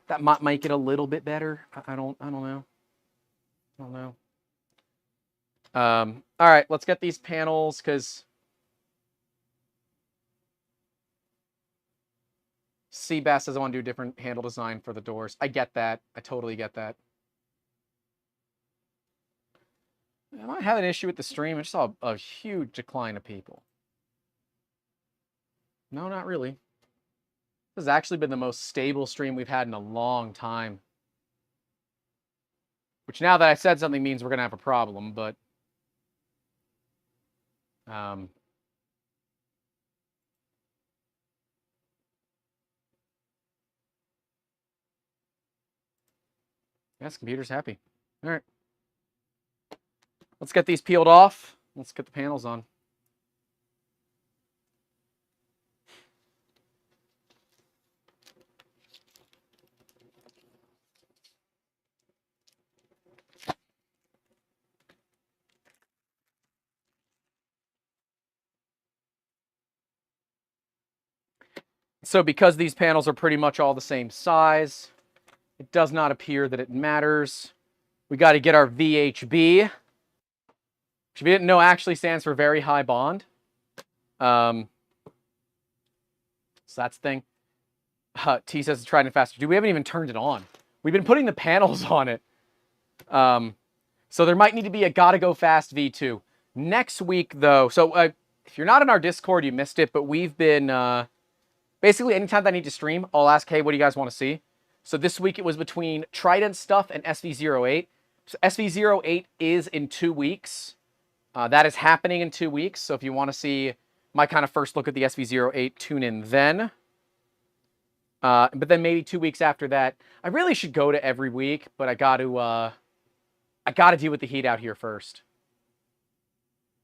That might make it a little bit better. I don't know. I don't know. All right, let's get these panels, because Seabass says I want to do a different handle design for the doors. I get that. I totally get that. I might have an issue with the stream. I just saw a huge decline of people. No, not really. This has actually been the most stable stream we've had in a long time. Which, now that I said something, means we're going to have a problem, but... yes, computer's happy. All right. Let's get these peeled off. Let's get the panels on. So because these panels are pretty much all the same size, it does not appear that it matters. We got to get our VHB, which, if you didn't know, actually stands for very high bond. So that's the thing. T says it's Trident faster. Dude, we haven't even turned it on. We've been putting the panels on it. So there might need to be a gotta go fast V2. Next week, though, so if you're not in our Discord, you missed it, but we've been... basically, anytime that I need to stream, I'll ask, hey, what do you guys want to see? So this week it was between Trident stuff and SV08. So SV08 is in 2 weeks. That is happening in 2 weeks. So if you want to see my kind of first look at the SV08, tune in then. But then maybe 2 weeks after that, I really should go to every week, but I got to deal with the heat out here first.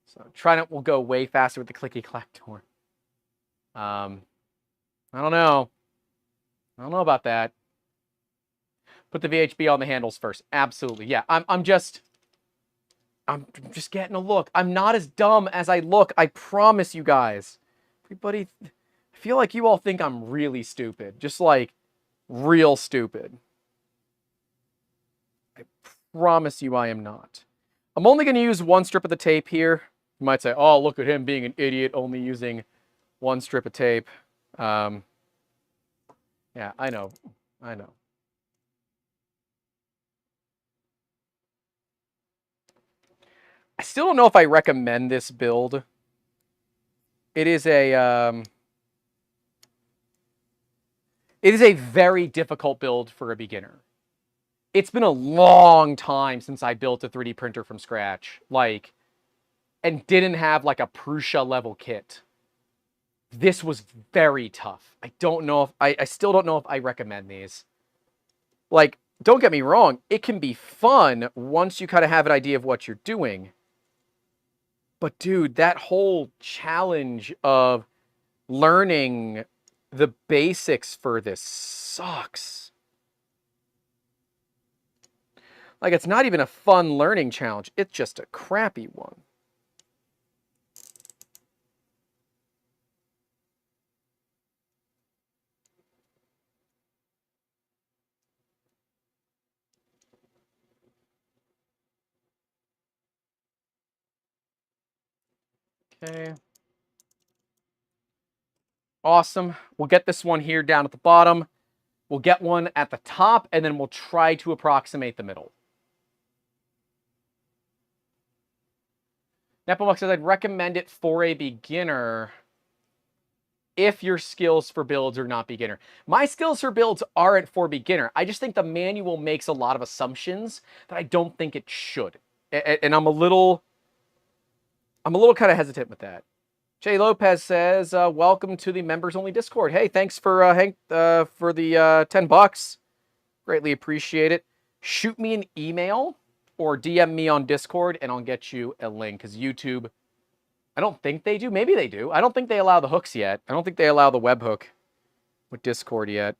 So Trident will go way faster with the clicky clack door. I don't know. I don't know about that. Put the VHB on the handles first. Absolutely. Yeah, I'm just getting a look. I'm not as dumb as I look. I promise you guys. Everybody, I feel like you all think I'm really stupid. Just like real stupid. I promise you I am not. I'm only going to use one strip of the tape here. You might say, oh, look at him being an idiot, only using one strip of tape. Yeah, I know. I know. I still don't know if I recommend this build. It is a very difficult build for a beginner. It's been a long time since I built a 3D printer from scratch, like, and didn't have like a Prusa level kit. This was very tough. I don't know if I still don't know if I recommend these. Like, don't get me wrong, it can be fun once you kind of have an idea of what you're doing. But dude, that whole challenge of learning the basics for this sucks. Like, it's not even a fun learning challenge. It's just a crappy one. Okay. Awesome. We'll get this one here down at the bottom. We'll get one at the top, and then we'll try to approximate the middle. Nepomuk says, I'd recommend it for a beginner if your skills for builds are not beginner. My skills for builds aren't for beginner. I just think the manual makes a lot of assumptions that I don't think it should. And I'm a little... I'm a little kind of hesitant with that. Jay Lopez says, welcome to the members-only Discord. Hey, thanks for Hank for the $10. Greatly appreciate it. Shoot me an email or DM me on Discord, and I'll get you a link. Because YouTube, I don't think they do. Maybe they do. I don't think they allow the hooks yet. I don't think they allow the webhook with Discord yet.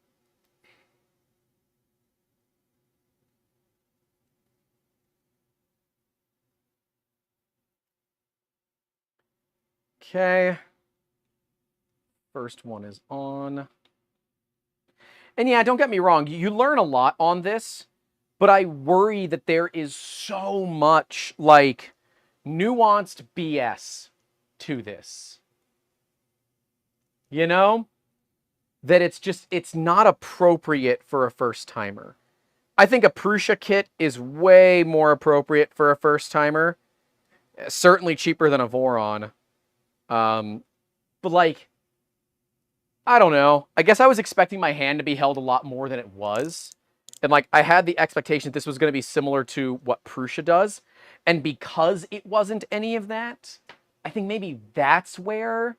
Okay. First one is on. And yeah, don't get me wrong. You learn a lot on this, but I worry that there is so much, like, nuanced BS to this. You know? That it's not appropriate for a first-timer. I think a Prusa kit is way more appropriate for a first-timer. Certainly cheaper than a Voron. But, like, I don't know. I guess I was expecting my hand to be held a lot more than it was. And, like, I had the expectation that this was going to be similar to what Prusa does. And because it wasn't any of that, I think maybe that's where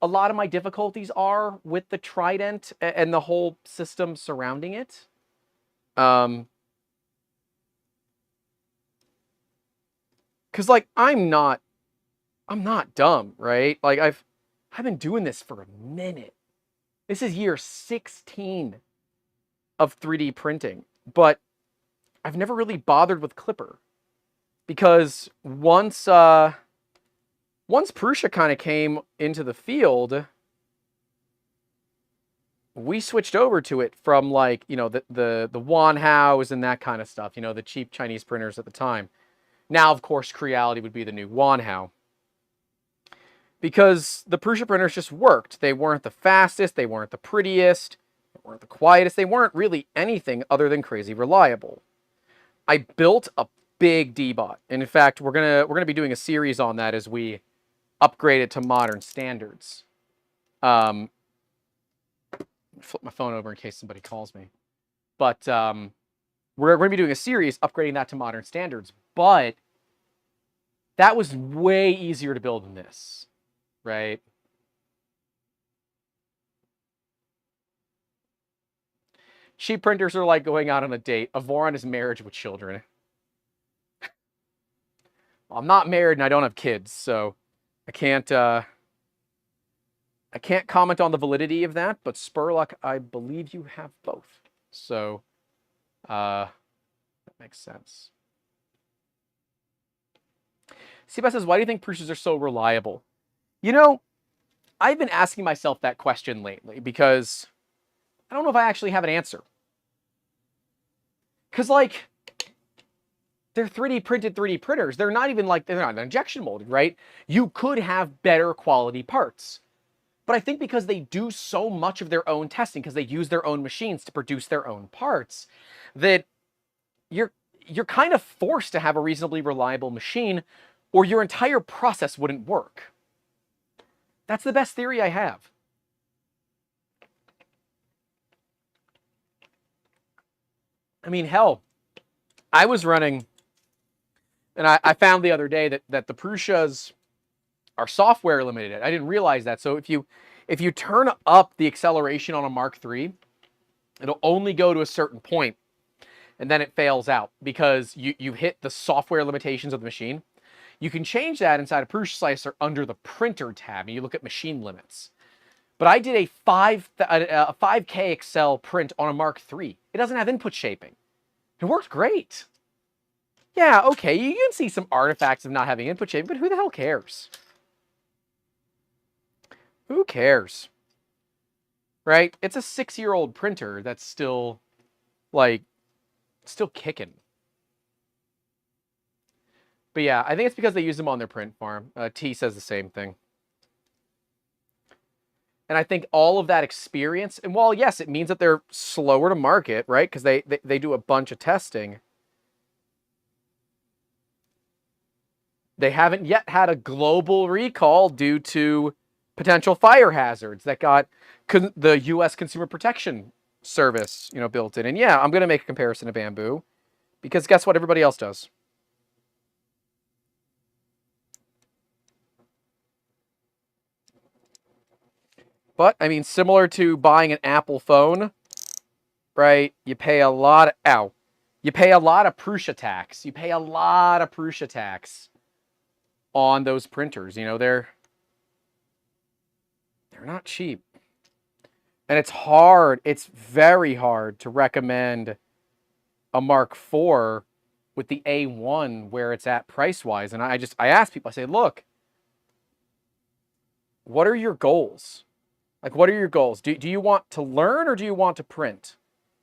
a lot of my difficulties are with the Trident and the whole system surrounding it. Because, like, I'm not dumb, right? Like, I've been doing this for a minute. This is year 16 of 3D printing, but I've never really bothered with Clipper. Because once Prusa kind of came into the field, we switched over to it from, like, you know, the Wanhaos and that kind of stuff, you know, the cheap Chinese printers at the time. Now, of course, Creality would be the new Wanhao. Because the Prusa printers just worked. They weren't the fastest, they weren't the prettiest, they weren't the quietest, they weren't really anything other than crazy reliable. I built a big D-bot. And in fact, we're gonna be doing a series on that as we upgrade it to modern standards. Flip my phone over in case somebody calls me. But we're going to be doing a series upgrading that to modern standards. But that was way easier to build than this, right? Cheap printers are like going out on a date. A Voron is marriage with children. Well, I'm not married and I don't have kids, so I can't comment on the validity of that, but Spurlock, I believe you have both. So, that makes sense. Seabass says, why do you think Prusas are so reliable? You know, I've been asking myself that question lately because I don't know if I actually have an answer. Because, like, they're 3D printed 3D printers. They're not even like, they're not injection molded, right? You could have better quality parts. But I think because they do so much of their own testing, because they use their own machines to produce their own parts, that you're kind of forced to have a reasonably reliable machine, or your entire process wouldn't work. That's the best theory I have. I mean, hell, I was running, and I found the other day that the Prusas are software limited. I didn't realize that. So if you turn up the acceleration on a Mark III, it'll only go to a certain point, and then it fails out because you hit the software limitations of the machine. You can change that inside a Prusa slicer under the printer tab, and you look at machine limits. But I did a 5K Excel print on a Mark III. It doesn't have input shaping. It worked great. Yeah, okay, you can see some artifacts of not having input shaping, but who the hell cares? Who cares? Right? It's a 6-year-old printer that's still, like, still kicking. But yeah, I think it's because they use them on their print farm. T says the same thing. And I think all of that experience, and while, yes, it means that they're slower to market, right? Because they do a bunch of testing. They haven't yet had a global recall due to potential fire hazards that got the U.S. Consumer Protection Service, you know, built in. And yeah, I'm going to make a comparison to Bamboo because guess what everybody else does? But, I mean, similar to buying an Apple phone, right? You pay a lot of, you pay a lot of Prusa tax. You pay a lot of Prusa tax on those printers. You know, they're not cheap. And it's hard, it's very hard to recommend a Mark IV with the A1 where it's at price-wise. And I ask people, I say, look, what are your goals? Like, what are your goals? Do you want to learn or do you want to print?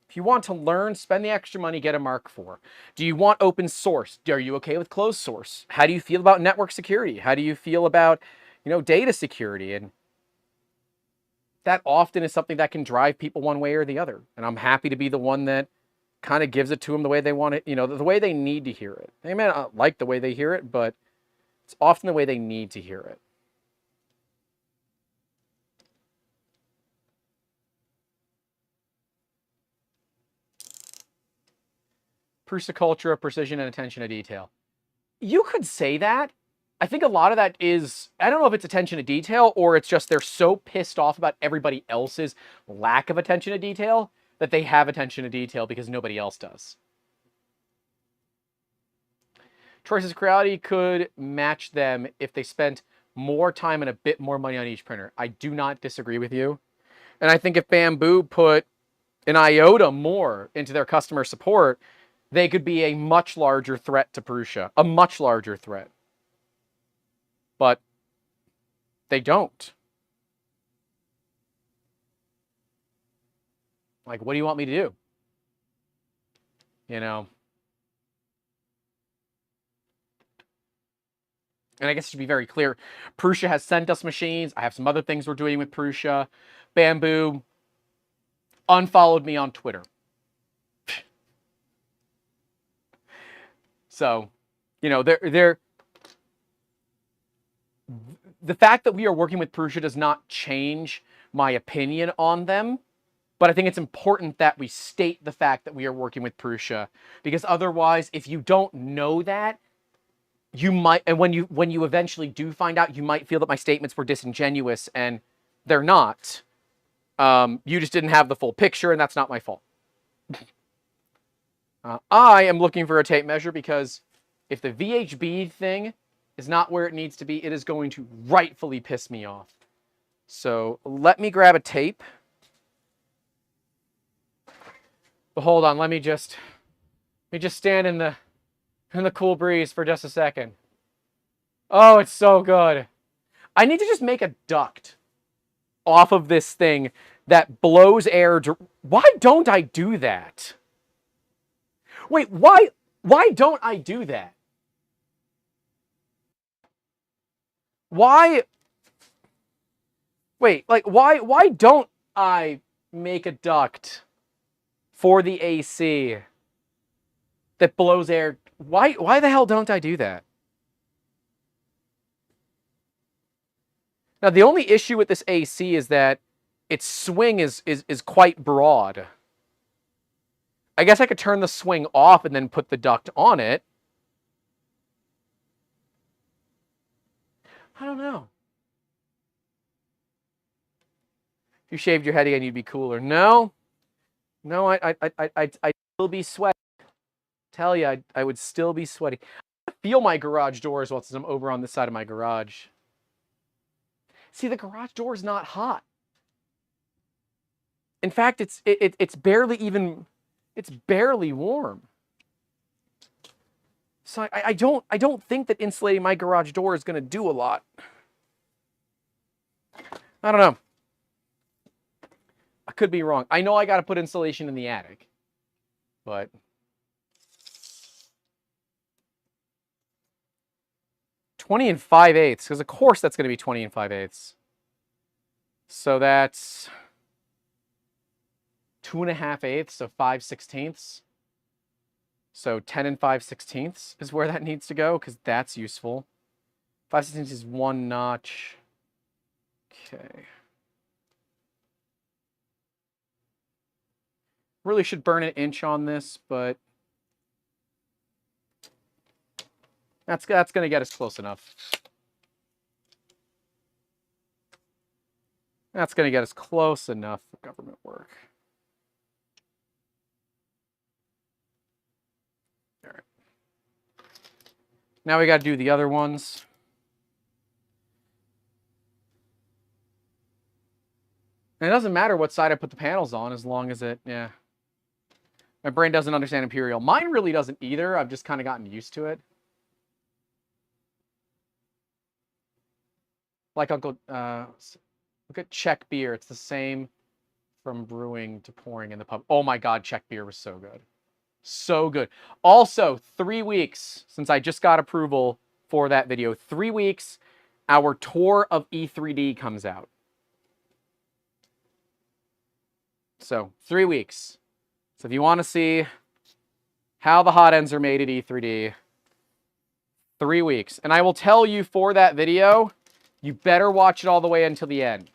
If you want to learn, spend the extra money, get a Mark IV. Do you want open source? Are you okay with closed source? How do you feel about network security? How do you feel about, you know, data security? And that often is something that can drive people one way or the other. And I'm happy to be the one that kind of gives it to them the way they want it, you know, the way they need to hear it. They may not like the way they hear it, but it's often the way they need to hear it. Prusa culture of precision and attention to detail. You could say that. I think a lot of that is, I don't know if it's attention to detail or it's just they're so pissed off about everybody else's lack of attention to detail that they have attention to detail because nobody else does. Choices Creality could match them if they spent more time and a bit more money on each printer. I do not disagree with you. And I think if Bamboo put an iota more into their customer support, they could be a much larger threat to Prusa. A much larger threat. But they don't. Like, what do you want me to do? You know? And I guess it should be very clear. Prusa has sent us machines. I have some other things we're doing with Prusa. Bamboo unfollowed me on Twitter. So, you know, the fact that we are working with Prusa does not change my opinion on them. But I think it's important that we state the fact that we are working with Prusa, because otherwise, if you don't know that, you might, and when you eventually do find out, you might feel that my statements were disingenuous, and they're not. You just didn't have the full picture, and that's not my fault. I am looking for a tape measure because if the VHB thing is not where it needs to be, it is going to rightfully piss me off. So let me grab a tape. But hold on, let me just stand in the cool breeze for just a second. Oh, it's so good. I need to just make a duct off of this thing that blows air. Why don't I do that? Wait, why don't I do that? Why? Wait, like why don't I make a duct for the AC that blows air? Why the hell don't I do that? Now, the only issue with this AC is that its swing is quite broad. I guess I could turn the swing off and then put the duct on it. I don't know. If you shaved your head again, you'd be cooler. No, I'd still be sweaty. Tell you, I would still be sweaty. I feel my garage doors while I'm over on this side of my garage. See, the garage door is not hot. In fact, it's barely warm. So I don't think that insulating my garage door is going to do a lot. I don't know. I could be wrong. I know I got to put insulation in the attic, but 20 and 5/8, because of course that's going to be 20 and 5/8. So that's 2 1/2/8, so 5/16. So 10 and 5/16 is where that needs to go, because that's useful. 5/16 is one notch. Okay. Really should burn an inch on this, but that's going to get us close enough. That's going to get us close enough for government work. All right. Now we got to do the other ones. And it doesn't matter what side I put the panels on as long as it, yeah. My brain doesn't understand Imperial. Mine really doesn't either. I've just kind of gotten used to it. Like Uncle, look at Czech beer. It's the same from brewing to pouring in the pub. Oh my God, Czech beer was so good. So good. Also, 3 weeks since I just got approval for that video. 3 weeks, our tour of E3D comes out. So 3 weeks. So if you want to see how the hot ends are made at E3D, 3 weeks. And I will tell you for that video, you better watch it all the way until the end.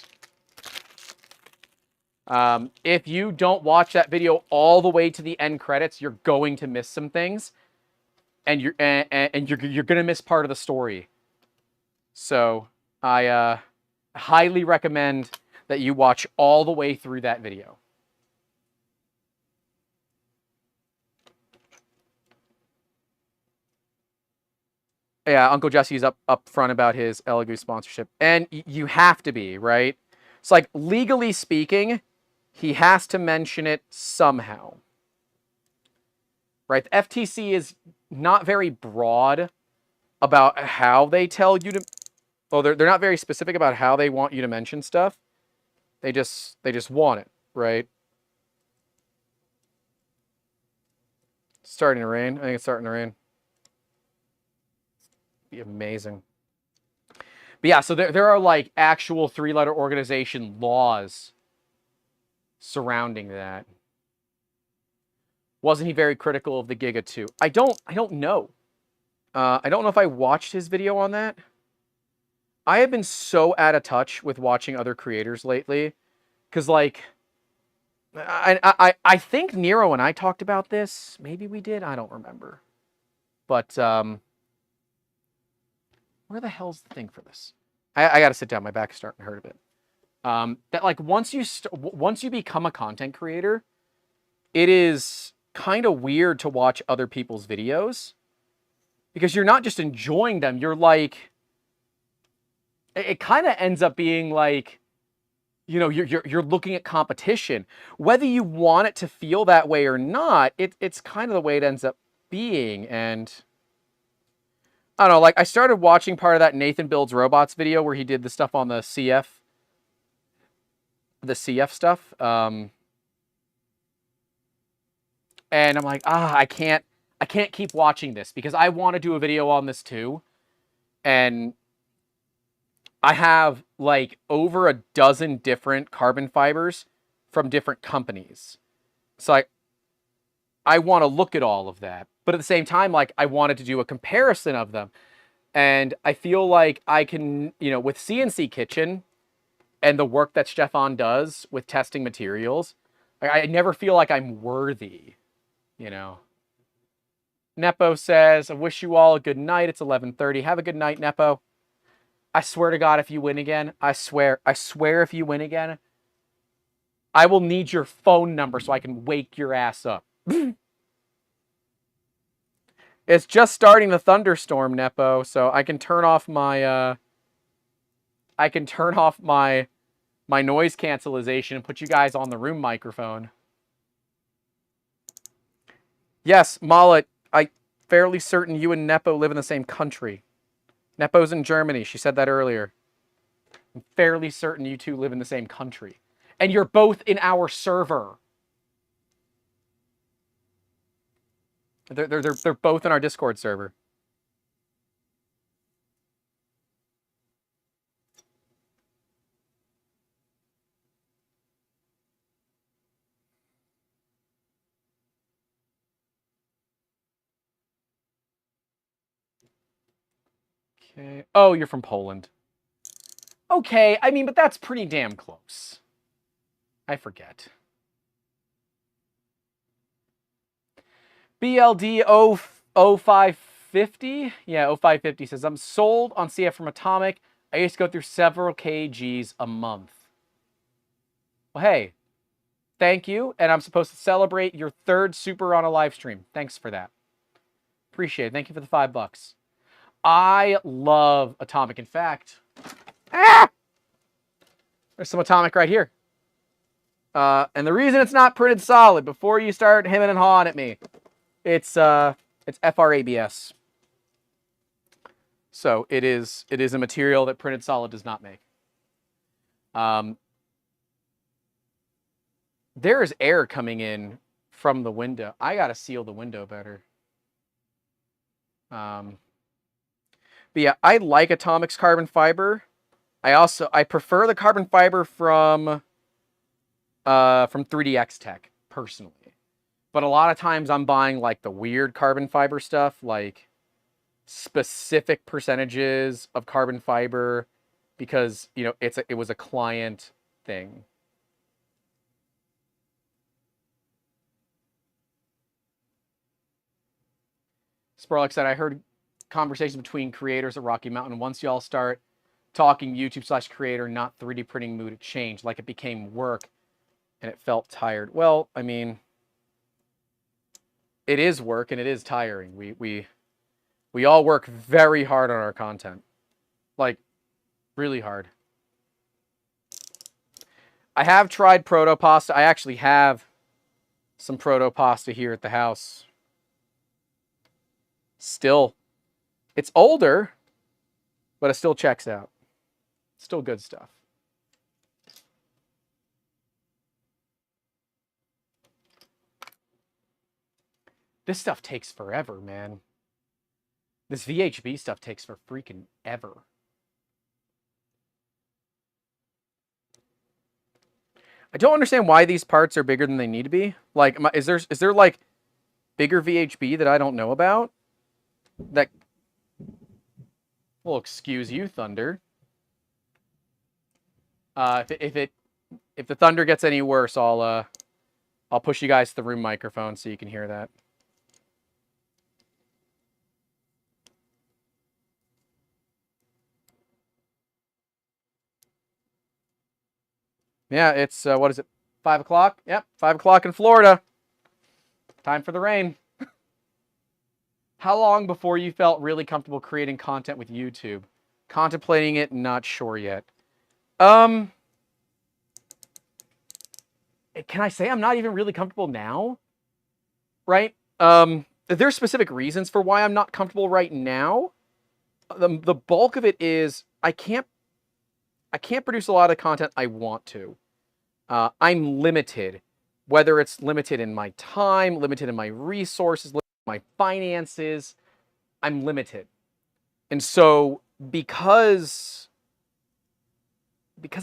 If you don't watch that video all the way to the end credits, you're going to miss some things, and you're gonna miss part of the story. So I highly recommend that you watch all the way through that video. Yeah, Uncle Jesse's up front about his Elegoo sponsorship, and you have to be, right? It's like, legally speaking, he has to mention it somehow, right? The FTC is not very broad about how they tell you to. Well, they're not very specific about how they want you to mention stuff. They just want it, right? It's starting to rain. I think it's starting to rain. Be amazing. But yeah, so there are like actual 3-letter organization laws surrounding that. Wasn't he very critical of the Giga 2? I don't know. I don't know if I watched his video on that. I have been so out of touch with watching other creators lately, because like I think Nero and I talked about this. Maybe we did. I don't remember. But where the hell's the thing for this? I got to sit down. My back's starting to hurt a bit. That like once you become a content creator, it is kind of weird to watch other people's videos, because you're not just enjoying them. You're like, it kind of ends up being like, you know, you're looking at competition. Whether you want it to feel that way or not, it's kind of the way it ends up being. And I don't know, like I started watching part of that Nathan Builds Robots video where he did the stuff on the CF stuff. And I'm like, I can't keep watching this because I want to do a video on this too. And I have like over a dozen different carbon fibers from different companies. So I want to look at all of that. But at the same time, like I wanted to do a comparison of them. And I feel like I can, you know, with CNC Kitchen and the work that Stefan does with testing materials, I never feel like I'm worthy, you know. Nepo says, I wish you all a good night. It's 11:30. Have a good night, Nepo. I swear to God, if you win again, I swear if you win again, I will need your phone number so I can wake your ass up. It's just starting the thunderstorm, Nepo, so I can turn off my my noise cancellation and put you guys on the room microphone. Yes, Mala, I'm fairly certain you and Nepo live in the same country. Nepo's in Germany. She said that earlier. I'm fairly certain you two live in the same country. And you're both in our server. They're both in our Discord server. Okay. Oh, you're from Poland. Okay, I mean, but that's pretty damn close. I forget. BLD 0550? Yeah, 0550 says, I'm sold on CF from Atomic. I used to go through several kgs a month. Well, hey, thank you. And I'm supposed to celebrate your 3rd super on a live stream. Thanks for that. Appreciate it. Thank you for the $5. I love Atomic. In fact, there's some Atomic right here. And the reason it's not printed solid, before you start hemming and hawing at me, it's FRABS. So it is a material that printed solid does not make. There is air coming in from the window. I gotta seal the window better. But yeah, I like Atomic's carbon fiber. I prefer the carbon fiber from 3DX Tech personally. But a lot of times I'm buying like the weird carbon fiber stuff, like specific percentages of carbon fiber, because you know it was a client thing. Sparlock said, I heard conversations between creators at Rocky Mountain. Once y'all start talking YouTube/creator, not 3D printing mood, it changed. Like it became work and it felt tired. Well, I mean, it is work and it is tiring. We all work very hard on our content. Like, really hard. I have tried proto pasta. I actually have some proto pasta here at the house. Still, it's older, but it still checks out. Still good stuff. This stuff takes forever, man. This VHB stuff takes for freaking ever. I don't understand why these parts are bigger than they need to be. Like, is there like bigger VHB that I don't know about? That, well, excuse you, Thunder. If the thunder gets any worse, I'll push you guys to the room microphone so you can hear that. Yeah, it's what is it? 5 o'clock? Yep, 5 o'clock in Florida. Time for the rain. How long before you felt really comfortable creating content with YouTube? Contemplating it, not sure yet. Can I say I'm not even really comfortable now? Right? There's specific reasons for why I'm not comfortable right now. The bulk of it is I can't produce a lot of content I want to. I'm limited, whether it's limited in my time, limited in my resources, limited in my finances. I'm limited. And so because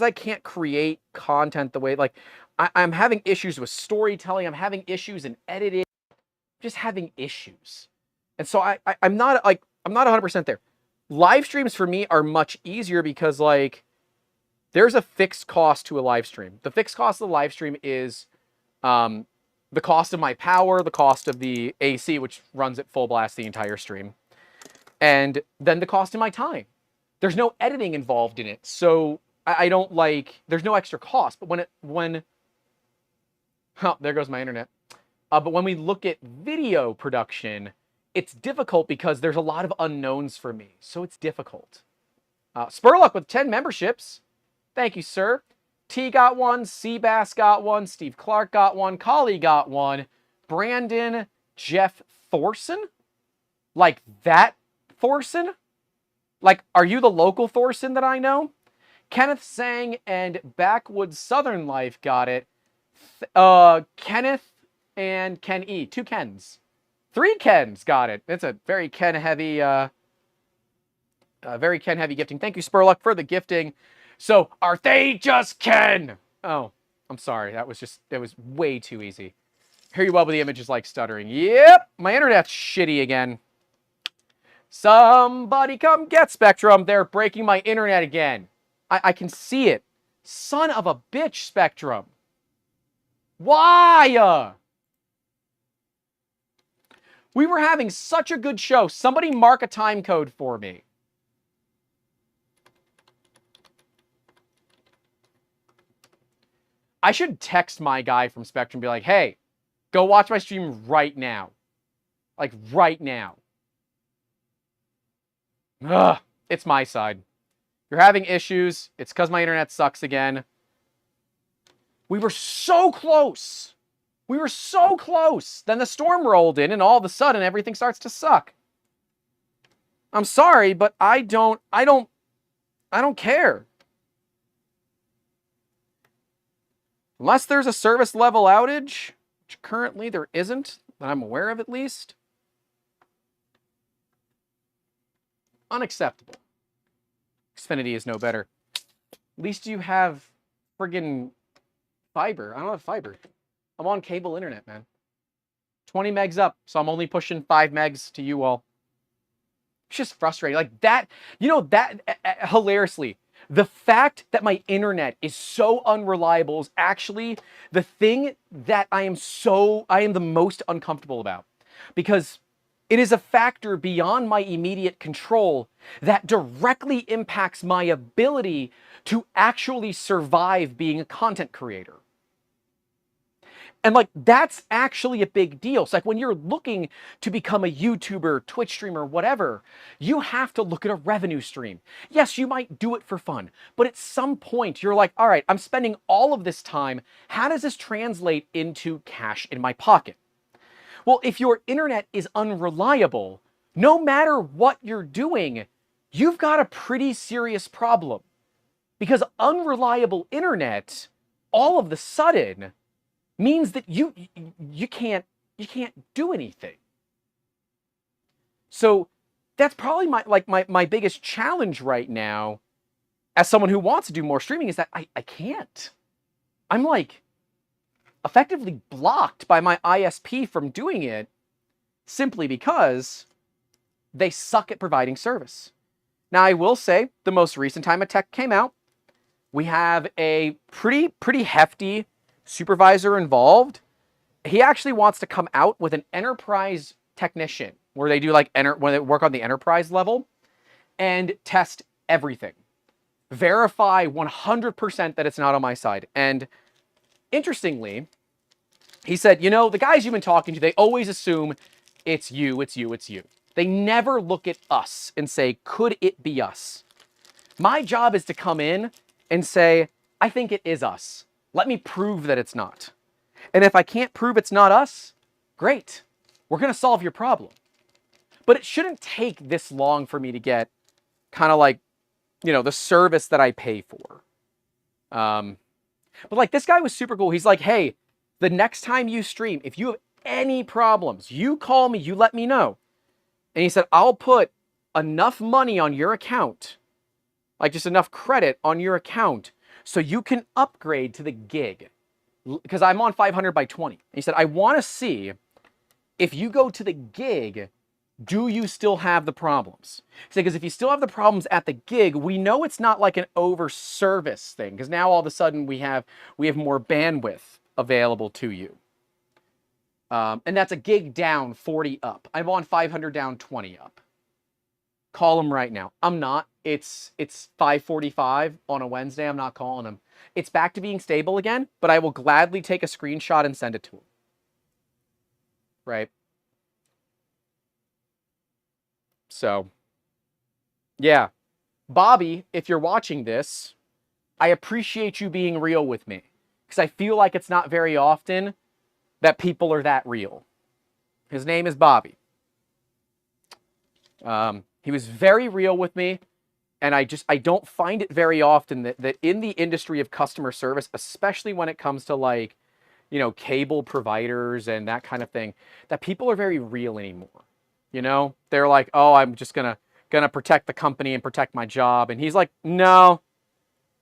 I can't create content the way, like, I'm having issues with storytelling, I'm having issues in editing, just having issues. And so I'm not 100% there. Live streams for me are much easier because, like, there's a fixed cost to a live stream. The fixed cost of the live stream is the cost of my power, the cost of the AC, which runs at full blast the entire stream, and then the cost of my time. There's no editing involved in it, so I don't like. There's no extra cost. But oh, there goes my internet. But when we look at video production, it's difficult because there's a lot of unknowns for me, so it's difficult. Spurlock with 10 memberships. Thank you, sir. T got one, Seabass got one, Steve Clark got one, Collie got one, Brandon Jeff Thorson? Like that Thorson? Like, are you the local Thorson that I know? Kenneth Sang and Backwoods Southern Life got it. Kenneth and Ken E. 2 Kens. 3 Kens got it. It's a very Ken heavy gifting. Thank you, Spurlock, for the gifting. So, are they just Ken? Oh, I'm sorry. That was way too easy. Hear you well, but the image is like stuttering. Yep, my internet's shitty again. Somebody come get Spectrum. They're breaking my internet again. I can see it. Son of a bitch, Spectrum. Why? We were having such a good show. Somebody mark a time code for me. I should text my guy from Spectrum and be like, hey, go watch my stream right now. Like, right now. Ugh, it's my side. You're having issues. It's because my internet sucks again. We were so close. We were so close. Then the storm rolled in, and all of a sudden, everything starts to suck. I'm sorry, but I don't care. Unless there's a service level outage, which currently there isn't, that I'm aware of at least. Unacceptable. Xfinity is no better. At least you have friggin' fiber. I don't have fiber. I'm on cable internet, man. 20 megs up, so I'm only pushing 5 megs to you all. It's just frustrating. Like that, you know, that, hilariously, the fact that my internet is so unreliable is actually the thing that I am the most uncomfortable about. Because it is a factor beyond my immediate control that directly impacts my ability to actually survive being a content creator. And like, that's actually a big deal. It's like when you're looking to become a YouTuber, Twitch streamer, whatever, you have to look at a revenue stream. Yes, you might do it for fun, but at some point you're like, all right, I'm spending all of this time. How does this translate into cash in my pocket? Well, if your internet is unreliable, no matter what you're doing, you've got a pretty serious problem. Because unreliable internet, all of the sudden, means that you can't do anything. So that's probably my biggest challenge right now as someone who wants to do more streaming is that I can't. I'm like effectively blocked by my ISP from doing it simply because they suck at providing service. Now, I will say the most recent time a tech came out, we have a pretty hefty supervisor involved. He actually wants to come out with an enterprise technician where they do like when they work on the enterprise level and test everything. Verify 100% that it's not on my side. And interestingly, he said, you know, the guys you've been talking to, they always assume it's you. They never look at us and say, could it be us? My job is to come in and say, I think it is us. Let me prove that it's not. And if I can't prove it's not us, great. We're going to solve your problem. But it shouldn't take this long for me to get kind of like, you know, the service that I pay for. But like this guy was super cool. He's like, hey, the next time you stream, if you have any problems, you call me, you let me know. And he said, I'll put enough money on your account, like just enough credit on your account so you can upgrade to the gig. Because I'm on 500 by 20. And he said, I want to see if you go to the gig, do you still have the problems? He said, because if you still have the problems at the gig, we know it's not like an over-service thing. Because now all of a sudden we have more bandwidth available to you. And that's a gig down, 40 up. I'm on 500 down, 20 up. Call him right now. I'm not. It's 5:45 on a Wednesday. I'm not calling him. It's back to being stable again, but I will gladly take a screenshot and send it to him. Right? So, yeah. Bobby, if you're watching this, I appreciate you being real with me. Because I feel like it's not very often that people are that real. His name is Bobby. He was very real with me. And I don't find it very often that in the industry of customer service, especially when it comes to like, you know, cable providers and that kind of thing, that people are very real anymore. You know, they're like, oh, I'm just gonna protect the company and protect my job. And he's like, no,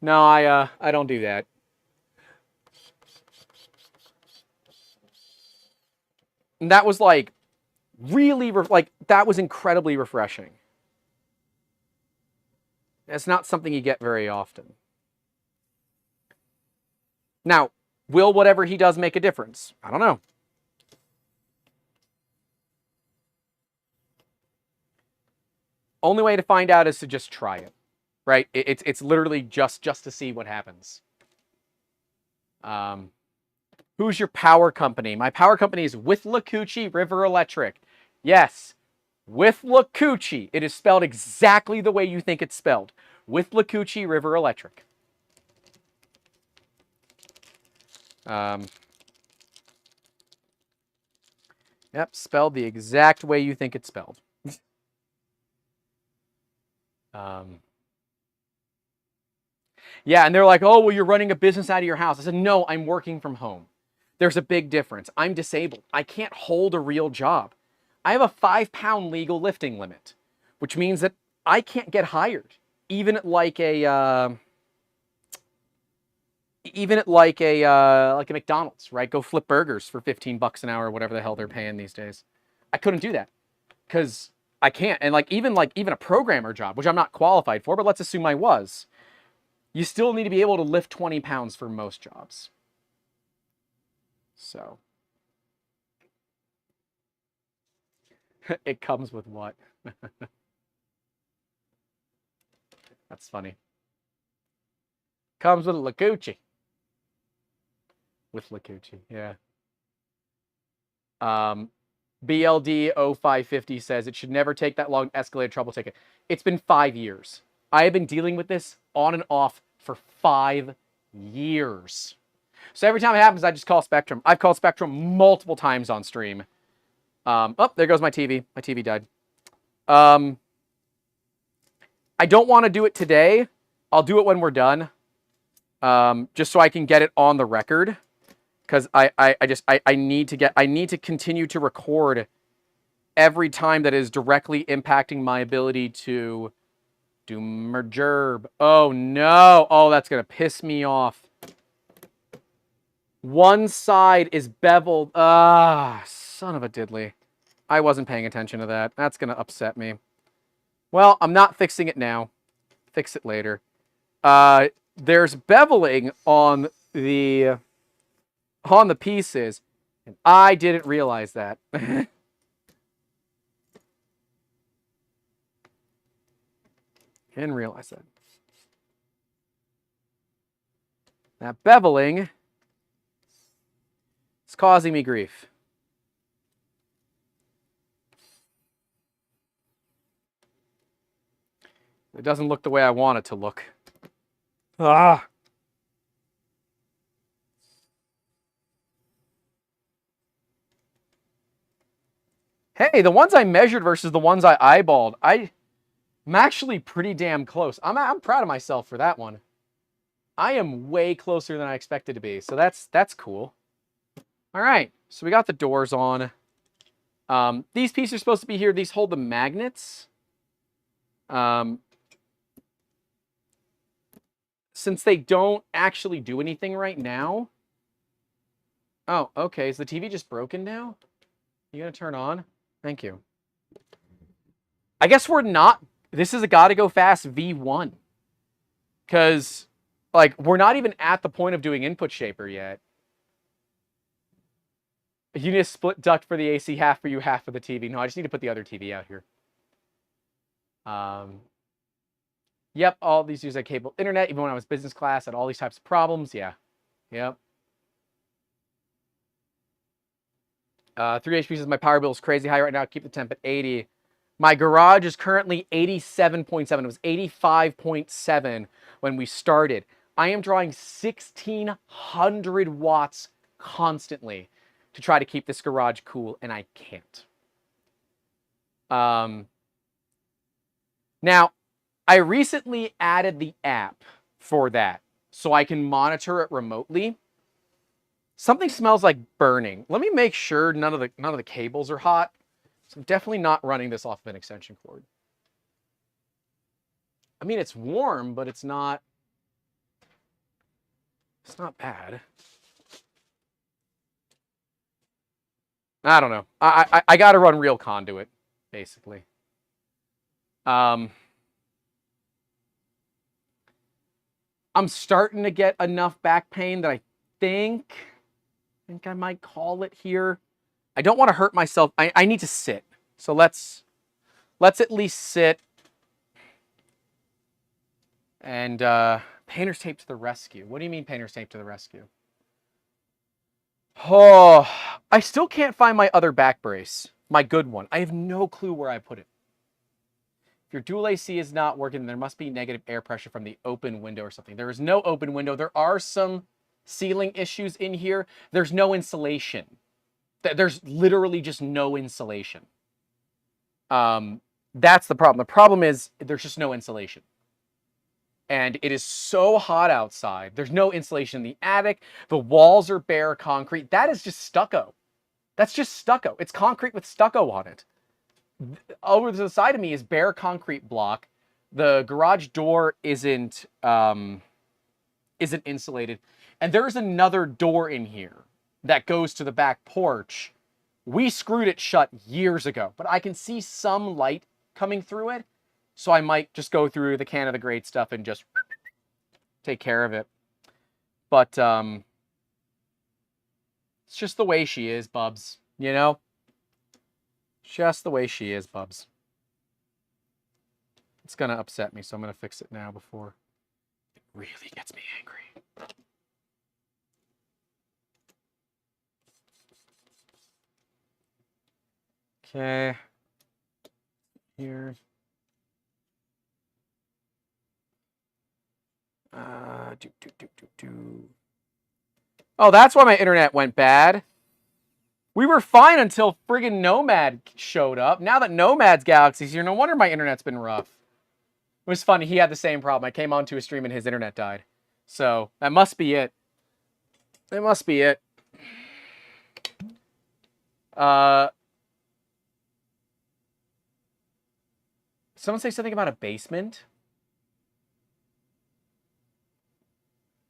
I don't do that. And that was like really, that was incredibly refreshing. It's not something you get very often. Now, will whatever he does make a difference? I don't know. Only way to find out is to just try it, right? It's literally just to see what happens. Who's your power company? My power company is with Lacucci River Electric. Yes, with Lacucci. It is spelled exactly the way you think it's spelled. With Lacucci River Electric. Yep, spelled the exact way you think it's spelled. Yeah, and they're like, oh, well, you're running a business out of your house. I said, no, I'm working from home. There's a big difference. I'm disabled. I can't hold a real job. I have a 5-pound legal lifting limit, which means that I can't get hired, even at like a McDonald's, right? Go flip burgers for $15 an hour, or whatever the hell they're paying these days. I couldn't do that because I can't. And even a programmer job, which I'm not qualified for, but let's assume I was. You still need to be able to lift 20 pounds for most jobs. So it comes with what? That's funny. Comes with Lacucci. With Lacucci, yeah. BLD 0550 says it should never take that long to escalate a trouble ticket. It's been 5 years. I have been dealing with this on and off for 5 years. So every time it happens, I just call Spectrum. I've called Spectrum multiple times on stream. Oh, there goes my TV. My TV died. I don't want to do it today. I'll do it when we're done. Just so I can get it on the record. Because I need to continue to record every time that is directly impacting my ability to do mergerb. Oh no. Oh, that's gonna piss me off. One side is beveled. Ah, son of a diddly. I wasn't paying attention to that. That's gonna upset me. Well, I'm not fixing it now. Fix it later. There's beveling on the pieces, and I didn't realize that. Didn't realize that. That beveling is causing me grief. It doesn't look the way I want it to look. Ah. Hey, the ones I measured versus the ones I eyeballed, I'm actually pretty damn close. I'm proud of myself for that one. I am way closer than I expected to be, so that's cool. All right, so we got the doors on. These pieces are supposed to be here. These hold the magnets. Since they don't actually do anything right now. Oh, okay. Is the TV just broken now? You gonna turn on? Thank you. I guess we're not. This is a gotta go fast V1. Because, like, we're not even at the point of doing input shaper yet. You need a split duct for the AC, half for you, half for the TV. No, I just need to put the other TV out here. Yep, all these use cable internet. Even when I was business class, had all these types of problems. Yeah. Yep. 3 HP says my power bill is crazy high right now. Keep the temp at 80. My garage is currently 87.7. It was 85.7 when we started. I am drawing 1,600 watts constantly to try to keep this garage cool, and I can't. Now, I recently added the app for that, so I can monitor it remotely. Something smells like burning. Let me make sure none of the cables are hot. So I'm definitely not running this off of an extension cord. I mean, it's warm, but it's not bad. I don't know. I got to run real conduit, basically. I'm starting to get enough back pain that I think I might call it here. I don't want to hurt myself. I need to sit. So let's at least sit. And painter's tape to the rescue. What do you mean painter's tape to the rescue? Oh, I still can't find my other back brace. My good one. I have no clue where I put it. If your dual AC is not working, there must be negative air pressure from the open window or something. There is no open window. There are some ceiling issues in here. There's no insulation. There's literally just no insulation. That's the problem. The problem is there's just no insulation. And it is so hot outside. There's no insulation in the attic. The walls are bare concrete. That is just stucco. That's just stucco. It's concrete with stucco on it. Over to the side of me is bare concrete block. The garage door isn't insulated. And there's another door in here that goes to the back porch. We screwed it shut years ago, but I can see some light coming through it. So I might just go through the can of the great stuff and just take care of it. But it's just the way she is, Bubs. You know? Just the way she is, Bubs. It's going to upset me, so I'm going to fix it now before it really gets me angry. Okay. Here. Oh, that's why my internet went bad. We were fine until friggin' Nomad showed up. Now that Nomad's Galaxy's here, no wonder my internet's been rough. It was funny. He had the same problem. I came onto a stream and his internet died. So, that must be it. It must be it. Someone say something about a basement?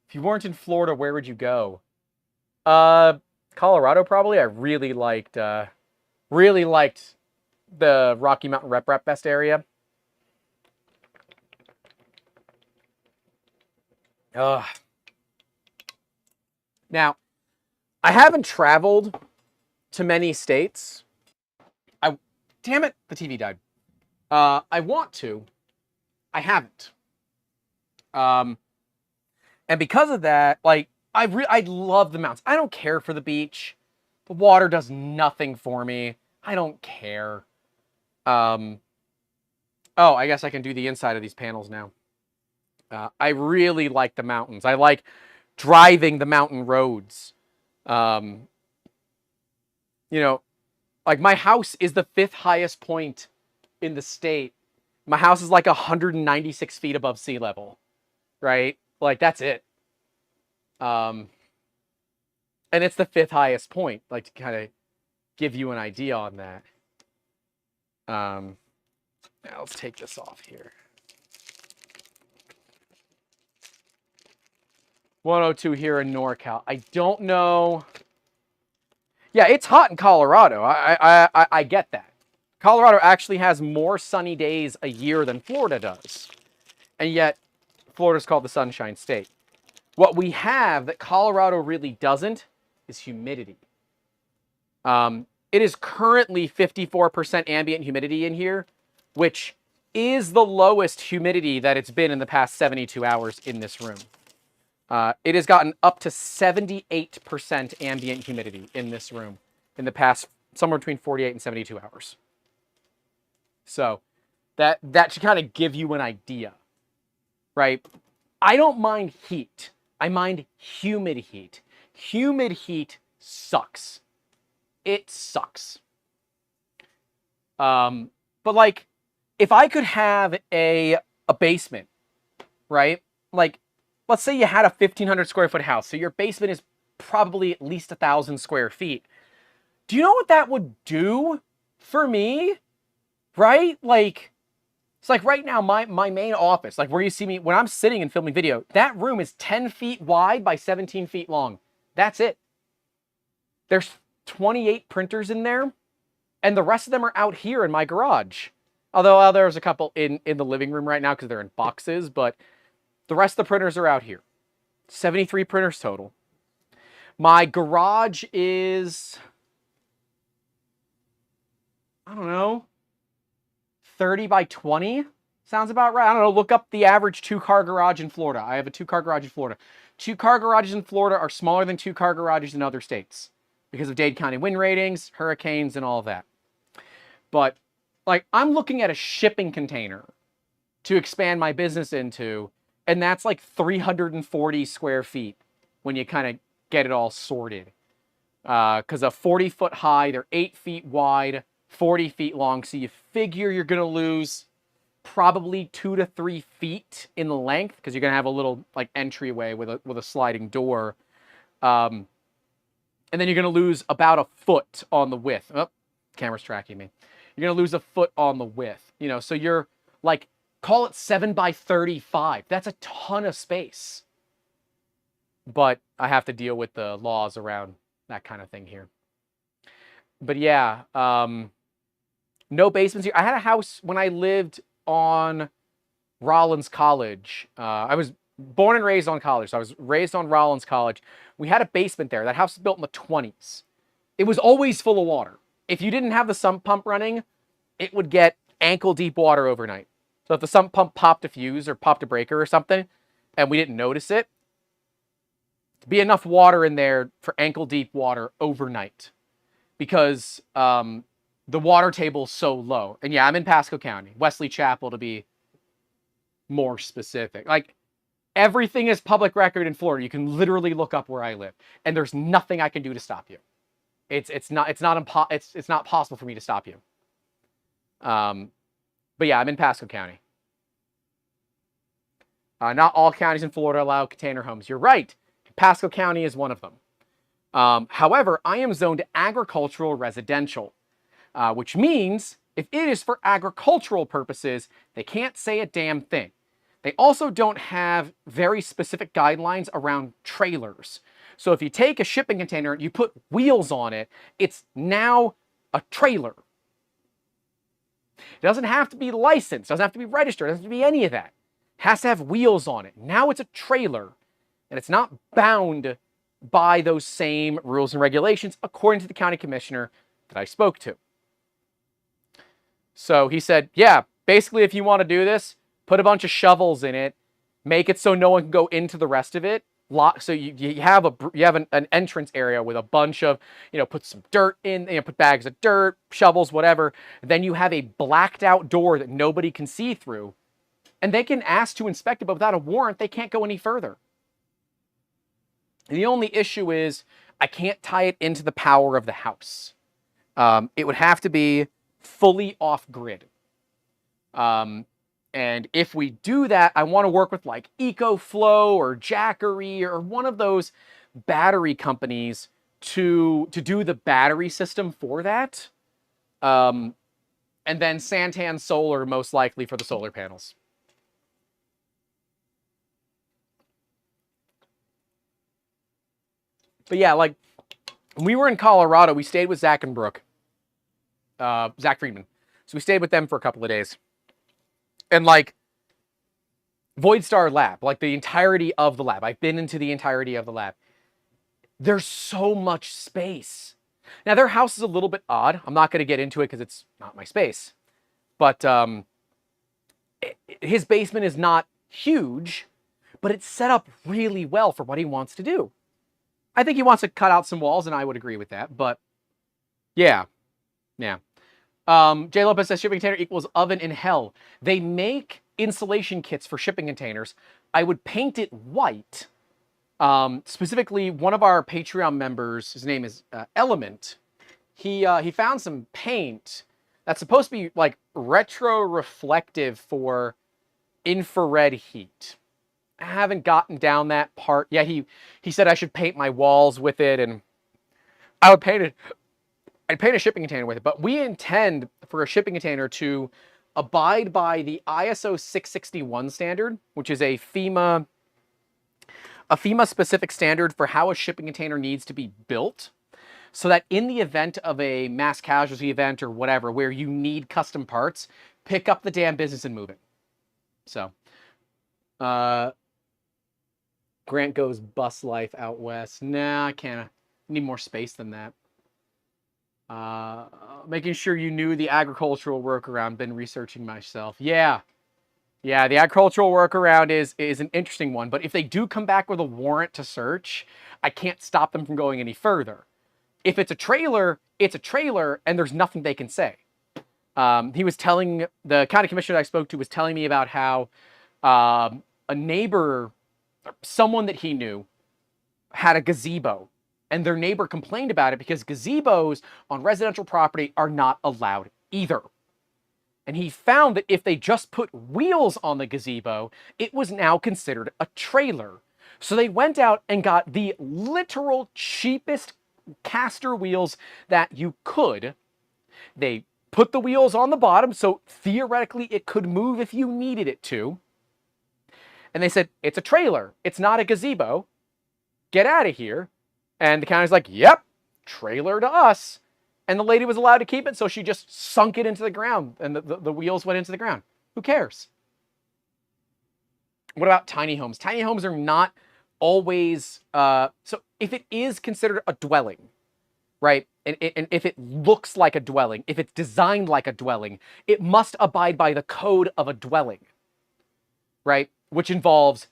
If you weren't in Florida, where would you go? Colorado, probably. I really liked the Rocky Mountain Rep Fest area. Ugh. Now, I haven't traveled to many states. Damn it, the TV died. I want to. I haven't. And because of that, like, I love the mountains. I don't care for the beach. The water does nothing for me. I don't care. Oh, I guess I can do the inside of these panels now. I really like the mountains. I like driving the mountain roads. You know, like my house is the 5th highest point in the state. My house is like 196 feet above sea level, right? Like that's it. And it's the 5th highest point, like to kind of give you an idea on that. Now let's take this off here. 102 here in NorCal. I don't know. Yeah, it's hot in Colorado. I get that. Colorado actually has more sunny days a year than Florida does. And yet, Florida's called the Sunshine State. What we have that Colorado really doesn't is humidity. It is currently 54% ambient humidity in here, which is the lowest humidity that it's been in the past 72 hours in this room. It has gotten up to 78% ambient humidity in this room in the past somewhere between 48 and 72 hours. So that should kind of give you an idea, right? I don't mind heat. I mind humid heat. Humid heat sucks. It sucks. But like, if I could have a basement, right? Like, let's say you had a 1,500 square foot house, so your basement is probably at least 1,000 square feet. Do you know what that would do for me? Right? Like, it's like right now, my main office, like where you see me when I'm sitting and filming video, that room is 10 feet wide by 17 feet long. That's it. There's 28 printers in there, and the rest of them are out here in my garage. Although there's a couple in the living room right now because they're in boxes, but the rest of the printers are out here. 73 printers total. My garage is, I don't know, 30 by 20? Sounds about right. I don't know. Look up the average 2-car garage in Florida. I have a 2-car garage in Florida. 2-car garages in Florida are smaller than 2-car garages in other states because of Dade County wind ratings, hurricanes, and all of that. But, like, I'm looking at a shipping container to expand my business into, and that's like 340 square feet when you kind of get it all sorted. Because a 40-foot high, they're 8 feet wide, 40 feet long, so you figure you're going to lose probably 2 to 3 feet in the length, because you're going to have a little like entryway with a sliding door. And then you're going to lose about a foot on the width. Oh, camera's tracking me. You're going to lose a foot on the width. You know, so you're like, call it 7 by 35. That's a ton of space. But I have to deal with the laws around that kind of thing here. But yeah, no basements here. I had a house when I lived on Rollins College. I was born and raised on college, so I was raised on Rollins College. We had a basement there. That house was built in the 20s. It was always full of water. If you didn't have the sump pump running, it would get ankle-deep water overnight. So if the sump pump popped a fuse or popped a breaker or something, and we didn't notice it, there'd be enough water in there for ankle-deep water overnight. Because the water table's so low. And yeah, I'm in Pasco County, Wesley Chapel to be more specific. Like, everything is public record in Florida. You can literally look up where I live, and there's nothing I can do to stop you. It's not possible for me to stop you. But yeah, I'm in Pasco County. Not all counties in Florida allow container homes. You're right. Pasco County is one of them. However, I am zoned agricultural residential, which means if it is for agricultural purposes, they can't say a damn thing. They also don't have very specific guidelines around trailers. So if you take a shipping container, you put wheels on it, it's now a trailer. It doesn't have to be licensed, doesn't have to be registered, doesn't have to be any of that. It has to have wheels on it. Now it's a trailer, and it's not bound by those same rules and regulations, according to the county commissioner that I spoke to. So he said, yeah, basically if you want to do this, put a bunch of shovels in it, make it so no one can go into the rest of it. So you have an entrance area with a bunch of, put some dirt in, put bags of dirt, shovels, whatever. Then you have a blacked out door that nobody can see through. And they can ask to inspect it, but without a warrant, they can't go any further. The only issue is I can't tie it into the power of the house. It would have to be fully off-grid. And if we do that, I want to work with like EcoFlow or Jackery or one of those battery companies to do the battery system for that. And then Santan Solar most likely for the solar panels. But yeah, like when we were in Colorado, we stayed with Zach and Brooke. Zach Friedman. So we stayed with them for a couple of days. And like Voidstar Lab, like the entirety of the lab. I've been into the entirety of the lab. There's so much space. Now their house is a little bit odd. I'm not going to get into it because it's not my space. But his basement is not huge, but it's set up really well for what he wants to do. I think he wants to cut out some walls, and I would agree with that. But yeah. J. Lopez says shipping container equals oven in hell. They make insulation kits for shipping containers. I would paint it white. Specifically, one of our Patreon members, his name is Element. He found some paint that's supposed to be like retro-reflective for infrared heat. I haven't gotten down that part. Yeah, he said I should paint my walls with it, and I would paint it. I'd paint a shipping container with it, but we intend for a shipping container to abide by the ISO 661 standard, which is a FEMA specific standard for how a shipping container needs to be built, so that in the event of a mass casualty event or whatever, where you need custom parts, pick up the damn business and move it. So, Grant goes bus life out west. Nah, I can't. I need more space than that. Making sure you knew the agricultural workaround. Been researching myself. Yeah. Yeah, the agricultural workaround is an interesting one, but if they do come back with a warrant to search, I can't stop them from going any further. If it's a trailer, and there's nothing they can say. He was telling, the county commissioner that I spoke to was telling me about how a neighbor, someone that he knew, had a gazebo, and their neighbor complained about it because gazebos on residential property are not allowed either. And he found that if they just put wheels on the gazebo, it was now considered a trailer. So they went out and got the literal cheapest caster wheels that you could. They put the wheels on the bottom, so theoretically it could move if you needed it to. And they said, it's a trailer. It's not a gazebo. Get out of here. And the county's like, yep, trailer to us. And the lady was allowed to keep it, so she just sunk it into the ground, and the wheels went into the ground. Who cares? What about tiny homes? Tiny homes are not always... so if it is considered a dwelling, right, and if it looks like a dwelling, if it's designed like a dwelling, it must abide by the code of a dwelling, right, which involves,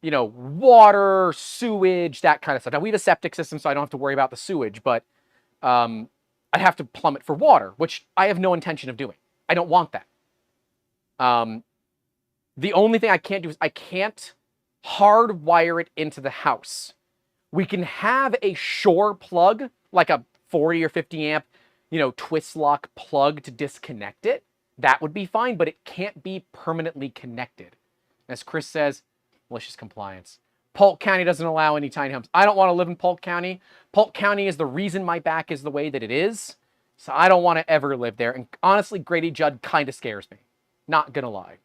you know, water, sewage, that kind of stuff. Now, we have a septic system, so I don't have to worry about the sewage, but... I'd have to plumb it for water, which I have no intention of doing. I don't want that. The only thing I can't do is I can't hardwire it into the house. We can have a shore plug, like a 40 or 50 amp, you know, twist lock plug to disconnect it. That would be fine, but it can't be permanently connected. As Chris says, malicious compliance. Polk County doesn't allow any tiny homes. I don't want to live in Polk County. Polk County is the reason my back is the way that it is. So I don't want to ever live there. And honestly, Grady Judd kind of scares me. Not going to lie.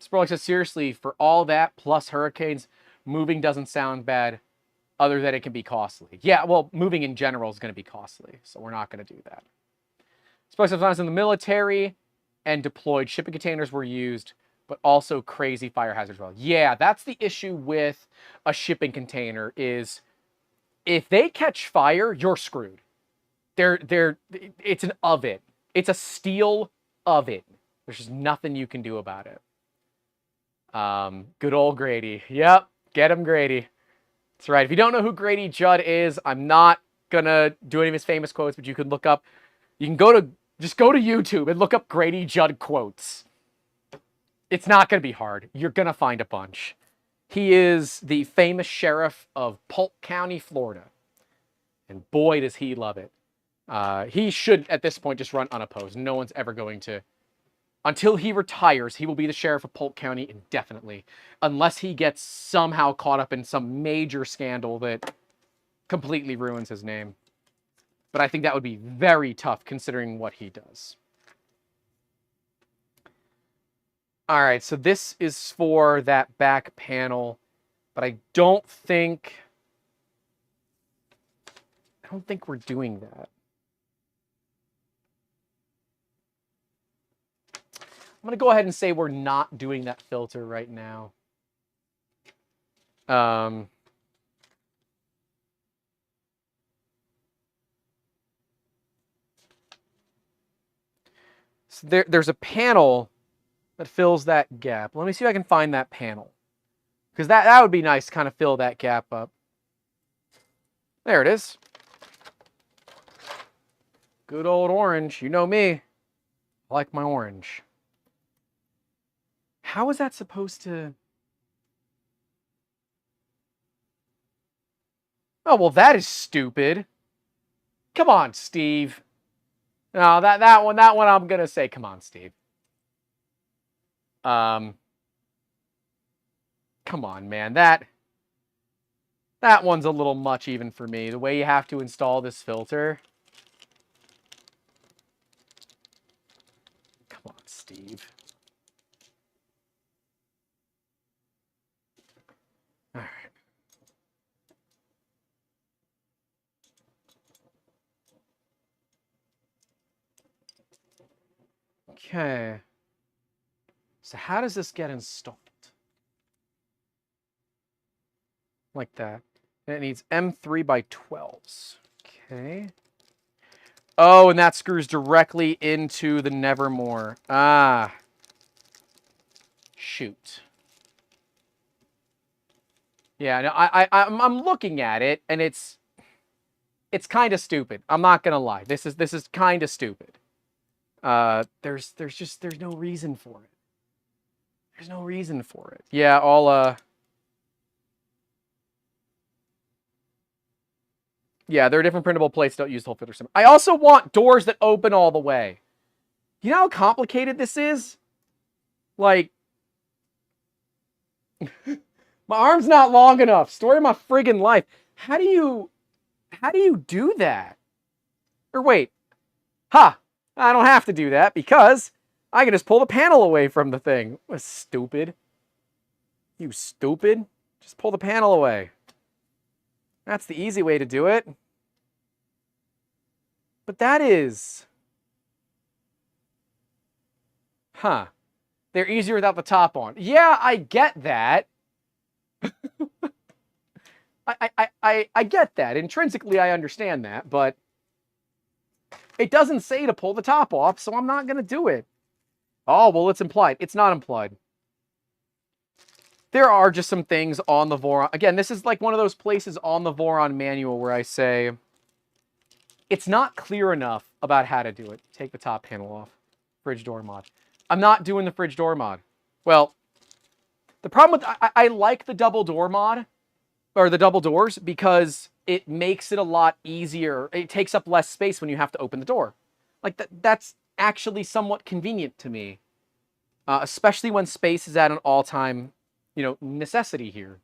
Sprolik says, seriously, for all that plus hurricanes, moving doesn't sound bad, other than it can be costly. Yeah, well, moving in general is going to be costly. So we're not going to do that. Sprolik says, when I was in the military and deployed, shipping containers were used, but also crazy fire hazards as well. Yeah, that's the issue with a shipping container is if they catch fire, you're screwed. It's an oven. It's a steel oven. There's just nothing you can do about it. Good old Grady. Yep, get him, Grady. That's right. If you don't know who Grady Judd is, I'm not gonna do any of his famous quotes, but you can look up, you can just go to YouTube and look up Grady Judd quotes. It's not going to be hard. You're going to find a bunch. He is the famous sheriff of Polk County, Florida. And boy, does he love it. He should, at this point, just run unopposed. No one's ever going to... Until he retires, he will be the sheriff of Polk County indefinitely. Unless he gets somehow caught up in some major scandal that completely ruins his name. But I think that would be very tough considering what he does. All right, so this is for that back panel, but I don't think we're doing that. I'm going to go ahead and say we're not doing that filter right now. So there's a panel that fills that gap. Let me see if I can find that panel. Because that would be nice to kind of fill that gap up. There it is. Good old orange. You know me. I like my orange. How is that supposed to... Oh, well, that is stupid. Come on, Steve. No, that one I'm going to say, come on, Steve. Come on, man. That one's a little much even for me. The way you have to install this filter. Come on, Steve. All right. Okay. So how does this get installed? Like that. And it needs M3 by 12s. Okay. Oh, and that screws directly into the Nevermore. Ah. Shoot. Yeah, no, I'm looking at it, and it's kind of stupid. I'm not gonna lie. This is kind of stupid. There's no reason for it. There's no reason for it. Yeah, yeah, there are different printable plates. Don't use the whole filter system. I also want doors that open all the way. You know how complicated this is? Like, my arm's not long enough. Story of my friggin' life. How do you do that? Or wait, I don't have to do that because I can just pull the panel away from the thing. What stupid. You stupid. Just pull the panel away. That's the easy way to do it. But that is... They're easier without the top on. Yeah, I get that. I get that. Intrinsically, I understand that, but it doesn't say to pull the top off, so I'm not going to do it. Oh, well, it's implied. It's not implied. There are just some things on the Voron. Again, this is like one of those places on the Voron manual where I say, it's not clear enough about how to do it. Take the top panel off. Fridge door mod. I'm not doing the fridge door mod. Well, the problem with... I like the double door mod, or the double doors, because it makes it a lot easier. It takes up less space when you have to open the door. Like, that's actually somewhat convenient to me. Especially when space is at an all-time, necessity here.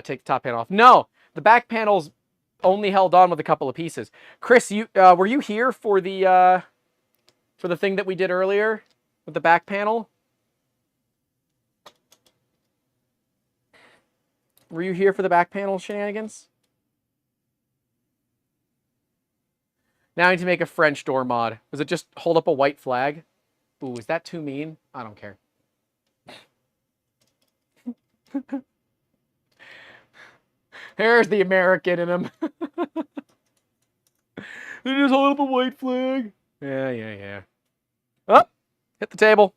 Take the top panel off. No! The back panel's only held on with a couple of pieces. Chris, were you here for the thing that we did earlier with the back panel? Were you here for the back panel shenanigans? Now I need to make a French door mod. Does it just hold up a white flag? Ooh, is that too mean? I don't care. There's the American in him. They just hold up a white flag. Yeah. Oh, hit the table.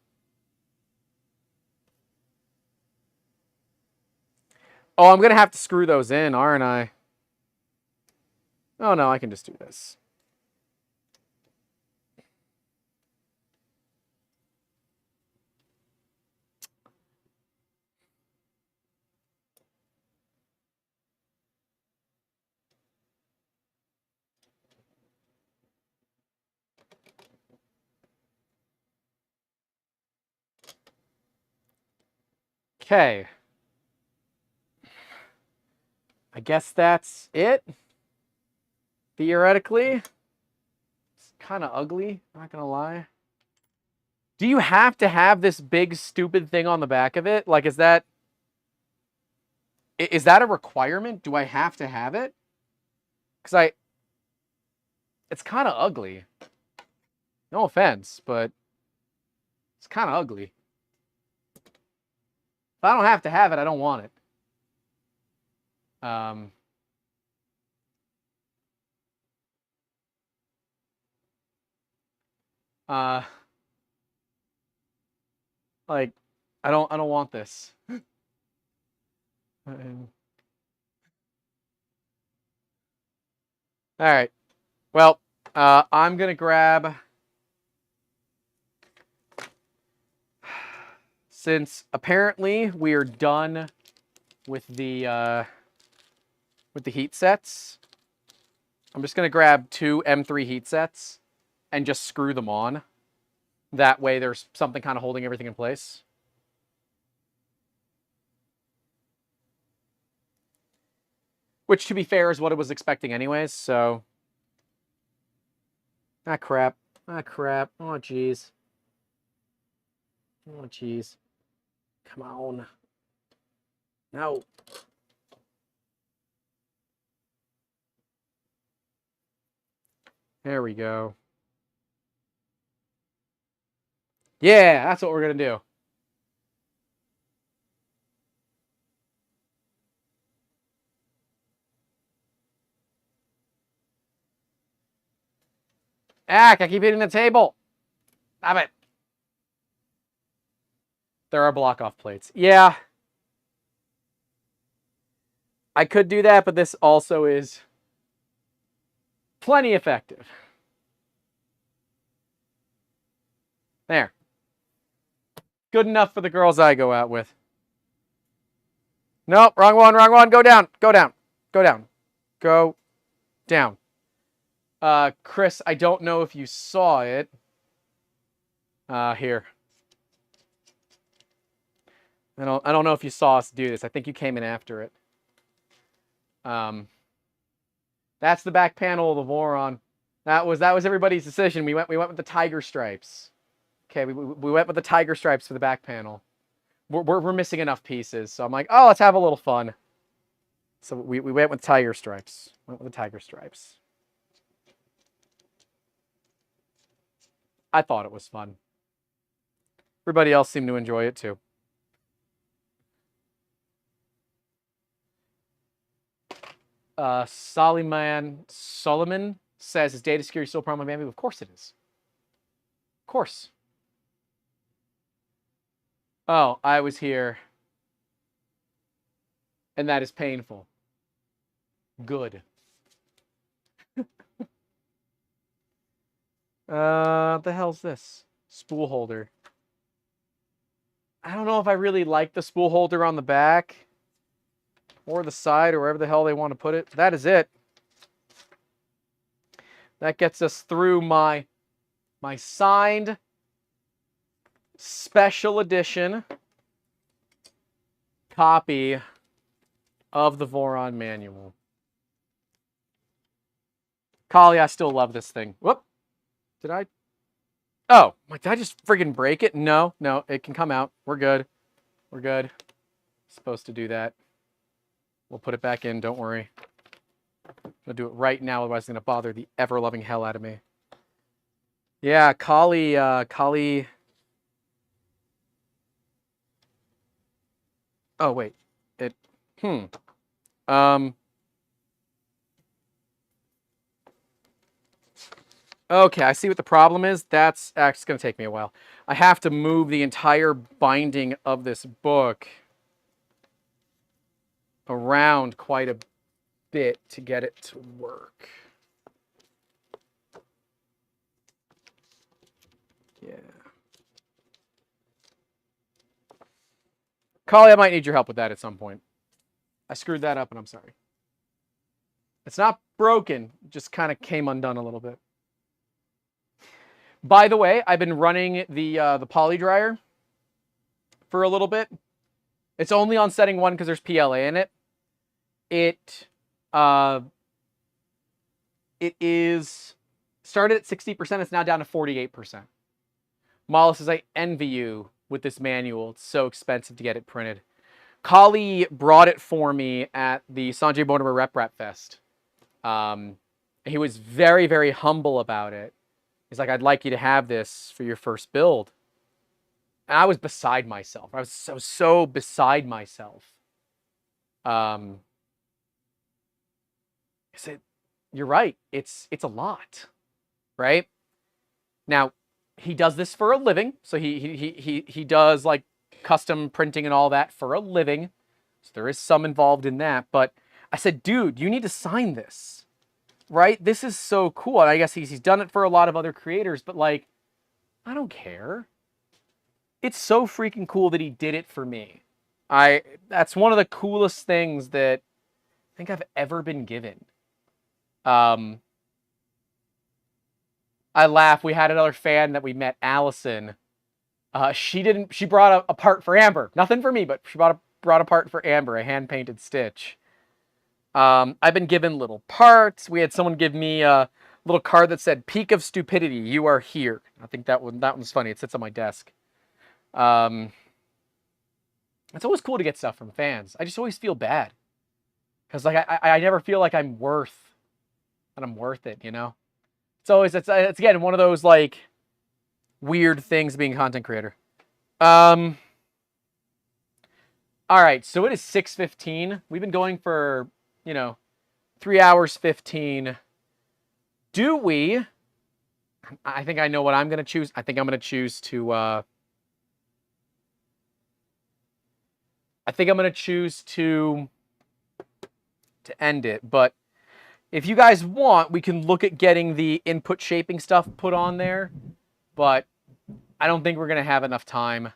Oh, I'm going to have to screw those in, aren't I? Oh, no, I can just do this. Okay. I guess that's it. Theoretically. It's kind of ugly, not gonna lie. Do you have to have this big stupid thing on the back of it? Like, is that a requirement? Do I have to have it? Because it's kind of ugly. No offense, but it's kind of ugly. If I don't have to have it, I don't want it. Like, I don't want this. All right. Well, I'm gonna grab, since apparently we are done with the heat sets. I'm just gonna grab 2 M3 heat sets and just screw them on. That way there's something kind of holding everything in place. Which, to be fair, is what I was expecting anyways, so... Ah, crap. Ah, crap. Oh, jeez. Oh, jeez. Come on. No. There we go. Yeah, that's what we're gonna do. I keep hitting the table. Stop it. There are block-off plates. Yeah. I could do that, but this also is plenty effective. There. Good enough for the girls I go out with. Nope, wrong one, wrong one. Go down, go down, go down, go down. Chris, I don't know if you saw it. Here. I don't know if you saw us do this. I think you came in after it. That's the back panel of the Voron. That was everybody's decision. We went with the tiger stripes. Okay, we went with the tiger stripes for the back panel. We're missing enough pieces, so I'm like, oh, let's have a little fun. So we went with tiger stripes. Went with the tiger stripes. I thought it was fun. Everybody else seemed to enjoy it too. Solomon says, is data security still a problem with Bamboo? Of course it is. Of course. Oh, I was here. And that is painful. Good. What the hell's this? Spool holder. I don't know if I really like the spool holder on the back or the side or wherever the hell they want to put it. That is it. That gets us through my signed special edition copy of the Voron manual. Kali, I still love this thing. Whoop. Did I? Oh, did I just friggin' break it? No, it can come out. We're good. We're good. Supposed to do that. We'll put it back in, don't worry. I'm gonna do it right now, otherwise it's gonna bother the ever-loving hell out of me. Yeah, Kali. Oh, wait. Okay, I see what the problem is. That's actually going to take me a while. I have to move the entire binding of this book around quite a bit to get it to work. Yeah. Kali, I might need your help with that at some point. I screwed that up and I'm sorry. It's not broken, it just kind of came undone a little bit. By the way, I've been running the poly dryer for a little bit. It's only on setting 1 because there's PLA in it. It is started at 60%. It's now down to 48%. Mala says, I envy you with this manual. It's so expensive to get it printed. Kali brought it for me at the Sanjay Mortimer Rep Fest. He was very, very humble about it. He's like, I'd like you to have this for your first build. And I was beside myself. I was so beside myself. I said, you're right. It's a lot, right? Now, he does this for a living. So he does like custom printing and all that for a living. So there is some involved in that. But I said, dude, you need to sign this. Right? This is so cool. And I guess he's done it for a lot of other creators, but like, I don't care. It's so freaking cool that he did it for me. That's one of the coolest things that I think I've ever been given. I laugh. We had another fan that we met, Allison. She brought a part for Amber. Nothing for me, but she brought a part for Amber, a hand-painted stitch. I've been given little parts. We had someone give me a little card that said, Peak of Stupidity, you are here. I think that one's funny. It sits on my desk. It's always cool to get stuff from fans. I just always feel bad. Because like I never feel like I'm worth it, you know? It's again one of those like weird things being a content creator. All right, so it is 6:15. We've been going for 3 hours 15. Do we I think I know what I'm going to choose. I think I'm going to choose to... I think I'm going to choose to end it. But if you guys want, we can look at getting the input shaping stuff put on there. But I don't think we're going to have enough time.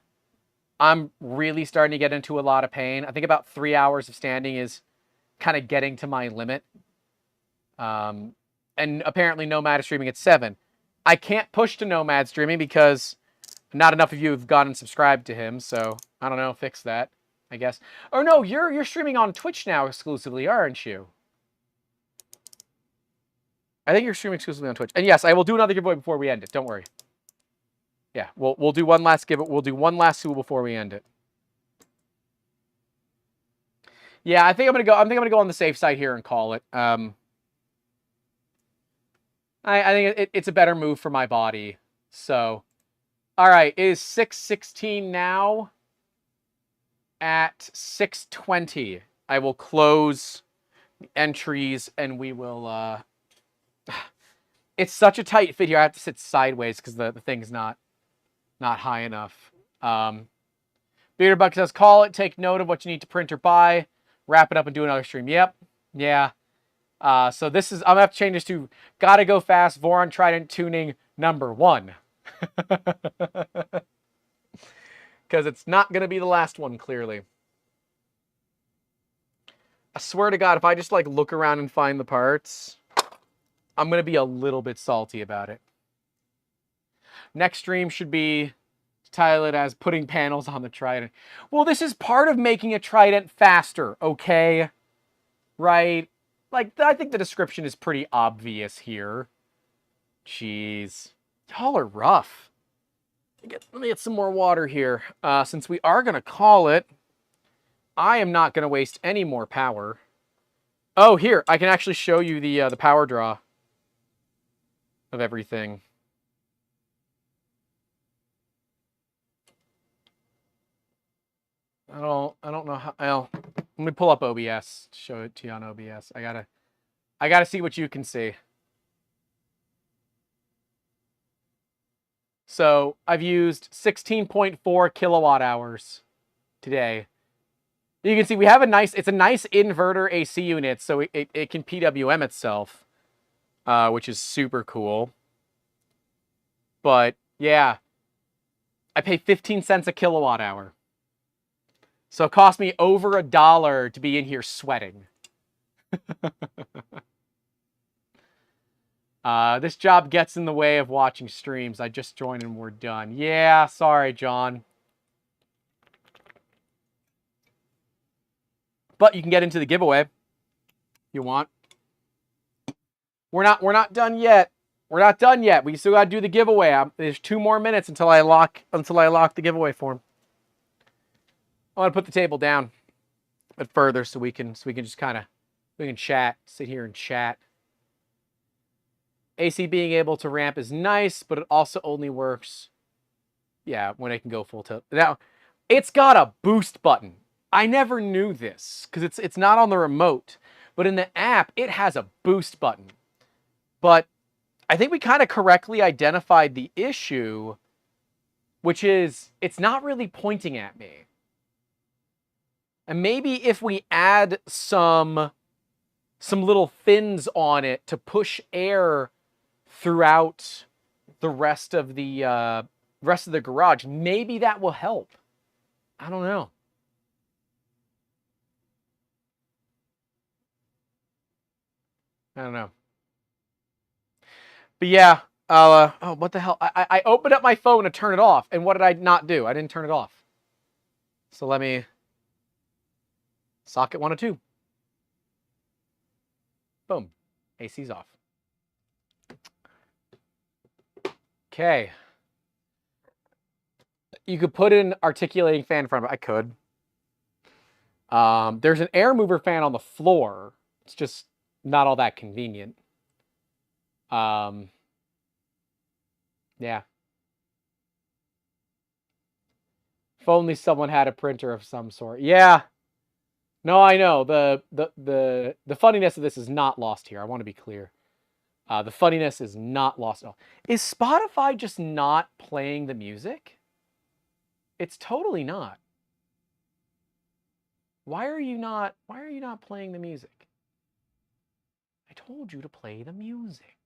I'm really starting to get into a lot of pain. I think about 3 hours of standing is kind of getting to my limit. And apparently Nomad is streaming at 7. I can't push to Nomad streaming because not enough of you have gone and subscribed to him. So I don't know, fix that, I guess. Oh no, you're streaming on Twitch now exclusively, aren't you? I think you're streaming exclusively on Twitch. And yes, I will do another giveaway before we end it. Don't worry. Yeah, we'll do one last giveaway. We'll do one last tool before we end it. Yeah, I think I'm gonna go on the safe side here and call it. I think it's a better move for my body. So, all right, it is 6:16 now. At 6:20, I will close the entries and we will. It's such a tight fit here. I have to sit sideways because the thing's not high enough. Beardbuck says, call it, take note of what you need to print or buy, wrap it up and do another stream. Yep. Yeah. So this is, I'm going to have to change this to Gotta Go Fast, Voron Trident Tuning #1. Because it's not going to be the last one, clearly. I swear to God, if I just like look around and find the parts, I'm going to be a little bit salty about it. Next stream should be, title it as putting panels on the Trident. Well, this is part of making a Trident faster, okay? Right? Like, I think the description is pretty obvious here. Jeez. Y'all are rough. Let me get some more water here. Since we are going to call it, I am not going to waste any more power. Oh, here. I can actually show you the power draw of everything. I don't know how. Well, let me pull up OBS to show it to you on OBS. I gotta see what you can see. So I've used 16.4 kilowatt hours today. You can see we have it's a nice inverter AC unit, so it can PWM itself, which is super cool. But yeah, I pay 15 cents a kilowatt hour. So it cost me over $1 to be in here sweating. This job gets in the way of watching streams. I just joined and we're done. Yeah, sorry, John. But you can get into the giveaway if you want. We're not done yet. We're not done yet. We still gotta do the giveaway. There's 2 more minutes until I lock the giveaway form. I want to put the table down a bit further so we can just kind of chat, sit here and chat. AC being able to ramp is nice, but it also only works, yeah, when it can go full tilt. Now, it's got a boost button. I never knew this because it's not on the remote, but in the app it has a boost button. But I think we kind of correctly identified the issue, which is it's not really pointing at me. And maybe if we add some little fins on it to push air throughout the rest of the garage, maybe that will help. I don't know. I don't know. But yeah, oh, what the hell? I opened up my phone to turn it off, and what did I not do? I didn't turn it off. So let me... Socket 1 and 2. Boom. AC's off. Okay. You could put an articulating fan in front of it. I could. There's an air mover fan on the floor. It's just not all that convenient. Yeah. If only someone had a printer of some sort. Yeah. No, I know. The funniness of this is not lost here. I want to be clear. The funniness is not lost at all. Is Spotify just not playing the music? It's totally not. Why are you not playing the music? I told you to play the music.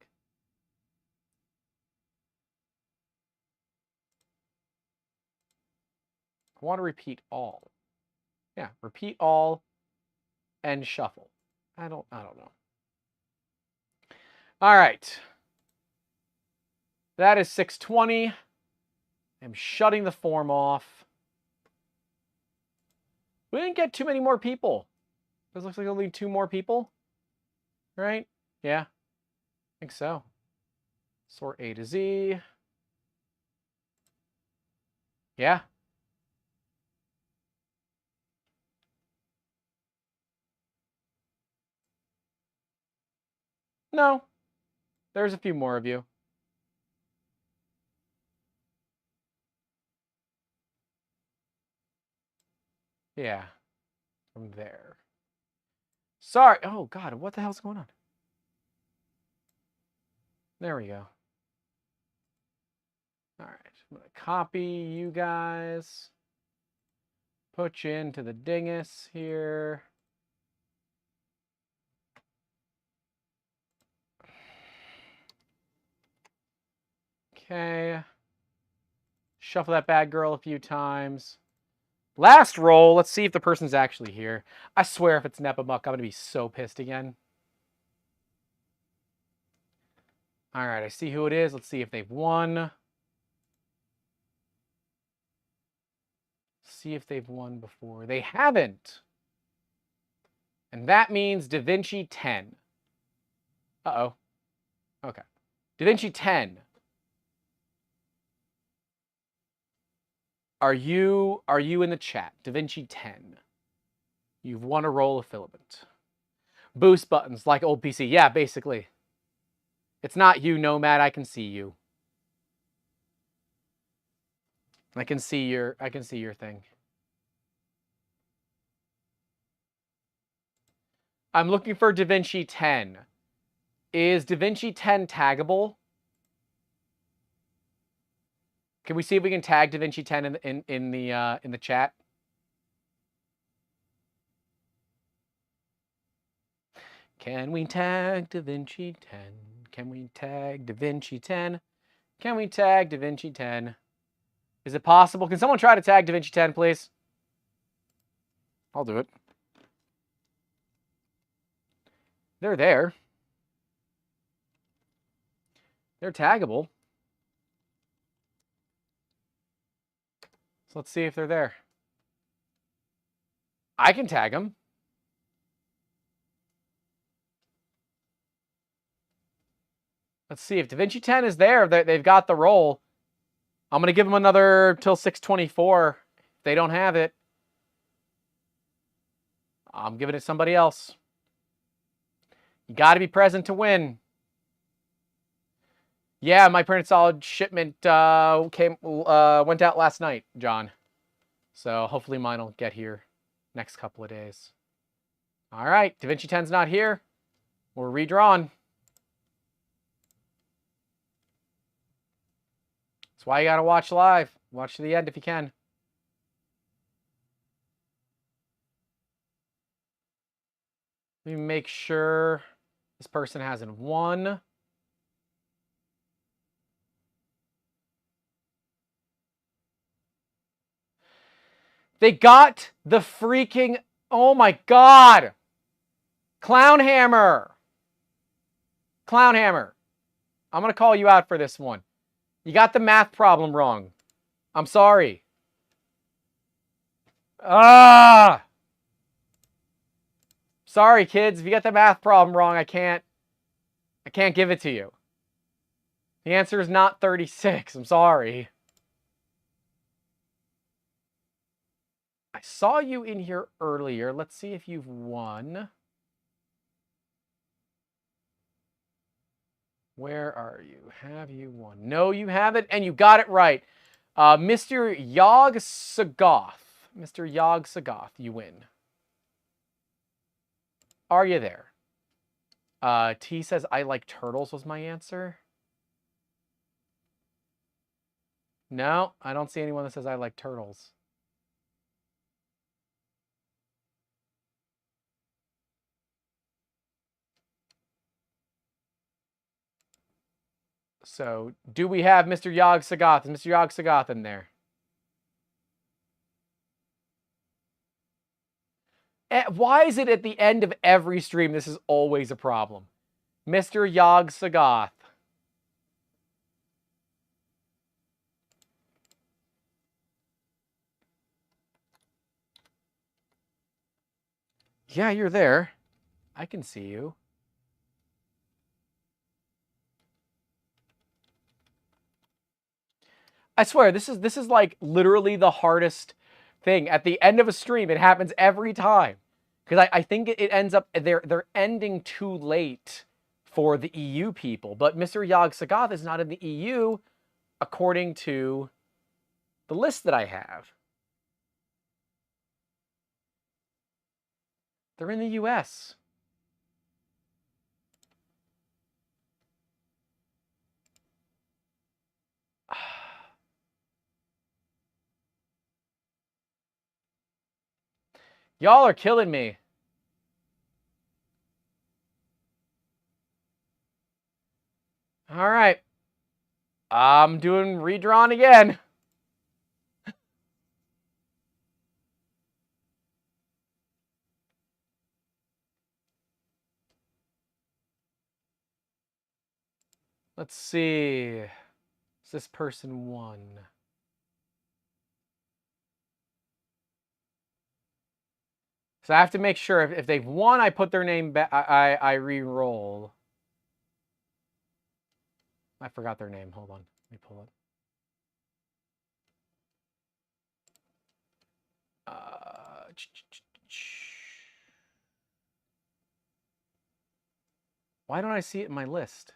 I want to repeat all. Yeah, repeat all and shuffle. I don't know. All right. That is 620. I'm shutting the form off. We didn't get too many more people. This looks like only 2 more people. Right? Yeah. I think so. Sort A to Z. Yeah. No. There's a few more of you. Yeah. From there. Sorry. Oh, God. What the hell's going on? There we go. All right. I'm going to copy you guys. Put you into the dingus here. Okay. Shuffle that bad girl a few times. Last roll. Let's see if the person's actually here. I swear if it's Nepamuck, I'm going to be so pissed again. All right, I see who it is. Let's see if they've won. See if they've won before. They haven't. And that means Da Vinci 10. Uh-oh. Okay. Da Vinci 10. Are you in the chat? Da Vinci 10. You've won a roll of Filament. Boost buttons like old PC. Yeah, basically. It's not you, Nomad. I can see you. I can see your thing. I'm looking for Da Vinci 10. Is Da Vinci 10 taggable? Can we see if we can tag Da Vinci 10 in the chat? Can we tag Da Vinci 10? Can we tag Da Vinci 10? Can we tag Da Vinci 10? Is it possible? Can someone try to tag Da Vinci 10, please? I'll do it. They're there. They're taggable. So let's see if they're there. I can tag them. Let's see if Da Vinci 10 is there. They've got the roll. I'm going to give them another till 624. If they don't have it, I'm giving it to somebody else. You got to be present to win. Yeah, my printed solid shipment went out last night, John. So hopefully mine will get here next couple of days. All right, Da Vinci 10's not here. We're redrawn. That's why you got to watch live. Watch to the end if you can. Let me make sure this person hasn't won. They got the freaking, oh my God. Clown Hammer. Clown Hammer. I'm going to call you out for this one. You got the math problem wrong. I'm sorry. Sorry, kids. If you got the math problem wrong, I can't give it to you. The answer is not 36. I'm sorry. I saw you in here earlier. Let's see if you've won. Where are you? Have you won? No, you haven't, and you got it right. Mr. Yog Sagoth. Mr. Yog Sagoth, you win. Are you there? T says, I like turtles was my answer. No, I don't see anyone that says I like turtles. So, do we have Mr. Yog Sagoth? Is Mr. Yog Sagoth in there? Why is it at the end of every stream this is always a problem? Mr. Yog Sagoth. Yeah, you're there. I can see you. I swear, this is like literally the hardest thing. At the end of a stream, it happens every time. Because I think it ends up, they're ending too late for the EU people. But Mr. Yog Sagoth is not in the EU according to the list that I have. They're in the US. Y'all are killing me. All right. I'm doing redrawn again. Let's see. Is this person won? So I have to make sure if they've won, I put their name back. I re-roll. I forgot their name. Hold on. Let me pull it. Why don't I see it in my list?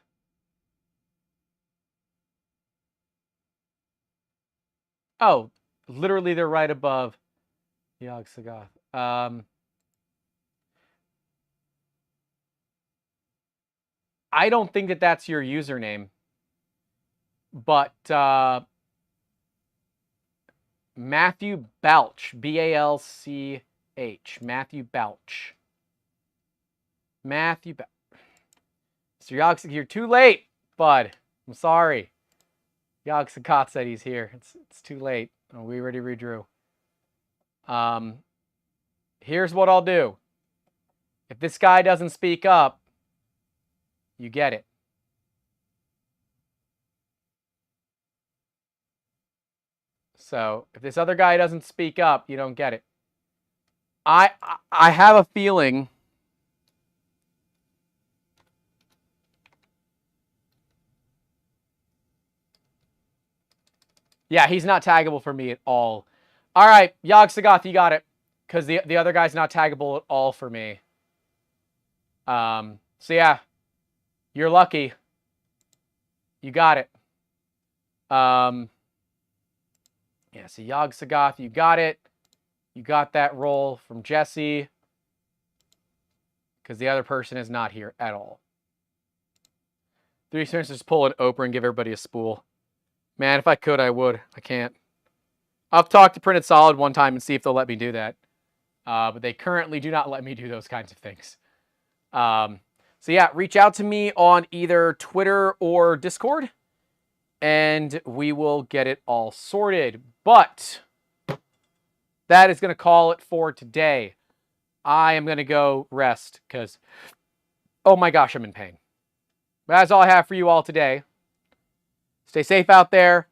Oh, literally they're right above Yog Sagoth. I don't think that that's your username. But Matthew Balch, B-A-L-C-H, Matthew Balch. Matthew Balch. Mr. Yog Sagoth, you're too late, bud. I'm sorry. Yog Sagoth said he's here. It's too late. Oh, we already redrew. Here's what I'll do. If this guy doesn't speak up, you get it. So if this other guy doesn't speak up, you don't get it. I have a feeling. Yeah, he's not taggable for me at all. All right, Yog Sagoth, you got it. Because the other guy's not taggable at all for me. So yeah, you're lucky. You got it. Yeah, so Yog Sagoth, you got it. You got that roll from Jesse. Because the other person is not here at all. 3 turns, just pull an Oprah and give everybody a spool. Man, if I could, I would. I can't. I'll talk to Printed Solid one time and see if they'll let me do that. But they currently do not let me do those kinds of things. So yeah, reach out to me on either Twitter or Discord, and we will get it all sorted. But that is going to call it for today. I am going to go rest because, oh my gosh, I'm in pain. But that's all I have for you all today. Stay safe out there.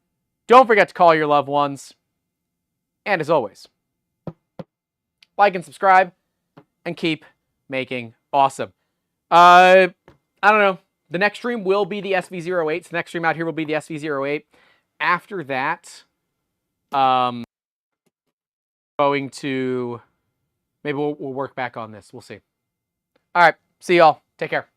Don't forget to call your loved ones. And as always, like and subscribe and keep making awesome. I don't know. The next stream will be the SV08. So the next stream out here will be the SV08. After that, going to, maybe we'll work back on this. We'll see. All right. See y'all. Take care.